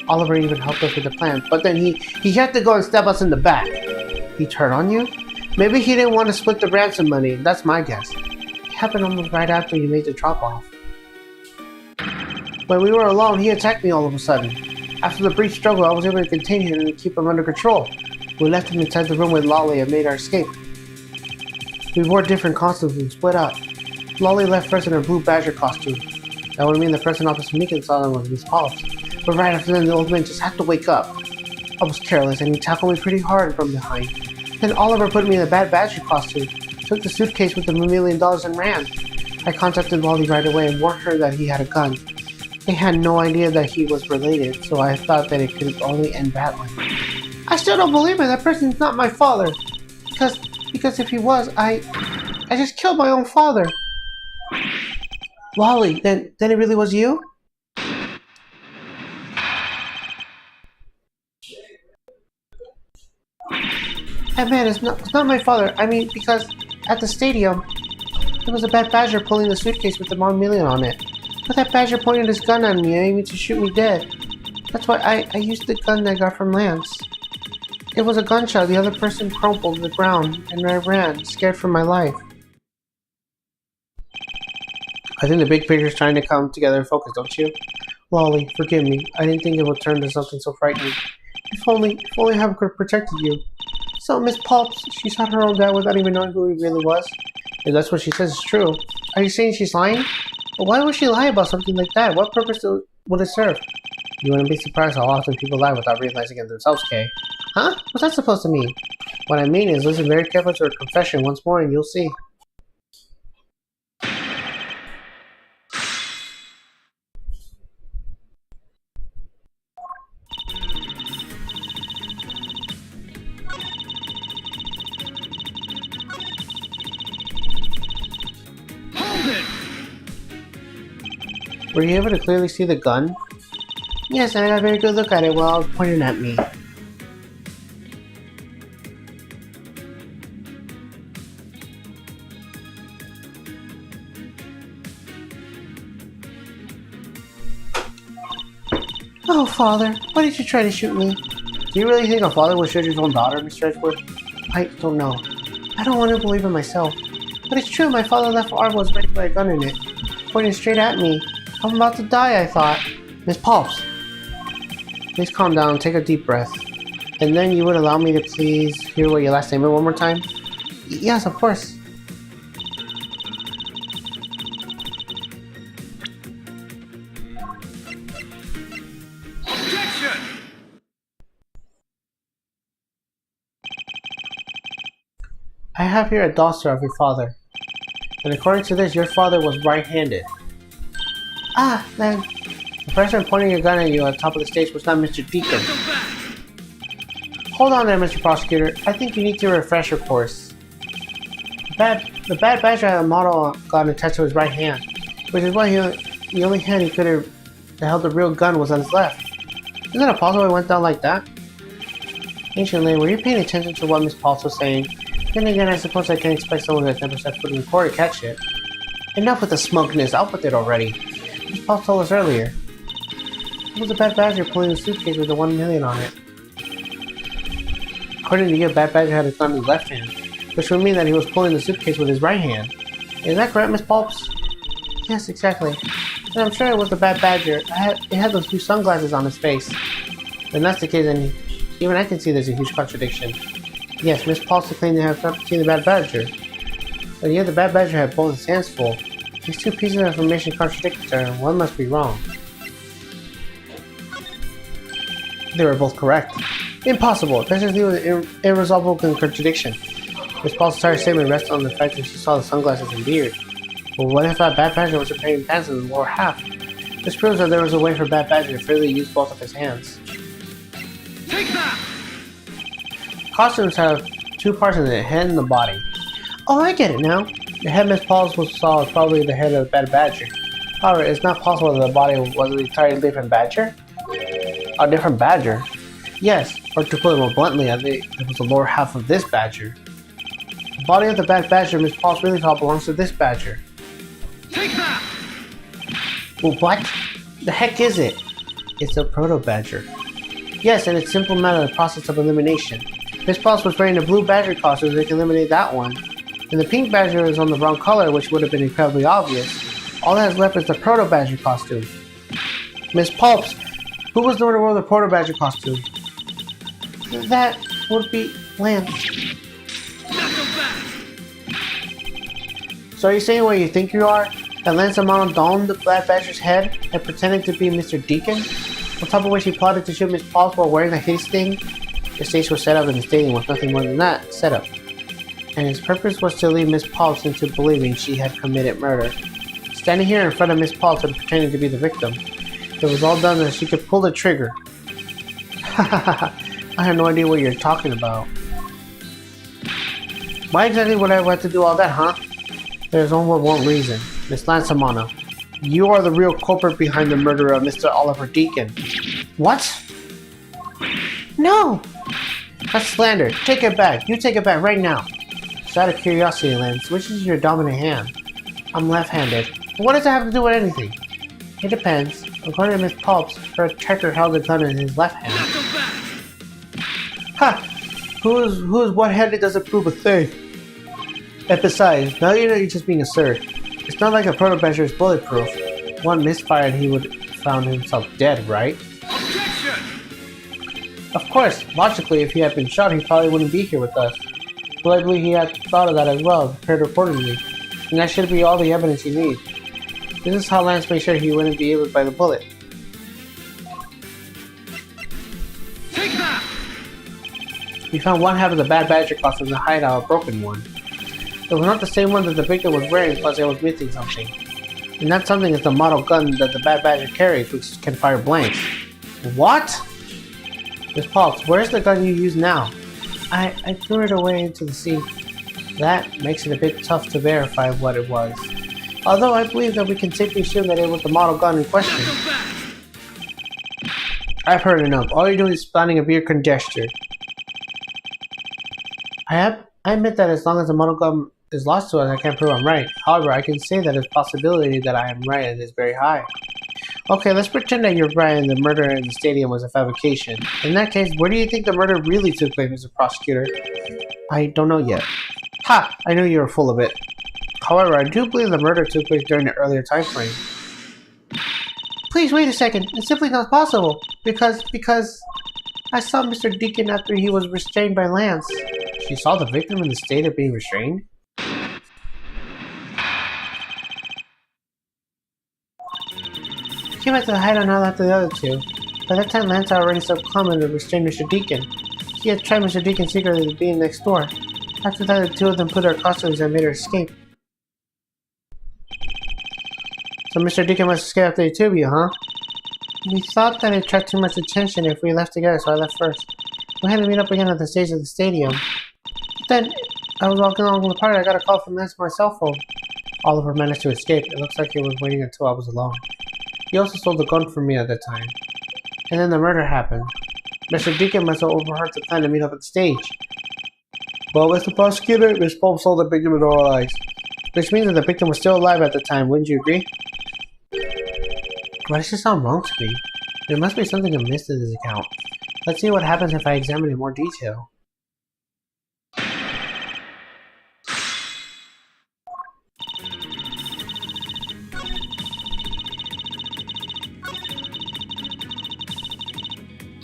Oliver even helped us with the plan, but then he had to go and stab us in the back. He turned on you? Maybe he didn't want to split the ransom money. That's my guess. It happened almost right after you made the drop-off. When we were alone, he attacked me all of a sudden. After the brief struggle, I was able to contain him and keep him under control. We left him inside the room with Lolly and made our escape. We wore different costumes and split up. Lolly left first in her blue badger costume. That would mean the person opposite me can saw them was Miss Paul's. But right after then, the old man just had to wake up. I was careless and he tackled me pretty hard from behind. Then Oliver put me in a bad badger costume, took the suitcase with the $1 million and ran. I contacted Lolly right away and warned her that he had a gun. They had no idea that he was related, so I thought that it could only end badly. I still don't believe it. That person's not my father. Because if he was, I just killed my own father. Lolly, then it really was you? Hey man, it's not my father. I mean, because at the stadium, there was a bad badger pulling the suitcase with the $1 million on it. But that badger pointed his gun at me, aiming to shoot me dead. That's why I used the gun that I got from Lance. It was a gunshot. The other person crumpled to the ground, and I ran, scared for my life. I think the big picture's trying to come together and focus, don't you? Lolly, forgive me. I didn't think it would turn to something so frightening. If only I could have protected you. So Miss Pulps, she shot her own dad without even knowing who he really was? If that's what she says is true, are you saying she's lying? But why would she lie about something like that? What purpose would it serve? You wouldn't be surprised how often people lie without realizing it themselves, Kay. Huh? What's that supposed to mean? What I mean is, listen very carefully to her confession once more and you'll see. Were you able to clearly see the gun? Yes, I got a very good look at it while it was pointing at me. Oh, Father, why did you try to shoot me? Do you really think a father would shoot his own daughter, Mr. Edgeworth? I don't know. I don't want to believe it myself. But it's true, my father left Arvo's ready with a gun in it, pointing straight at me. I'm about to die, I thought. Miss Pulps, please calm down, take a deep breath. And then you would allow me to please hear what your last name is one more time? Yes, of course. Objection! I have here a dossier of your father. And according to this, your father was right-handed. Ah, then. The person pointing a gun at you at the top of the stage was not Mr. Deacon. Hold on there, Mr. Prosecutor. I think you need to refresh your course. The bad badger had a model gun attached to his right hand, which is why the only hand he could have held the real gun was on his left. Isn't it possible it went down like that? Ancient Lane, were you paying attention to what Miss Pulse was saying? Then again, I suppose I can expect someone that's never set foot in court to catch it. Enough with the smugness, out with it already. Miss Pulse told us earlier. It was a bad badger pulling the suitcase with the $1 million on it. According to you, Bad Badger had his gun in his left hand, which would mean that he was pulling the suitcase with his right hand. Is that correct, Miss Pulps? Yes, exactly. And I'm sure it was the Bad Badger. It had those huge sunglasses on his face. If that's the case, then even I can see there's a huge contradiction. Yes, Miss Pulps claimed to have not seen the Bad Badger. But yet the Bad Badger had both his hands full. These two pieces of information contradict each other, and one must be wrong. They were both correct. Impossible! This is an irresolvable contradiction. Miss Paul's entire statement rests on the fact that she saw the sunglasses and beard. But what if Bad Badger was wearing pants in the lower half? This proves that there was a way for Bad Badger to freely use both of his hands. Take that! Costumes have two parts in the head and the body. Oh, I get it now. The head Miss Paul saw was probably the head of Bad Badger. However, it's not possible that the body was an entirely different badger? A different badger? Yes, or to put it more bluntly, I think it was the lower half of this badger. The body of the Bad Badger Miss Paul really thought belongs to this badger. Take that! Well, what the heck is it? It's a proto-badger. Yes, and it's simple matter of the process of elimination. Miss Pulse was wearing a blue badger costume, so they can eliminate that one. And the pink badger is on the wrong color, which would have been incredibly obvious. All that is left is the proto badger costume. Miss Pulse, who was the one who wore the proto badger costume? That would be Lance. So are you saying what you think you are? That Lance Amano donned the Black Badger's head and pretended to be Mr. Deacon? On top of which he plotted to shoot Miss Pulse while wearing the his thing? The stage was set up in the stadium with nothing more than that setup. And his purpose was to lead Miss Pulse into believing she had committed murder. Standing here in front of Miss Pulse and pretending to be the victim. It was all done so she could pull the trigger. I have no idea what you're talking about. Why exactly would I have to do all that, huh? There's only one reason. Miss Lance Amano. You are the real culprit behind the murder of Mr. Oliver Deacon. What? No! That's slander. Take it back. You take it back right now. Just out of curiosity, Lance, which is your dominant hand? I'm left-handed. What does that have to do with anything? It depends. According to Miss Pulse, her attacker held the gun in his left hand. Ha! Who's what-handed doesn't prove a thing. And besides, now you know you're just being absurd. It's not like a proto-badger is bulletproof. One misfire and he would have found himself dead, right? Objection! Of course, logically, if he had been shot, he probably wouldn't be here with us. But I believe he had thought of that as well, prepared accordingly. And that should be all the evidence you need. This is how Lance made sure he wouldn't be able to buy the bullet. Take that! We found one half of the Bad Badger costume in the hideout, a broken one. It was not the same one that the victim was wearing, plus it was missing something. And that something is the model gun that the Bad Badger carries, which can fire blanks. What? Miss Pulse, where's the gun you use now? I threw it away into the sea. That makes it a bit tough to verify what it was. Although I believe that we can safely assume that it was the model gun in question. I've heard enough. All you're doing is planning a beer congestion. I admit that as long as the model gun is lost to us, I can't prove I'm right. However, I can say that the possibility that I am right is very high. Okay, let's pretend that you're right and the murder in the stadium was a fabrication. In that case, where do you think the murder really took place, Mr. Prosecutor? I don't know yet. Ha! I knew you were full of it. However, I do believe the murder took place during the earlier time frame. Please wait a second. It's simply not possible. Because I saw Mr. Deacon after he was restrained by Lance. She saw the victim in the state of being restrained? She came back to the hideout not after the other two. By that time, Lance had already succumbed to restrain Mr. Deacon. He had tried Mr. Deacon secretly to be next door. After that, the two of them put her costumes and made her escape. So Mr. Deacon must escape after the two of you, huh? We thought that it attracted too much attention if we left together, so I left first. We had to meet up again at the stage of the stadium. But then, I was walking along the park, I got a call from Lance on my cell phone. Oliver managed to escape. It looks like he was waiting until I was alone. He also stole the gun from me at that time. And then the murder happened. Mr. Deacon must have overheard the plan to meet up at the stage. Well, Mr. Prosecutor, Miss Pope saw the victim in all eyes. Which means that the victim was still alive at the time, wouldn't you agree? Why does this sound wrong to me? There must be something amiss in this account. Let's see what happens if I examine in more detail.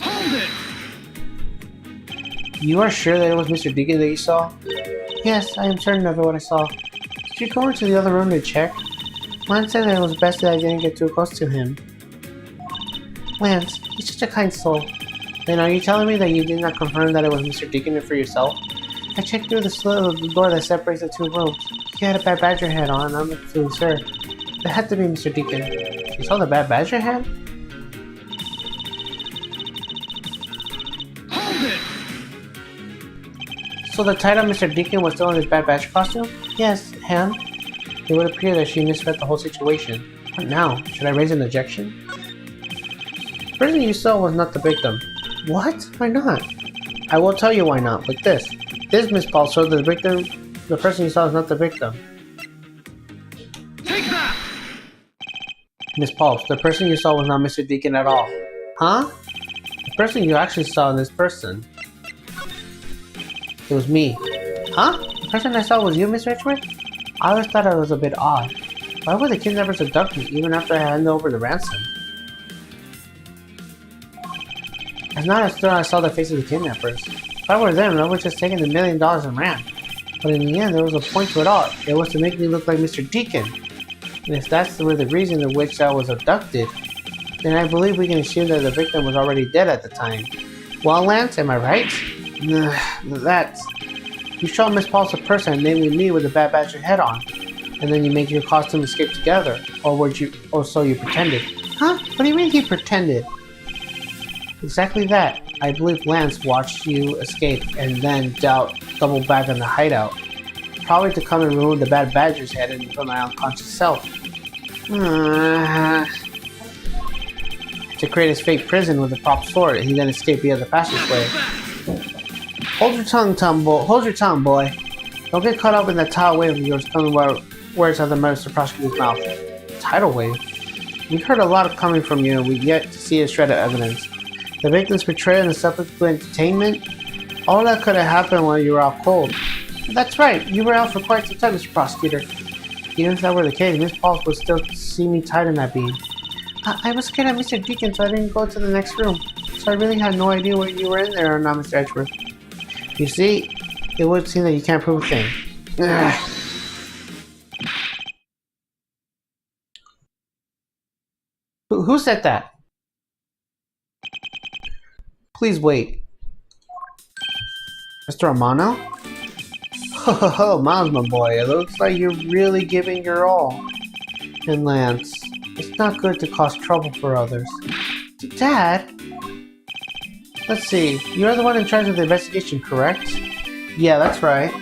Hold it! You are sure that it was Mr. Deacon that you saw? Yes, I am certain of what I saw. Did you go into the other room to check? Lance said that it was best that I didn't get too close to him. Lance, he's such a kind soul. Then are you telling me that you did not confirm that it was Mr. Deacon for yourself? I checked through the slit of the door that separates the two rooms. He had a Bad Badger head on, I'm absolutely sure. It had to be Mr. Deacon. You saw the Bad Badger head? Hold it! So the title Mr. Deacon was still in his Bad Badger costume? Yes, and? It would appear that she misread the whole situation. What now? Should I raise an objection? The person you saw was not the victim. What? Why not? I will tell you why not, but this. This, Miss Paul, showed that the person you saw is not the victim. Take that! Miss Paul, the person you saw was not Mr. Deacon at all. Huh? The person you actually saw in this person. It was me. Huh? The person I saw was you, Mr. Edgeworth? I always thought it was a bit odd. Why would the kidnappers abduct me even after I handed over the ransom? It's not as though I saw the faces of the kidnappers. If I were them, I would just taken the $1 million and ran. But in the end, there was a point to it all. It was to make me look like Mr. Deacon. And if that's the reason in which I was abducted, then I believe we can assume that the victim was already dead at the time. Well, Lance, am I right? That's... You shot Miss Paul's a person, namely me, with a bad badger head on. And then you made your costume escape together. Or so you pretended. Huh? What do you mean he pretended? Exactly that. I believe Lance watched you escape and then double back on the hideout. Probably to come and remove the bad badger's head and from my unconscious self. To create his fake prison with a prop sword and then escape via the passageway. Hold your tongue, boy. Don't get caught up in that tidal wave of yours coming words out of the Master Prosecutor's mouth. Tidal wave? We've heard a lot coming from you and we've yet to see a shred of evidence. The victim's betrayal and the subsequent detainment? All that could have happened while you were out cold. That's right, you were out for quite some time, Mr. Prosecutor. Even if that were the case, Miss Pauls would still see me tied in that beam. I was scared of Mr. Deacon, so I didn't go to the next room. So I really had no idea whether you were in there or not, Mr. Edgeworth. You see, it would seem that you can't prove a thing. Who said that? Please wait. Mr. Amano? Ho, Miles, my boy, it looks like you're really giving your all. And Lance, it's not good to cause trouble for others. Dad? Let's see, you're the one in charge of the investigation, correct? Yeah, that's right.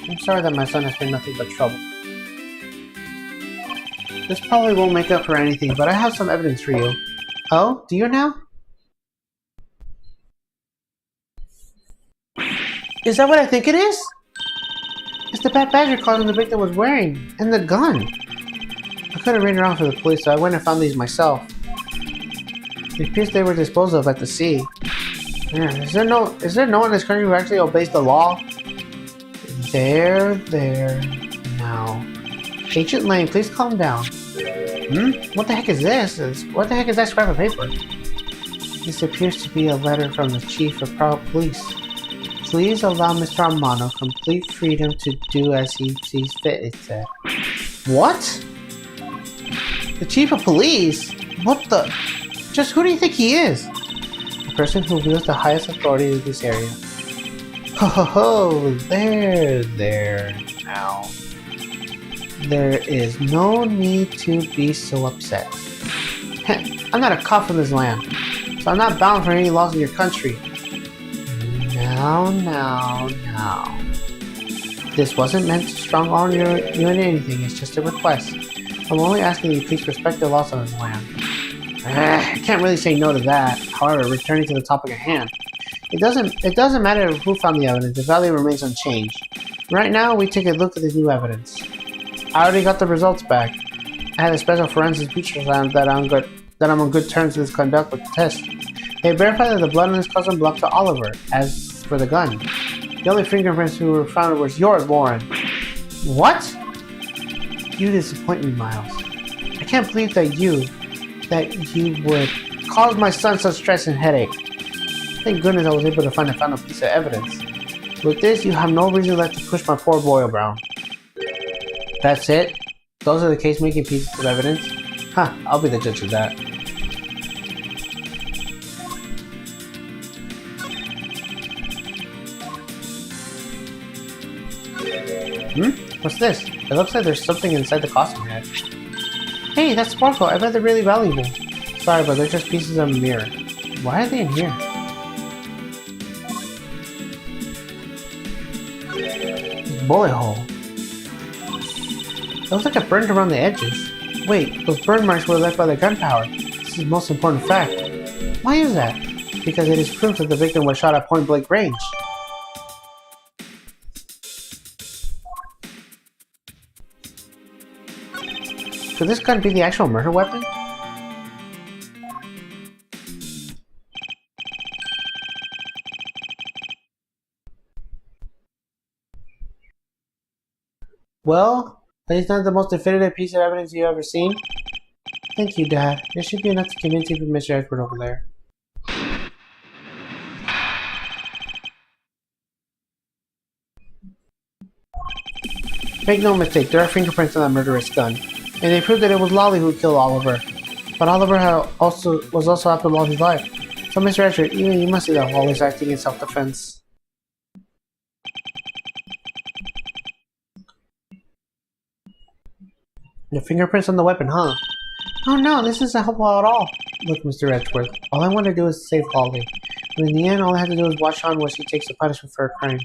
I'm sorry that my son has been nothing but trouble. This probably won't make up for anything, but I have some evidence for you. Oh, do you now? Is that what I think it is? It's the bad badger clothing the victim was wearing, and the gun. I couldn't ring around for the police, so I went and found these myself. It appears they were disposed of at the sea. Yeah, is there no one in this country who actually obeys the law? There, now. Agent Lane, please calm down. What the heck is this? What the heck is that scrap of paper? This appears to be a letter from the Chief of Police. Please allow Mr. Amano complete freedom to do as he sees fit, it said. What? The Chief of Police? What the? Just who do you think he is? The person who wields the highest authority in this area. Ho, there, now. There is no need to be so upset. I'm not a cop from this land, so I'm not bound for any laws in your country. Now. This wasn't meant to strong-arm you in anything, it's just a request. I'm only asking you to please respect the laws of this land. I can't really say no to that. However, returning to the topic at hand. It doesn't matter who found the evidence, the value remains unchanged. Right now, we take a look at this new evidence. I already got the results back. I had a special forensics feature that I'm on good terms with conduct with the test. They verified that the blood on his cousin belonged to Oliver. As for the gun, the only fingerprints who were found was yours, Lauren. What? You disappoint me, Miles. I can't believe that you would cause my son such stress and headache. Thank goodness I was able to find a final piece of evidence. With this, you have no reason left to push my poor boy around. That's it? Those are the case-making pieces of evidence? Huh, I'll be the judge of that. What's this? It looks like there's something inside the costume head. Hey, that's Sparkle. I bet they're really valuable. Sorry, but they're just pieces of a mirror. Why are they in here? Bullet hole. It looks like it burned around the edges. Wait, those burn marks were left by the gunpowder. This is the most important fact. Why is that? Because it is proof that the victim was shot at point-blank range. Could this gun be the actual murder weapon? Well, that's not the most definitive piece of evidence you've ever seen. Thank you, Dad. There should be enough to convince you for Mr. Edgeworth over there. Make no mistake, there are fingerprints on that murderous gun, and they prove that it was Lolly who killed Oliver. But Oliver was also after Lolly's life. So, Mr. Edgeworth, even you must see that Lolly's acting in self-defense. The fingerprints on the weapon, huh? Oh no, this isn't helpful at all. Look, Mr. Edgeworth, all I want to do is save Lolly. But in the end, all I have to do is watch on while she takes the punishment for her crimes.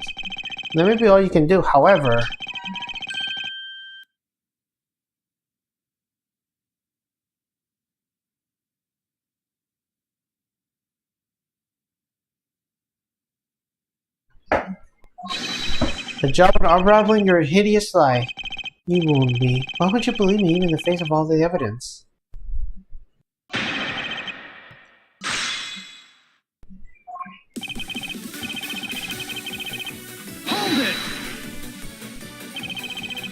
And that may be all you can do, however... The job of unraveling your hideous lie. You won't be. Why would you believe me even in the face of all the evidence? Hold it!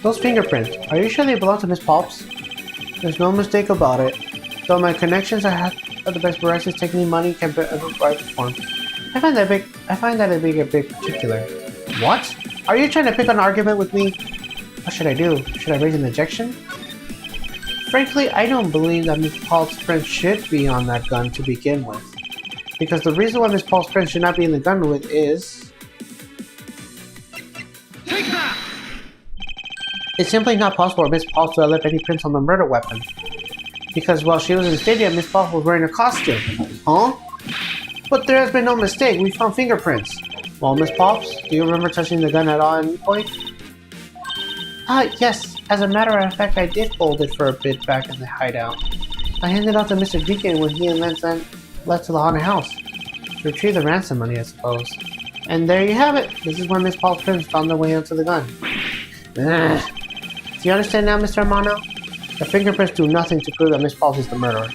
Those fingerprints, are you sure they belong to Miss Pops? There's no mistake about it. Though my connections are the best barristers taking me money can ever perform. I find that a bit particular. What? Are you trying to pick an argument with me? What should I do? Should I raise an objection? Frankly, I don't believe that Miss Paul's print should be on that gun to begin with. Because the reason why Miss Paul's print should not be in the gun with is... Take that! It's simply not possible for Miss Paul to have left any prints on the murder weapon. Because while she was in the stadium, Miss Paul was wearing a costume. Huh? But there has been no mistake, we found fingerprints. Well, Miss Pops, do you remember touching the gun at any point? Yes. As a matter of fact, I did hold it for a bit back in the hideout. I handed it off to Mr. Deacon when he and Lance left to the haunted house. To retrieve the ransom money, I suppose. And there you have it. This is where Miss Paul's prints found their way onto the gun. Ugh. Do you understand now, Mr. Amano? The fingerprints do nothing to prove that Miss Paul is the murderer.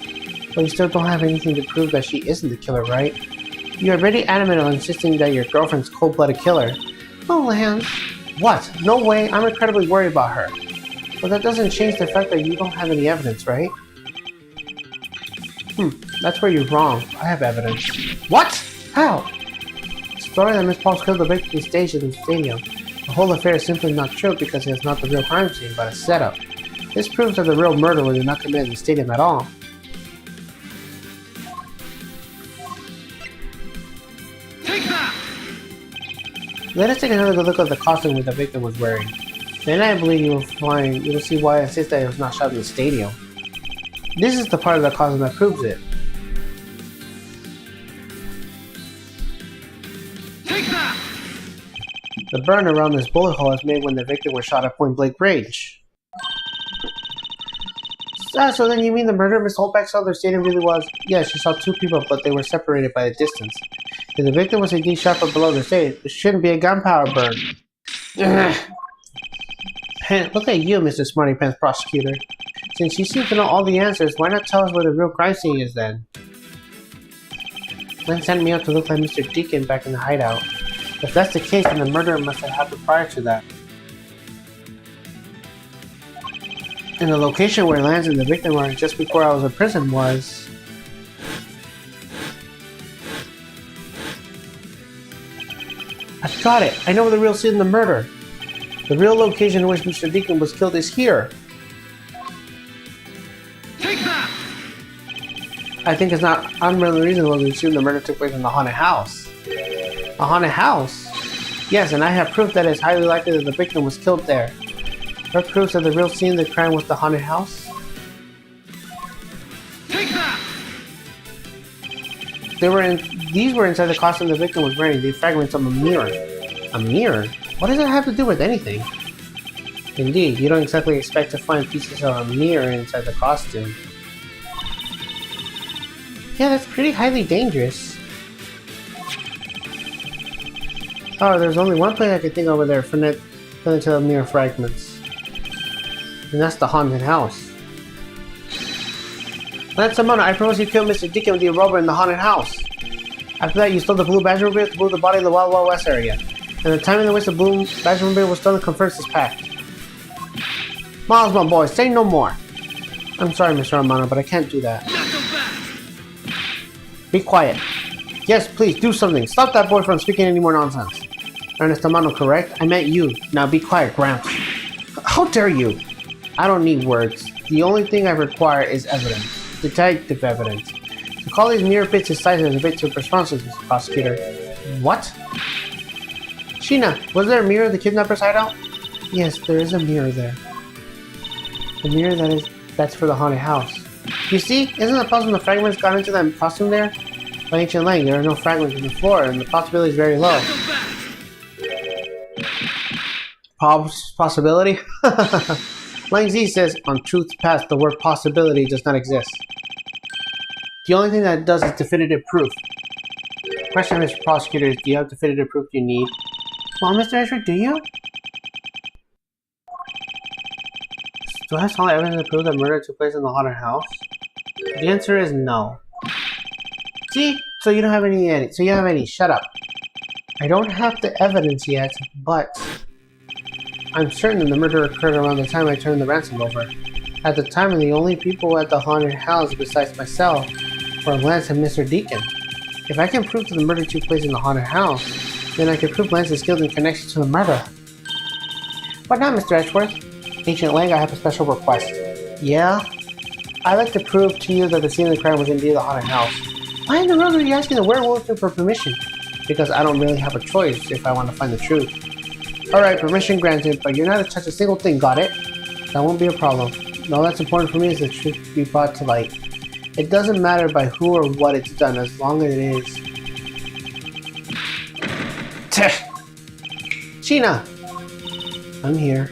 But you still don't have anything to prove that she isn't the killer, right? You're already adamant on insisting that your girlfriend's cold-blooded killer. Oh, Lance. What? No way, I'm incredibly worried about her. But that doesn't change the fact that you don't have any evidence, right? That's where you're wrong. I have evidence. What? How? The story that Miss Paul killed the victim staged in the stadium. The whole affair is simply not true because it is not the real crime scene, but a setup. This proves that the real murderer did not commit in the stadium at all. Let us take another good look at the costume that the victim was wearing. Then I believe you will see why I insist that it was not shot in the stadium. This is the part of the costume that proves it. Take that! The burn around this bullet hole is made when the victim was shot at point-blank range. So then you mean the murderer Miss Holbeck saw their stadium really was? Yes, she saw two people, but they were separated by a distance. If the victim was indeed shot from below the stage, it shouldn't be a gunpowder burn. Look at you, Mr. Smarty Pants Prosecutor. Since you seem to know all the answers, why not tell us where the real crime scene is then? Glenn sent me out to look like Mr. Deacon back in the hideout. If that's the case, then the murder must have happened prior to that. And the location where Lance and the victim were just before I was in prison was... I've got it! I know where the real scene of the murder! The real location in which Mr. Deacon was killed is here! Take that! I think it's not unreasonable to assume the murder took place in the haunted house. A haunted house? Yes, and I have proof that it's highly likely that the victim was killed there. What proves that the real scene of the crime was the haunted house? Take that! These were inside the costume the victim was wearing, the fragments of a mirror. A mirror? What does that have to do with anything? Indeed, you don't exactly expect to find pieces of a mirror inside the costume. Yeah, that's pretty highly dangerous. Oh, there's only one place I could think over there for the mirror fragments. And that's the haunted house. Lance Simona, I propose you kill Mr. Deacon with the robber in the haunted house. After that, you stole the blue Badgermobile to move the body in the Wild Wild West area. And the timing in which the blue Badgermobile was stolen confirms this pact. Miles, my boy, say no more. I'm sorry, Mr. Romano, but I can't do that. Not so fast. Be quiet. Yes, please, do something. Stop that boy from speaking any more nonsense. Ernest Romano, correct? I meant you. Now be quiet, Gramps. How dare you? I don't need words. The only thing I require is evidence. Detective evidence. To call these mere bits of size is a bit too responsive, Mr. Prosecutor. What? Sheena, was there a mirror at the kidnapper's hideout? Yes, there is a mirror there. The mirror that's for the haunted house. You see, isn't it possible the fragments got into that costume there? By ancient Lang, there are no fragments on the floor, and the possibility is very low. Not so fast. Possibility? Lang Z says, on truth's path, the word possibility does not exist. The only thing that does is definitive proof. Question, Mr. Prosecutor, is do you have definitive proof you need? Well, Mr. Edgeworth, do you? Do I have solid evidence to prove that murder took place in the haunted house? The answer is no. See? So you don't have any. Shut up. I don't have the evidence yet, but I'm certain the murder occurred around the time I turned the ransom over. At the time, the only people at the haunted house besides myself were Lance and Mr. Deacon. If I can prove that the murder took place in the haunted house, then I can prove Lance's guilt in connection to the murder. What now, Mr. Edgeworth? Ancient Lang, I have a special request. Yeah? I'd like to prove to you that the scene of the crime was indeed the haunted house. Why in the world are you asking the werewolf for permission? Because I don't really have a choice if I want to find the truth. Alright, permission granted, but you're not to touch a single thing, got it? That won't be a problem. All that's important for me is the truth be brought to light. It doesn't matter by who or what it's done, as long as it is. Sheena! I'm here.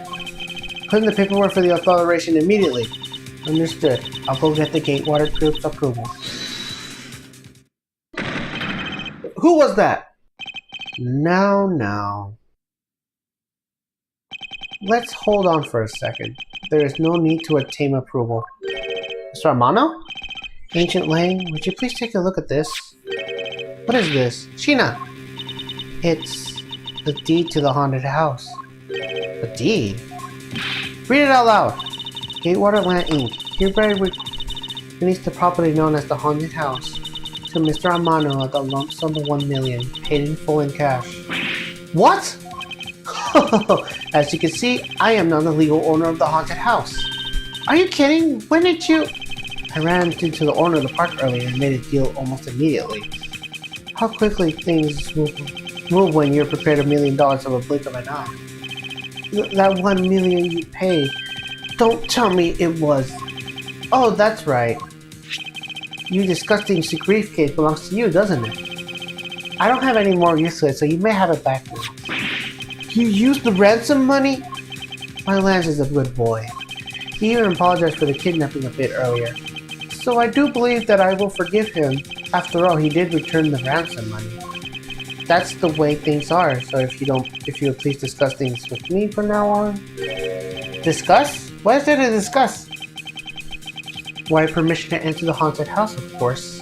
Put in the paperwork for the authorization immediately. Understood. I'll go get the Gatewater Group's approval. Who was that? Now. Let's hold on for a second. There is no need to obtain approval. Mr. Romano? Ancient Lang, would you please take a look at this? What is this? Sheena! It's the deed to the haunted house. A deed? Read it out loud! Gatewater Land Inc. hereby release the property known as the haunted house to Mr. Romano at the lump sum of $1 million, paid in full in cash. What? As you can see, I am now the legal owner of the haunted house. Are you kidding? When did you... I ran into the owner of the park earlier and made a deal almost immediately. How quickly things move when you're prepared $1 million of a blink of an eye. That $1 million you paid, don't tell me it was... Oh, that's right. You disgusting briefcase belongs to you, doesn't it? I don't have any more use to it, so you may have it back now. You used the ransom money? My Lance is a good boy. He even apologized for the kidnapping a bit earlier. So I do believe that I will forgive him. After all, he did return the ransom money. That's the way things are, so if you would please discuss things with me from now on. Discuss? What is there to discuss? Why, permission to enter the haunted house, of course.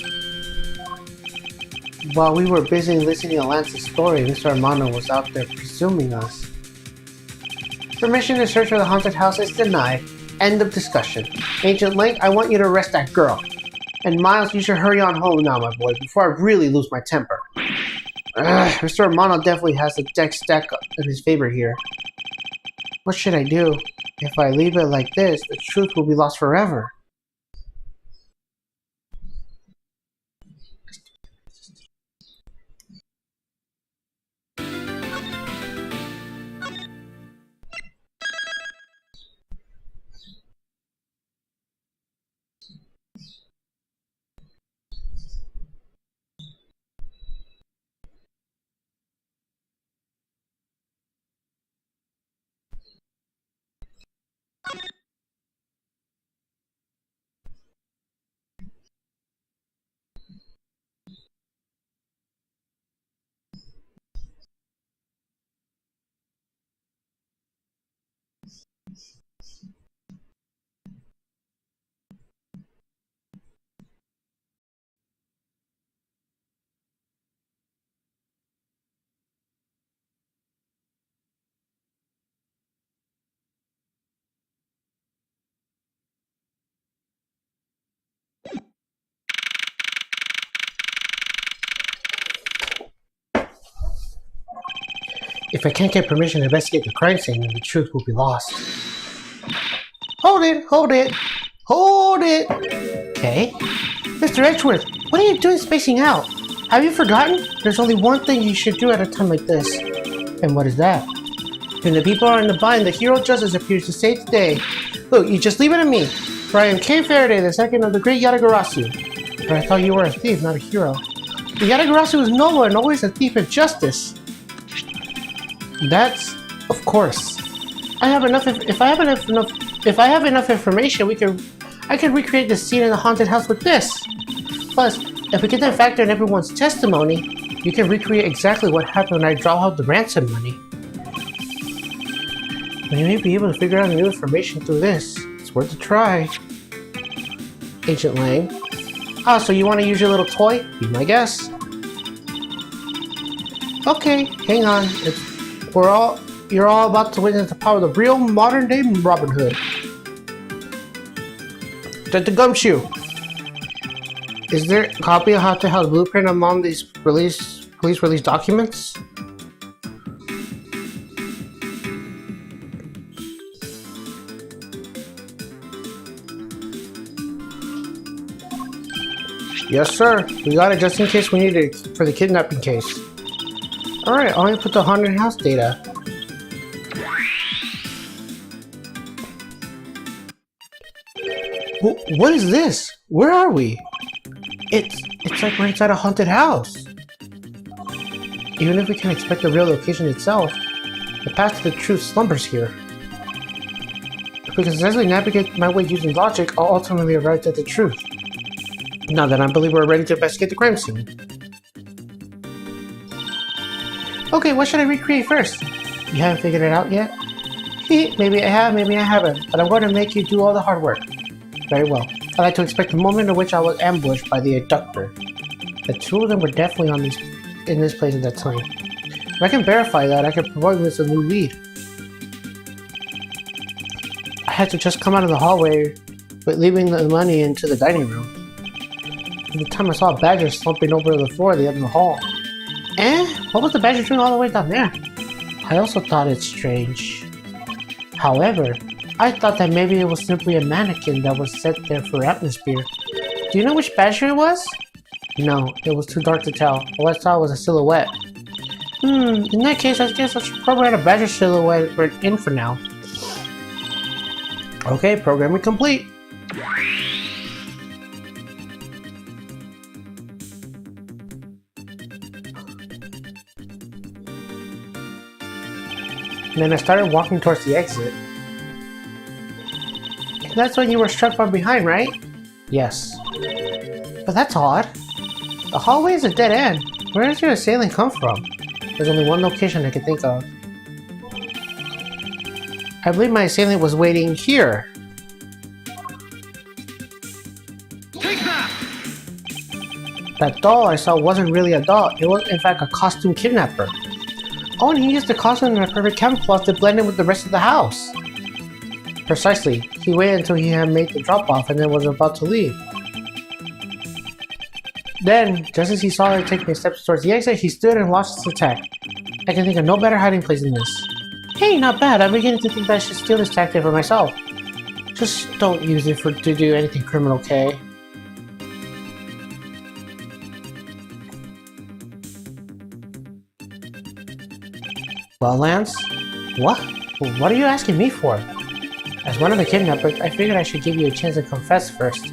While we were busy listening to Lance's story, Mr. Romano was out there presuming us. Permission to search for the haunted house is denied. End of discussion. Agent Link, I want you to arrest that girl. And Miles, you should hurry on home now, my boy, before I really lose my temper. Mr. Romano definitely has the deck stacked in his favor here. What should I do? If I leave it like this, the truth will be lost forever. If I can't get permission to investigate the crime scene, then the truth will be lost. Hold it! Hold it! Hold it! Okay. Mr. Edgeworth, what are you doing spacing out? Have you forgotten? There's only one thing you should do at a time like this. And what is that? When the people are in the bind, the hero justice appears to save the day. Look, you just leave it to me. For I am King Faraday, the second of the great Yatagarasu. But I thought you were a thief, not a hero. The Yatagarasu is noble and always a thief of justice. That's, of course. I have enough. If I have enough information, I can recreate the scene in the haunted house with this. Plus, if we can then factor in everyone's testimony, you can recreate exactly what happened when I draw out the ransom money. We may be able to figure out new information through this. It's worth a try. Agent Lang. Ah, so you want to use your little toy? Be my guest. Okay, hang on. You're all about to witness the power of the real modern-day Robin Hood. The gumshoe. Is there a copy of Haunted House Blueprint among these police release documents? Yes, sir. We got it just in case we need it for the kidnapping case. Alright, I'll input the haunted house data. What is this? Where are we? It's like we're inside a haunted house. Even if we can't expect the real location itself, the path to the truth slumbers here. If we can successfully navigate my way using logic, I'll ultimately arrive at the truth. Now then, I believe we're ready to investigate the crime scene. Okay, what should I recreate first? You haven't figured it out yet? Maybe I have, maybe I haven't, but I'm going to make you do all the hard work. Very well. I like to expect the moment in which I was ambushed by the abductor. The two of them were definitely in this place at that time. If I can verify that, I can provide you with a new lead. I had to just come out of the hallway, but leaving the money into the dining room. At the time I saw a badger slumping over the floor at the end of the hall. What was the badger doing all the way down there? I also thought it strange. However, I thought that maybe it was simply a mannequin that was set there for atmosphere. Do you know which badger it was? No, it was too dark to tell. All I saw was a silhouette. In that case, I guess I should program a badger silhouette in for now. Okay, programming complete. And then I started walking towards the exit. And that's when you were struck from behind, right? Yes. But that's odd. The hallway is a dead end. Where does your assailant come from? There's only one location I can think of. I believe my assailant was waiting here. Take that! That doll I saw wasn't really a doll. It was in fact a costume kidnapper. Oh, and he used the costume and a perfect camouflage to blend in with the rest of the house. Precisely. He waited until he had made the drop-off and then was about to leave. Then, just as he saw her taking steps towards the exit, he stood and launched his attack. I can think of no better hiding place than this. Hey, not bad. I'm beginning to think that I should steal this tactic for myself. Just don't use it to do anything criminal, okay? Well, Lance? What? What are you asking me for? As one of the kidnappers, I figured I should give you a chance to confess first.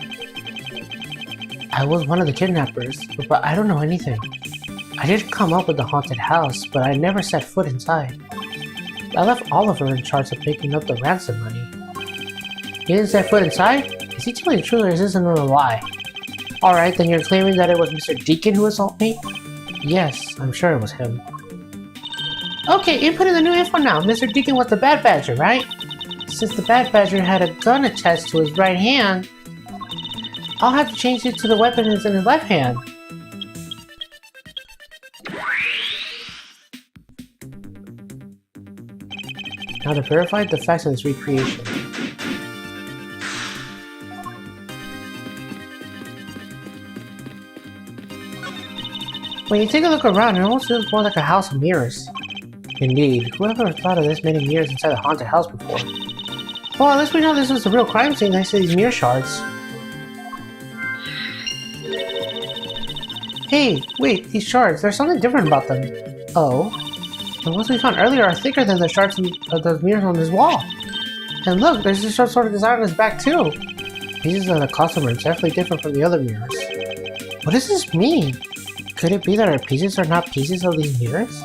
I was one of the kidnappers, but I don't know anything. I did come up with the haunted house, but I never set foot inside. I left Oliver in charge of picking up the ransom money. You didn't set foot inside? Is he telling the truth or is this another lie? Alright, then you're claiming that it was Mr. Deacon who assaulted me? Yes, I'm sure it was him. Okay, inputting the new info now. Mr. Deacon was the Bad Badger, right? Since the Bad Badger had a gun attached to his right hand, I'll have to change it to the weapon is in his left hand. Now to verify the facts of this recreation. When you take a look around, it almost feels more like a house of mirrors. Indeed, whoever thought of this many mirrors inside a haunted house before? Well, at least we know this is a real crime scene next to these mirror shards. Hey, wait, these shards, there's something different about them. Oh? The ones we found earlier are thicker than the shards of those mirrors on this wall. And look, there's a sort of design on his back too. Pieces of the costume are definitely different from the other mirrors. What does this mean? Could it be that our pieces are not pieces of these mirrors?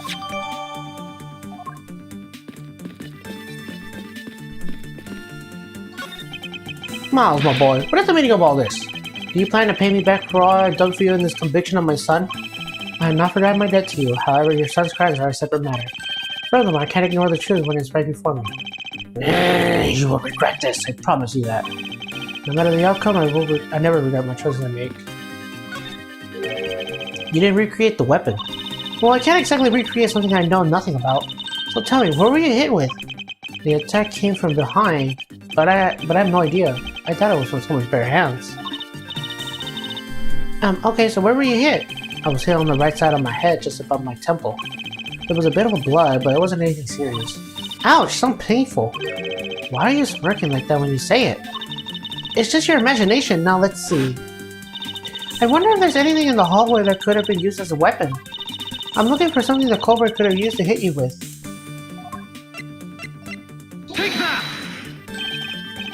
Miles, my boy, what is the meaning of all this? Do you plan to pay me back for all I've done for you in this conviction of my son? I have not forgotten my debt to you, however, your son's crimes are a separate matter. Furthermore, I can't ignore the truth when it's right before me. You will regret this, I promise you that. No matter the outcome, I never regret my choices I make. You didn't recreate the weapon. Well, I can't exactly recreate something I know nothing about. So tell me, what were you hit with? The attack came from behind, but I have no idea. I thought it was from someone's bare hands. Okay, so where were you hit? I was hit on the right side of my head, just above my temple. There was a bit of a blood, but it wasn't anything serious. Ouch, so painful. Why are you smirking like that when you say it? It's just your imagination, now let's see. I wonder if there's anything in the hallway that could have been used as a weapon. I'm looking for something the culprit could have used to hit you with. Take that!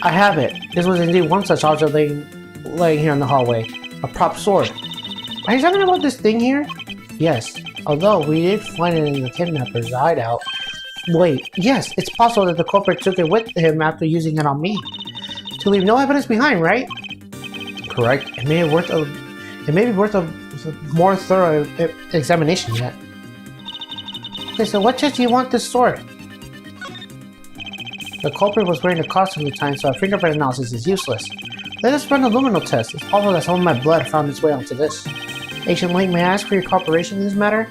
I have it. This was indeed one such object laying here in the hallway. A prop sword. Are you talking about this thing here? Yes. Although we did find it in the kidnapper's hideout. Wait, yes, it's possible that the culprit took it with him after using it on me. To leave no evidence behind, right? Correct. It may be worth a more thorough examination yet. Okay, so what test do you want this sword? The culprit was wearing a costume at the time, so a fingerprint analysis is useless. Let us run a luminal test. It's possible that some of my blood found its way onto this. Agent Link, may I ask for your cooperation in this matter?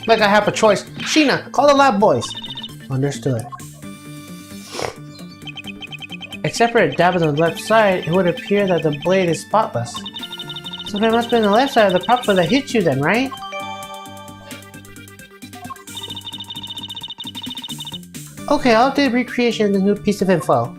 Like I have a choice. Sheena, call the lab boys. Understood. Except for a dab on the left side, it would appear that the blade is spotless. So it must have been the left side of the prop sword that hit you then, right? Okay, I'll do recreation in the new piece of info.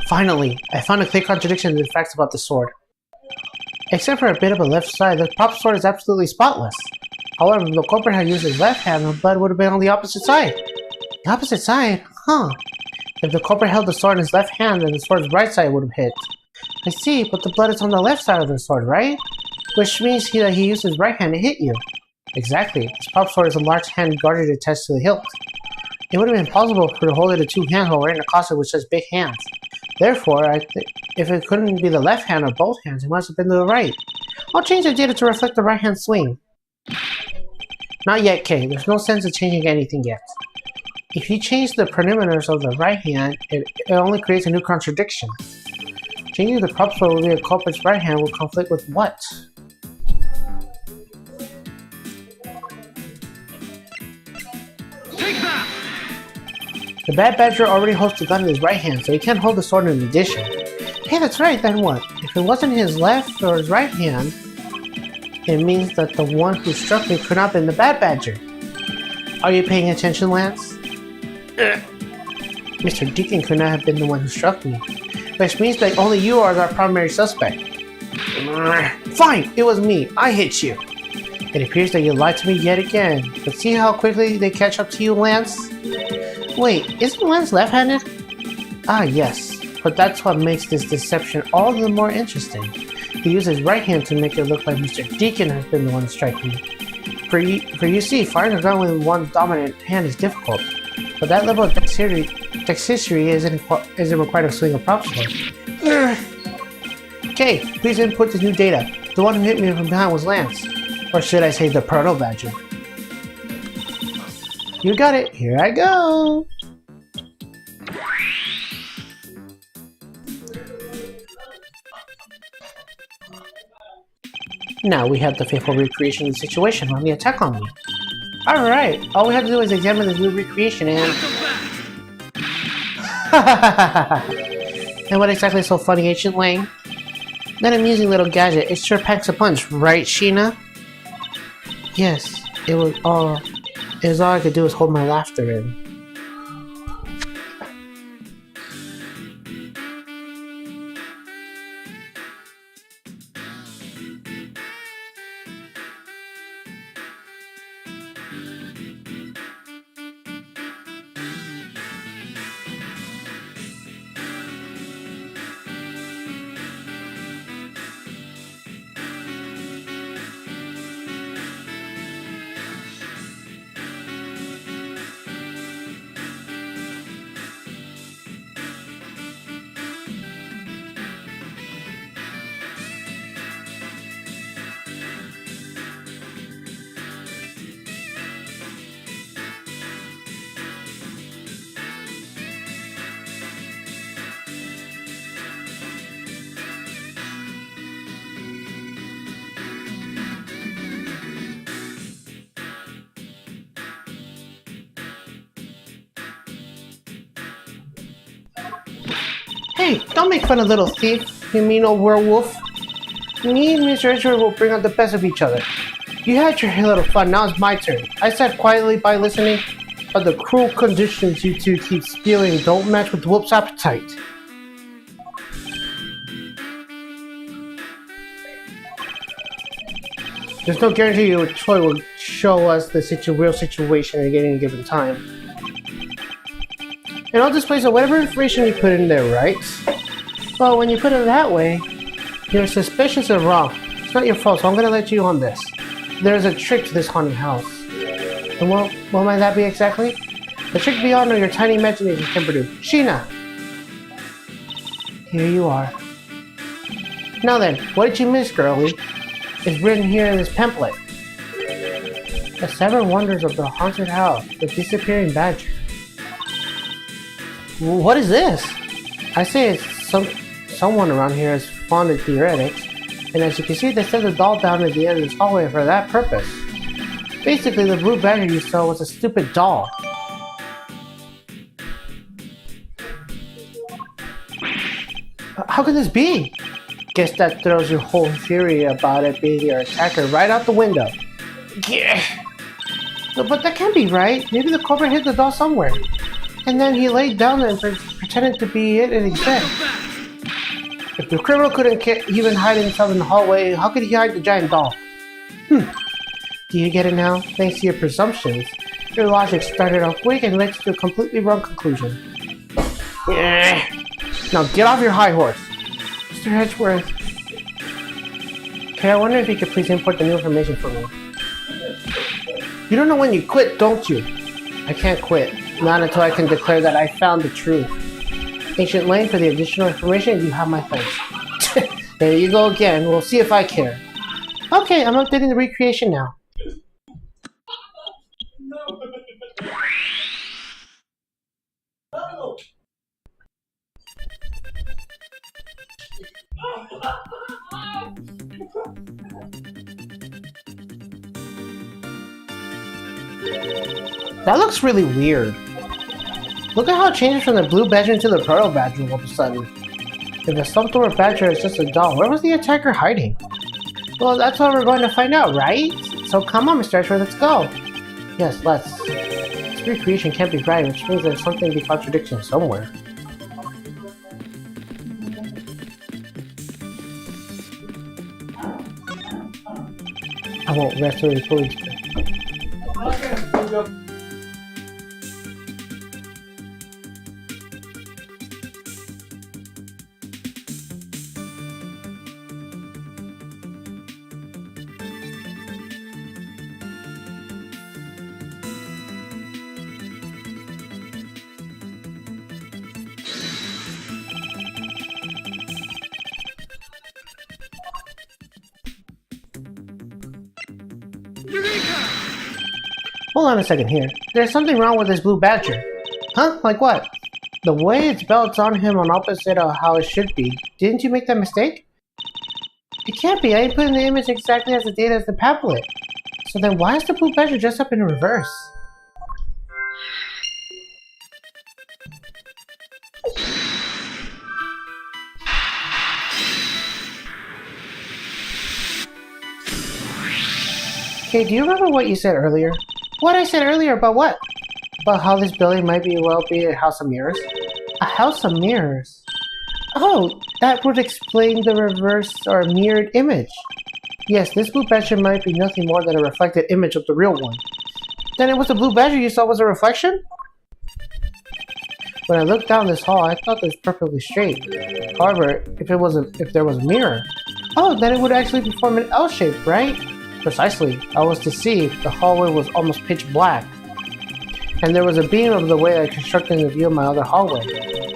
Finally, I found a clear contradiction in the facts about the sword. Except for a bit of a left side, the prop sword is absolutely spotless. However, if the culprit had used his left hand, the blood would have been on the opposite side. The opposite side? Huh. If the culprit held the sword in his left hand, then the sword's right side would have hit. I see, but the blood is on the left side of the sword, right? Which means that he used his right hand to hit you. Exactly. This prop sword is a large hand guarded attached to the hilt. It would have been impossible for her to hold it in two hands while wearing a costume with such big hands. Therefore, if it couldn't be the left hand or both hands, it must have been the right. I'll change the data to reflect the right hand swing. Not yet, Kay. There's no sense of changing anything yet. If you change the parameters of the right hand, it only creates a new contradiction. Changing the prop sword with the culprit's right hand will conflict with what? Take that! The Bad Badger already holds the gun in his right hand, so he can't hold the sword in addition. Hey, that's right, then what? If it wasn't his left or his right hand, it means that the one who struck me could not have been the Bad Badger. Are you paying attention, Lance? Mr. Deacon could not have been the one who struck me, which means that only you are our primary suspect. Fine, it was me. I hit you. It appears that you lied to me yet again, but see how quickly they catch up to you, Lance? Wait, isn't Lance left-handed? Ah, yes, but that's what makes this deception all the more interesting. He used his right hand to make it look like Mr. Deacon has been the one striking me. For you see, firing a gun with one's dominant hand is difficult, but that level of dexterity isn't required to swing a prop sword. Okay, please input the new data. The one who hit me from behind was Lance. Or should I say the Proto Badger? You got it, here I go! Now we have the faithful recreation of the situation on the attack on me. Alright, all we have to do is examine this new recreation and... And what exactly is so funny, Ancient Lane? That amusing little gadget, it sure packs a punch, right, Sheena? Yes, it was all I could do was hold my laughter in. Hey, don't make fun of little thief, you mean old werewolf. Me and Mr. Edgeworth will bring out the best of each other. You had your little fun, now it's my turn. I sat quietly by listening, but the cruel conditions you two keep spewing don't match with Whoop's appetite. There's no guarantee your toy will show us the real situation at any given time. And I'll display so whatever information you put in there, right? Well, when you put it that way, you're suspicious or wrong. It's not your fault, so I'm gonna let you on this. There's a trick to this haunted house. And what might that be exactly? The trick beyond your tiny imagination can produce. Sheena! Here you are. Now then, what did you miss, girlie? It's written here in this pamphlet. The 7 wonders of the haunted house, the disappearing badger. What is this? I say it's someone around here is fond of theoretics, and as you can see, they set the doll down at the end of this hallway for that purpose. Basically, the blue badger you saw was a stupid doll. How could this be? Guess that throws your whole theory about it being your attacker right out the window. Yeah. But that can't be right. Maybe the culprit hid the doll somewhere. And then he laid down there and pretended to be it and instead. If the criminal couldn't even hide himself in the hallway, how could he hide the giant doll? Do you get it now? Thanks to your presumptions. Your logic started off weak and led to a completely wrong conclusion. Yeah. Now get off your high horse. Mr. Edgeworth. Okay, I wonder if you could please import the new information for me. You don't know when you quit, don't you? I can't quit. Not until I can declare that I found the truth. Ancient Lane, for the additional information, you have my thanks. There you go again. We'll see if I care. Okay, I'm updating the recreation now. That looks really weird. Look at how it changes from the blue badger into the pearl badger all of a sudden. If the Stumptower badger is just a doll, where was the attacker hiding? Well, that's what we're going to find out, right? So come on, Mr. Edgeworth, let's go. Yes, let's. This recreation can't be right, which means there's something to be contradiction somewhere. I won't rest till the police. Hold on a second here. There's something wrong with this blue badger. Huh? Like what? The way its belt's on him on opposite of how it should be. Didn't you make that mistake? It can't be. I put in the image exactly as the data as the pamphlet. So then why is the blue badger dressed up in reverse? Okay, do you remember what you said earlier? What I said earlier about what? About how this building might be a house of mirrors? A house of mirrors? Oh, that would explain the reverse or mirrored image. Yes, this blue badger might be nothing more than a reflected image of the real one. Then it was the blue badger you saw was a reflection? When I looked down this hall, I thought it was perfectly straight. However, if there was a mirror, oh, then it would actually form an L shape, right? Precisely. I was to see the hallway was almost pitch black, and there was a beam of the way I constructed the view of my other hallway.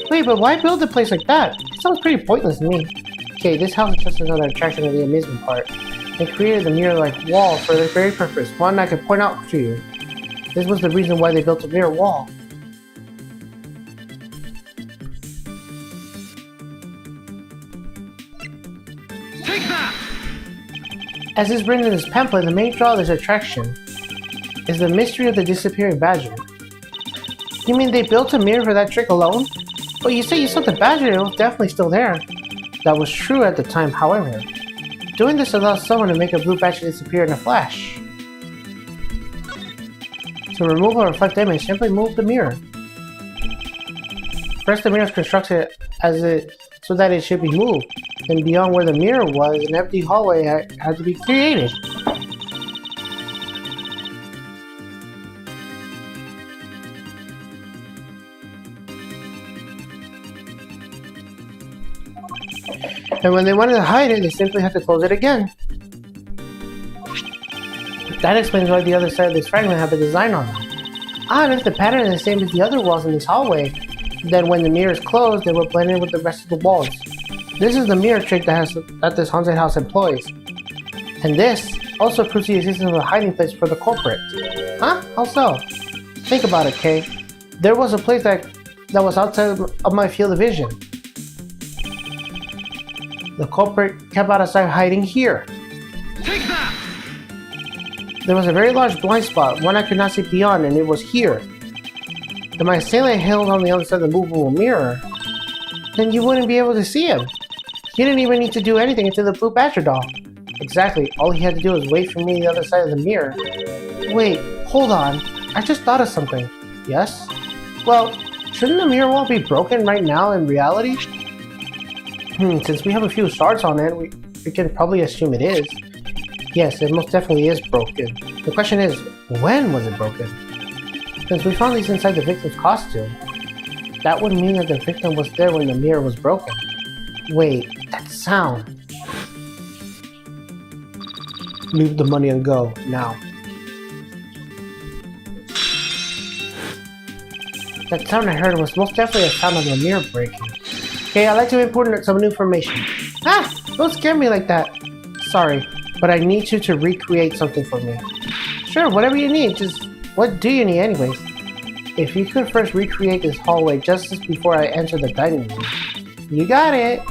Wait, but why build a place like that? It sounds pretty pointless to me. Okay, this house is just another attraction of the amusement park. They created the mirror-like wall for this very purpose, one I could point out to you. This was the reason why they built a mirror wall. Take that! As is written in this pamphlet, the main draw of this attraction is the mystery of the disappearing badger. You mean they built a mirror for that trick alone? Well, you say you saw the badger, it was definitely still there. That was true at the time, however. Doing this allows someone to make a blue badger disappear in a flash. To remove a reflected image, simply move the mirror. First, the mirror is constructed so that it should be moved. Then beyond where the mirror was, an empty hallway had to be created. And when they wanted to hide it, they simply had to close it again. That explains why the other side of this fragment had the design on it. Ah, and if the pattern is the same as the other walls in this hallway, then when the mirror is closed, they will blend in with the rest of the walls. This is the mirror trick that this haunted house employs. And this also proves the existence of a hiding place for the culprit. Huh? How so? Think about it, Kay. There was a place that was outside of my field of vision. The culprit kept outside hiding here. Take that! There was a very large blind spot, one I could not see beyond, and it was here. If my assailant held on the other side of the movable mirror, then you wouldn't be able to see him. He didn't even need to do anything until the blue badger doll. Exactly, all he had to do was wait for me on the other side of the mirror. Wait, hold on, I just thought of something. Yes? Well, shouldn't the mirror wall be broken right now in reality? Since we have a few shards on it, we can probably assume it is. Yes, it most definitely is broken. The question is, when was it broken? Since we found these inside the victim's costume, that would mean that the victim was there when the mirror was broken. Wait, that sound. Leave the money and go, now. That sound I heard was most definitely a sound of a mirror breaking. Okay, I'd like to import some new information. Ah! Don't scare me like that. Sorry, but I need you to recreate something for me. Sure, whatever you need, just what do you need anyways? If you could first recreate this hallway just before I enter the dining room. You got it!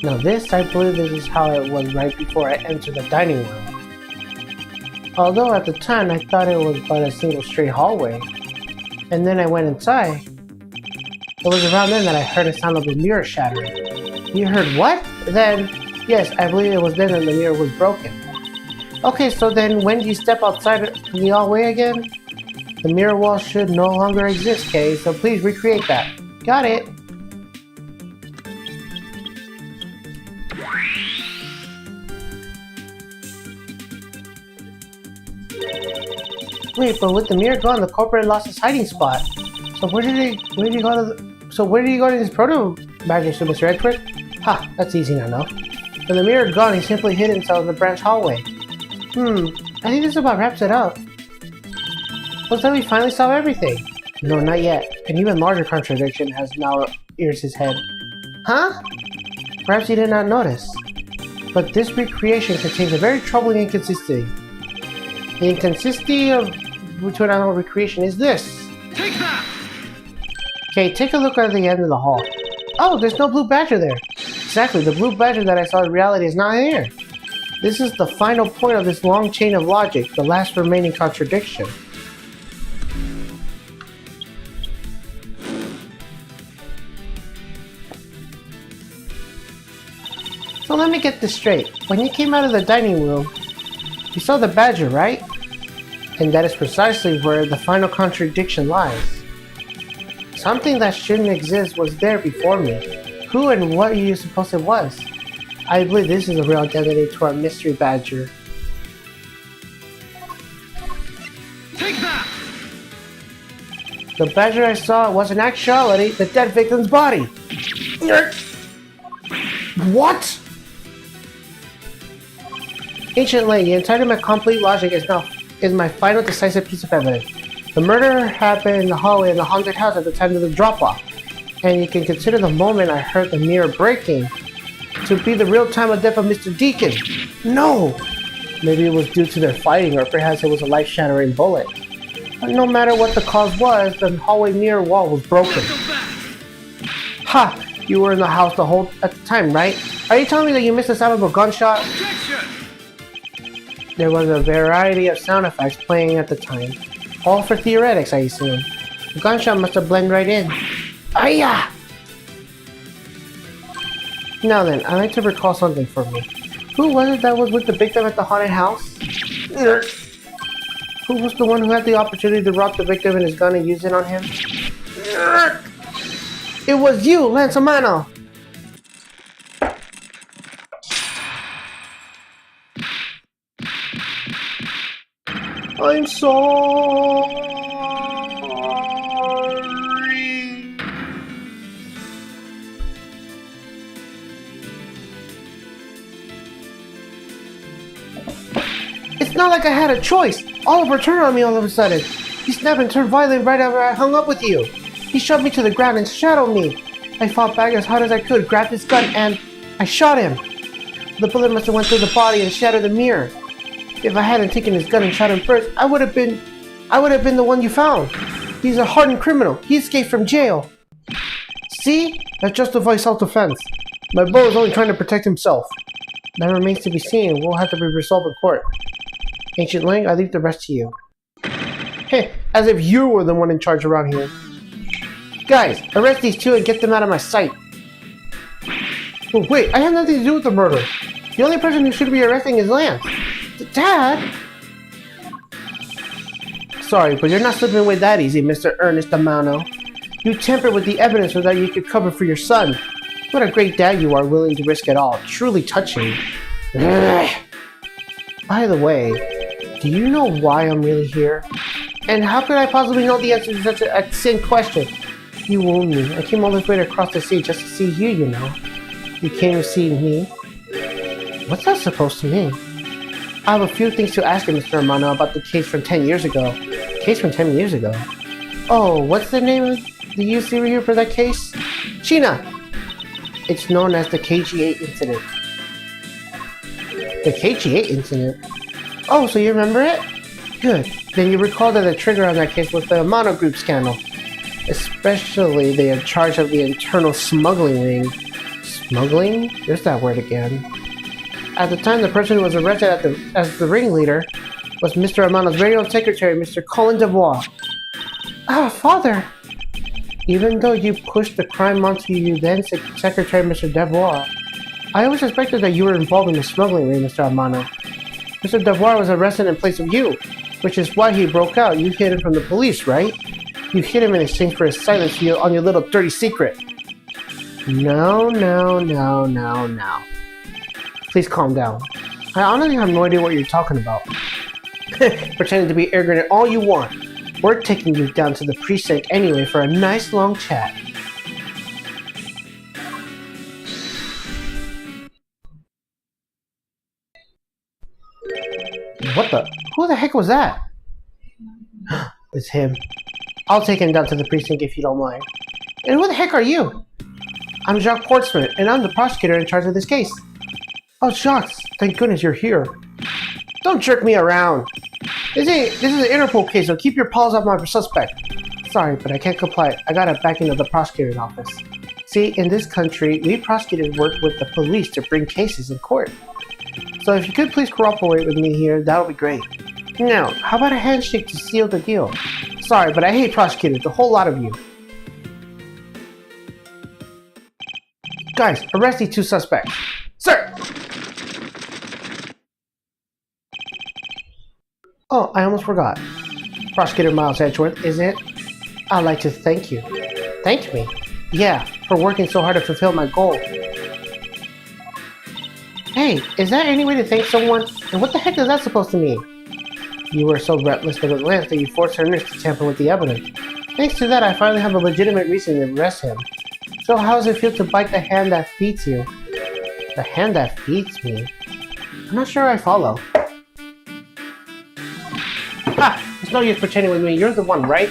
Now this, I believe this is how it was right before I entered the dining room. Although at the time I thought it was but a single straight hallway. And then I went inside. It was around then that I heard a sound of the mirror shattering. You heard what? Then, yes, I believe it was then that the mirror was broken. Okay, so then when you step outside the hallway again, the mirror wall should no longer exist, Kay, so please recreate that. Got it! Wait, but with the mirror gone, the culprit lost his hiding spot. So where did he go to this proto badger, Mr. Edgeworth? Ha, that's easy to know. With the mirror gone, he simply hid himself in the branch hallway. I think this about wraps it up. Looks like we finally solved everything. No, not yet. An even larger contradiction has now reared his head. Huh? Perhaps you did not notice. But this recreation contains a very troubling inconsistency. The inconsistency between our recreation is this. Okay, take a look at the end of the hall. Oh, there's no blue badger there. Exactly, the blue badger that I saw in reality is not here. This is the final point of this long chain of logic, the last remaining contradiction. So let me get this straight. When you came out of the dining room, you saw the badger, right? And that is precisely where the final contradiction lies. Something that shouldn't exist was there before me. Who and what do you suppose it was? I believe this is the real identity to our mystery badger. Take that! The badger I saw was in actuality the dead victim's body. What? Ancient Lady, entitled My Complete Logic is my final decisive piece of evidence. The murder happened in the hallway in the haunted house at the time of the drop-off, and you can consider the moment I heard the mirror breaking to be the real time of death of Mr. Deacon. No! Maybe it was due to their fighting, or perhaps it was a life-shattering bullet. But no matter what the cause was, the hallway mirror wall was broken. Ha! You were in the house at the time, right? Are you telling me that you missed the sound of a gunshot? There was a variety of sound effects playing at the time. All for theoretics, I assume. The gunshot must have blended right in. Aya! Now then, I'd like to recall something for me. Who was it that was with the victim at the haunted house? Who was the one who had the opportunity to rob the victim and his gun and use it on him? It was you, Lanzamano! I'm sorry. It's not like I had a choice. Oliver turned on me all of a sudden. He snapped and turned violent right after I hung up with you. He shoved me to the ground and shadowed me. I fought back as hard as I could, grabbed his gun, and I shot him. The bullet must have went through the body and shattered the mirror. If I hadn't taken his gun and shot him first, I would have been the one you found. He's a hardened criminal. He escaped from jail. See? That justifies self-defense. My boy is only trying to protect himself. That remains to be seen. We'll have to be resolved in court. Ancient Ling, I leave the rest to you. Hey, as if you were the one in charge around here. Guys, arrest these two and get them out of my sight. Oh, wait, I have nothing to do with the murder. The only person who should be arresting is Lance. Dad? Sorry, but you're not slipping away that easy, Mr. Ernest Amano. You tampered with the evidence so that you could cover for your son. What a great dad you are, willing to risk it all. Truly touching. By the way, do you know why I'm really here? And how could I possibly know the answer to such a sin question? You wound me. I came all this way across the sea just to see you, you know. You came to see me. What's that supposed to mean? I have a few things to ask you, Mr. Amano, about the case from 10 years ago. Case from 10 years ago? Oh, what's the name of the youth here for that case? China! It's known as the KG8 incident. The KG8 incident? Oh, so you remember it? Good. Then you recall that the trigger on that case was the Amano Group scandal. Especially the in charge of the internal smuggling ring. Smuggling? There's that word again. At the time, the person who was arrested as the ringleader was Mr. Amano's very own secretary, Mr. Colin Devois. Ah, Father! Even though you pushed the crime onto you then Secretary Mr. Devois, I always suspected that you were involved in the smuggling ring, Mr. Amano. Mr. Devois was arrested in place of you, which is why he broke out. You hid him from the police, right? You hid him in exchange for his silence on your little dirty secret. No. Please calm down. I honestly have no idea what you're talking about. Pretending to be arrogant all you want. We're taking you down to the precinct anyway for a nice long chat. What the? Who the heck was that? It's him. I'll take him down to the precinct if you don't mind. And who the heck are you? I'm Jacques Portsmouth, and I'm the prosecutor in charge of this case. Oh, Jacques, thank goodness you're here. Don't jerk me around. This is an Interpol case, so keep your paws off my suspect. Sorry, but I can't comply. I got a backing of the prosecutor's office. See, in this country, we prosecutors work with the police to bring cases in court. So if you could please cooperate with me here, that would be great. Now, how about a handshake to seal the deal? Sorry, but I hate prosecutors, the whole lot of you. Guys, arrest these two suspects. Sir! Oh, I almost forgot. Prosecutor Miles Edgeworth, isn't it? I'd like to thank you. Thank me? Yeah, for working so hard to fulfill my goal. Hey, is that any way to thank someone? And what the heck is that supposed to mean? You were so reckless with a glance that you forced her nurse to tamper with the evidence. Thanks to that, I finally have a legitimate reason to arrest him. So how does it feel to bite the hand that feeds you? The hand that feeds me? I'm not sure I follow. Ha! It's no use pretending with me. You're the one, right?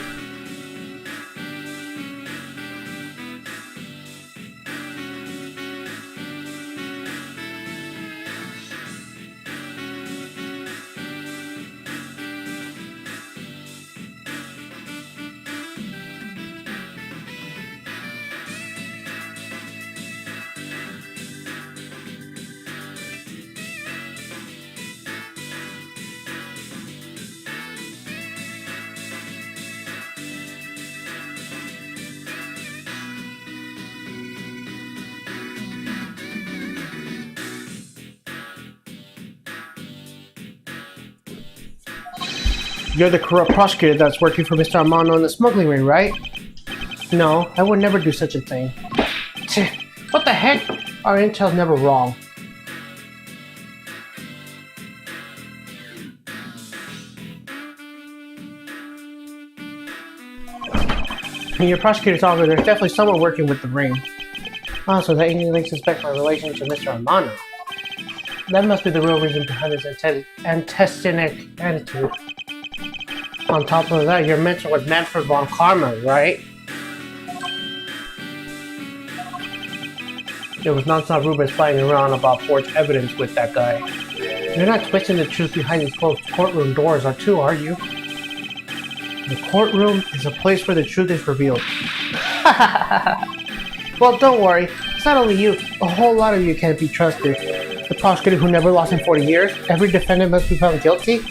You're the corrupt prosecutor that's working for Mr. Armando in the smuggling ring, right? No, I would never do such a thing. Tch, what the heck? Our intel's never wrong. In your prosecutor's office, there's definitely someone working with the ring. Oh, so that Indian Link suspects my relation to Mr. Armando. That must be the real reason behind his antistenic attitude. On top of that, your mentor was Manfred von Karma, right? There was non-stop rumors flying around about forged evidence with that guy. You're not twisting the truth behind these closed courtroom doors, are you? The courtroom is a place where the truth is revealed. Well, don't worry. It's not only you. A whole lot of you can't be trusted. The prosecutor who never lost in 40 years, every defendant must be found guilty.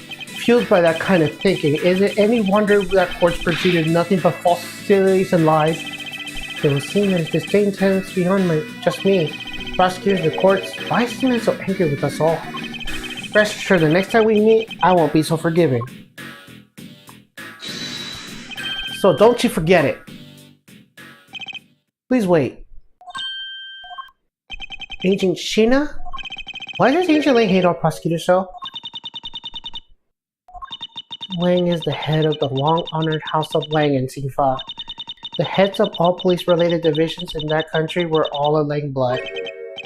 Fueled by that kind of thinking, is it any wonder that courts proceeded nothing but falsities and lies? It would seem that this disdain tends beyond just me. Prosecutors, the courts, why is this man so angry with us all? Rest assured, the next time we meet, I won't be so forgiving. So don't you forget it. Please wait. Agent Sheena? Why does Agent Lang hate our prosecutor so? Lang is the head of the long-honored House of Lang in Xingfa. The heads of all police-related divisions in that country were all of Lang blood.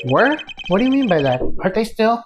Were? What do you mean by that? Aren't they still?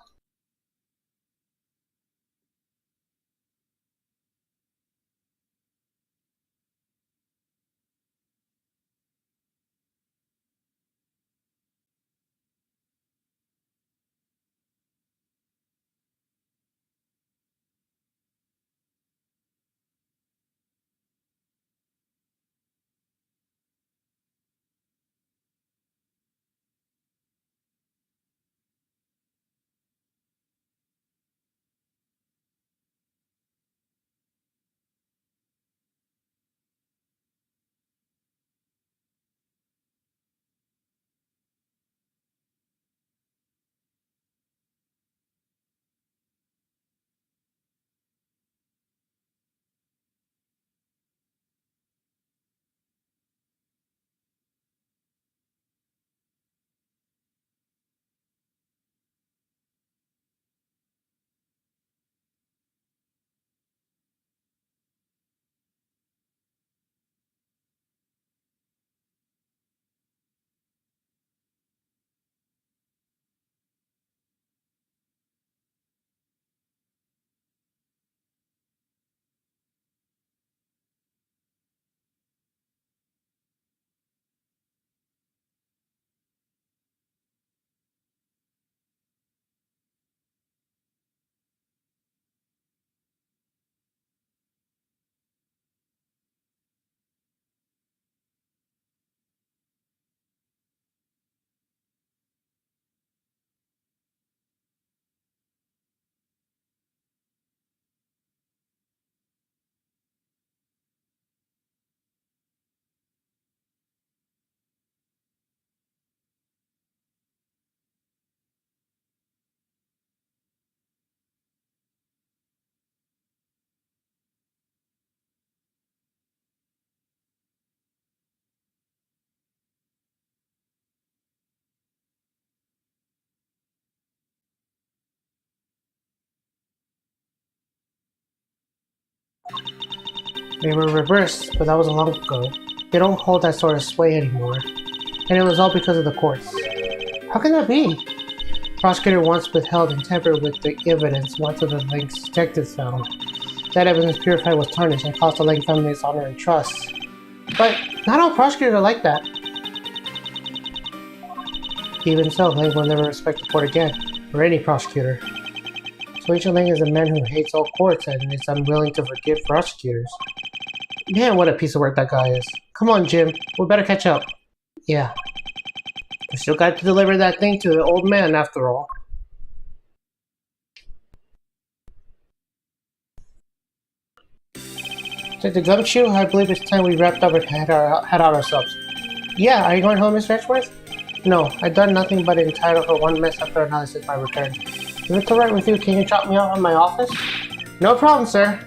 They were reversed, but that was a long ago. They don't hold that sort of sway anymore. And it was all because of the courts. How can that be? Prosecutor once withheld and tampered with the evidence once of the Lank's detectives found. That evidence purified was tarnished and cost the Lank family its honor and trust. But not all prosecutors are like that. Even so, Lank will never respect the court again, or any prosecutor. So Agent Lang is a man who hates all courts and is unwilling to forgive prosecutors. Man, what a piece of work that guy is. Come on, Jim. We better catch up. Yeah. We still got to deliver that thing to the old man, after all. Take the gumshoe? I believe it's time we wrapped up and head out ourselves. Yeah, are you going home, Mr. Edgeworth? No, I've done nothing but entitle for one mess after another since my return. If it's alright with you, can you drop me off at my office? No problem, sir.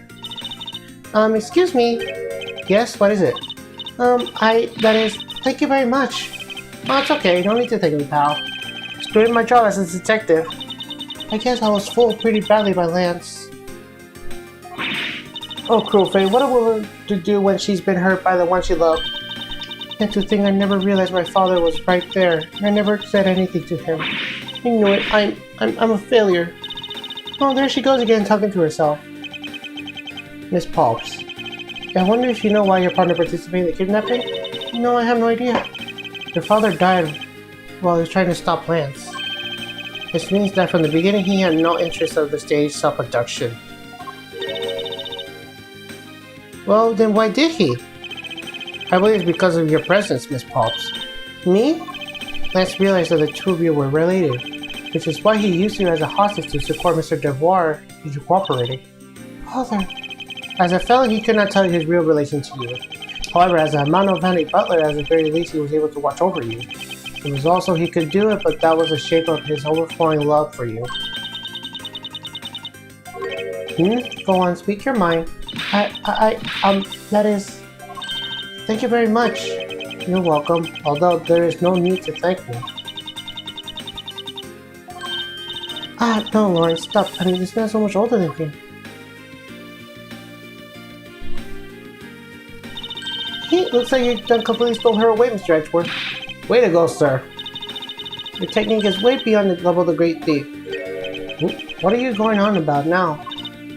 Excuse me. Yes, what is it? Thank you very much. Oh, it's okay, no need to thank me, pal. Screwed my job as a detective. I guess I was fooled pretty badly by Lance. Oh, cruel fate, what a woman to do when she's been hurt by the one she loved. And to think I never realized my father was right there. I never said anything to him. I knew it. I'm a failure. Oh, there she goes again, talking to herself. Miss Palps. I wonder if you know why your partner participated in the kidnapping? No, I have no idea. Your father died while he was trying to stop Lance. This means that from the beginning he had no interest of the stage self-abduction. Well, then why did he? I believe it's because of your presence, Miss Palps. Me? Lance realized that the two of you were related, which is why he used you as a hostage to support Mr. Devoir into cooperating. Father. As a felon, he could not tell his real relation to you. However, as a Mount Valley butler, at the very least, he was able to watch over you. It was also he could do it, but that was the shape of his overflowing love for you. Go on, speak your mind. That is... Thank you very much. You're welcome, although there is no need to thank me. No, Lawrence, stop. I mean, this man's so much older than you. Looks like you done completely stole her away, Mr. Edgeworth. Way to go, sir. Your technique is way beyond the level of the great thief. What are you going on about now?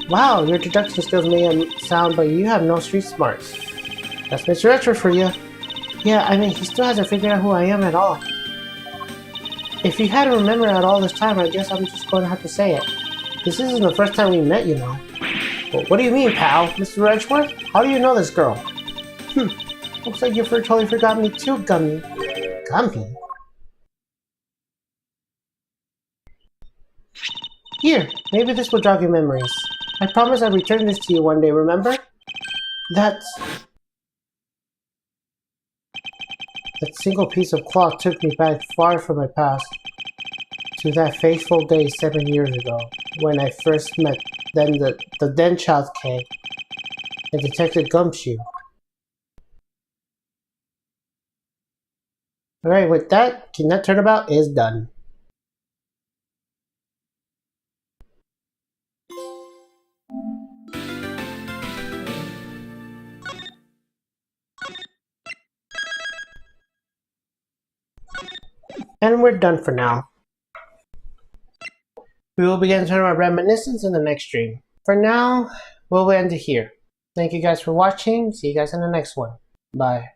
Wow, your deduction skills may sound, but you have no street smarts. That's Mr. Edgeworth for you. Yeah, I mean, he still hasn't figured out who I am at all. If you hadn't remembered at all this time, I guess I'm just going to have to say it. This isn't the first time we met, you know. Well, what do you mean, pal? Mr. Edgeworth? How do you know this girl? Looks like you totally forgot me too, Gummy. Gummy? Here, maybe this will jog your memories. I promise I'll return this to you one day, remember? That single piece of cloth took me back far from my past. To that fateful day 7 years ago, when I first met the then child K and Detective Gumshoe. Alright, with that, Turnabout is done. And we're done for now. We will begin Turnabout Reminiscence in the next stream. For now, we'll end it here. Thank you guys for watching. See you guys in the next one. Bye.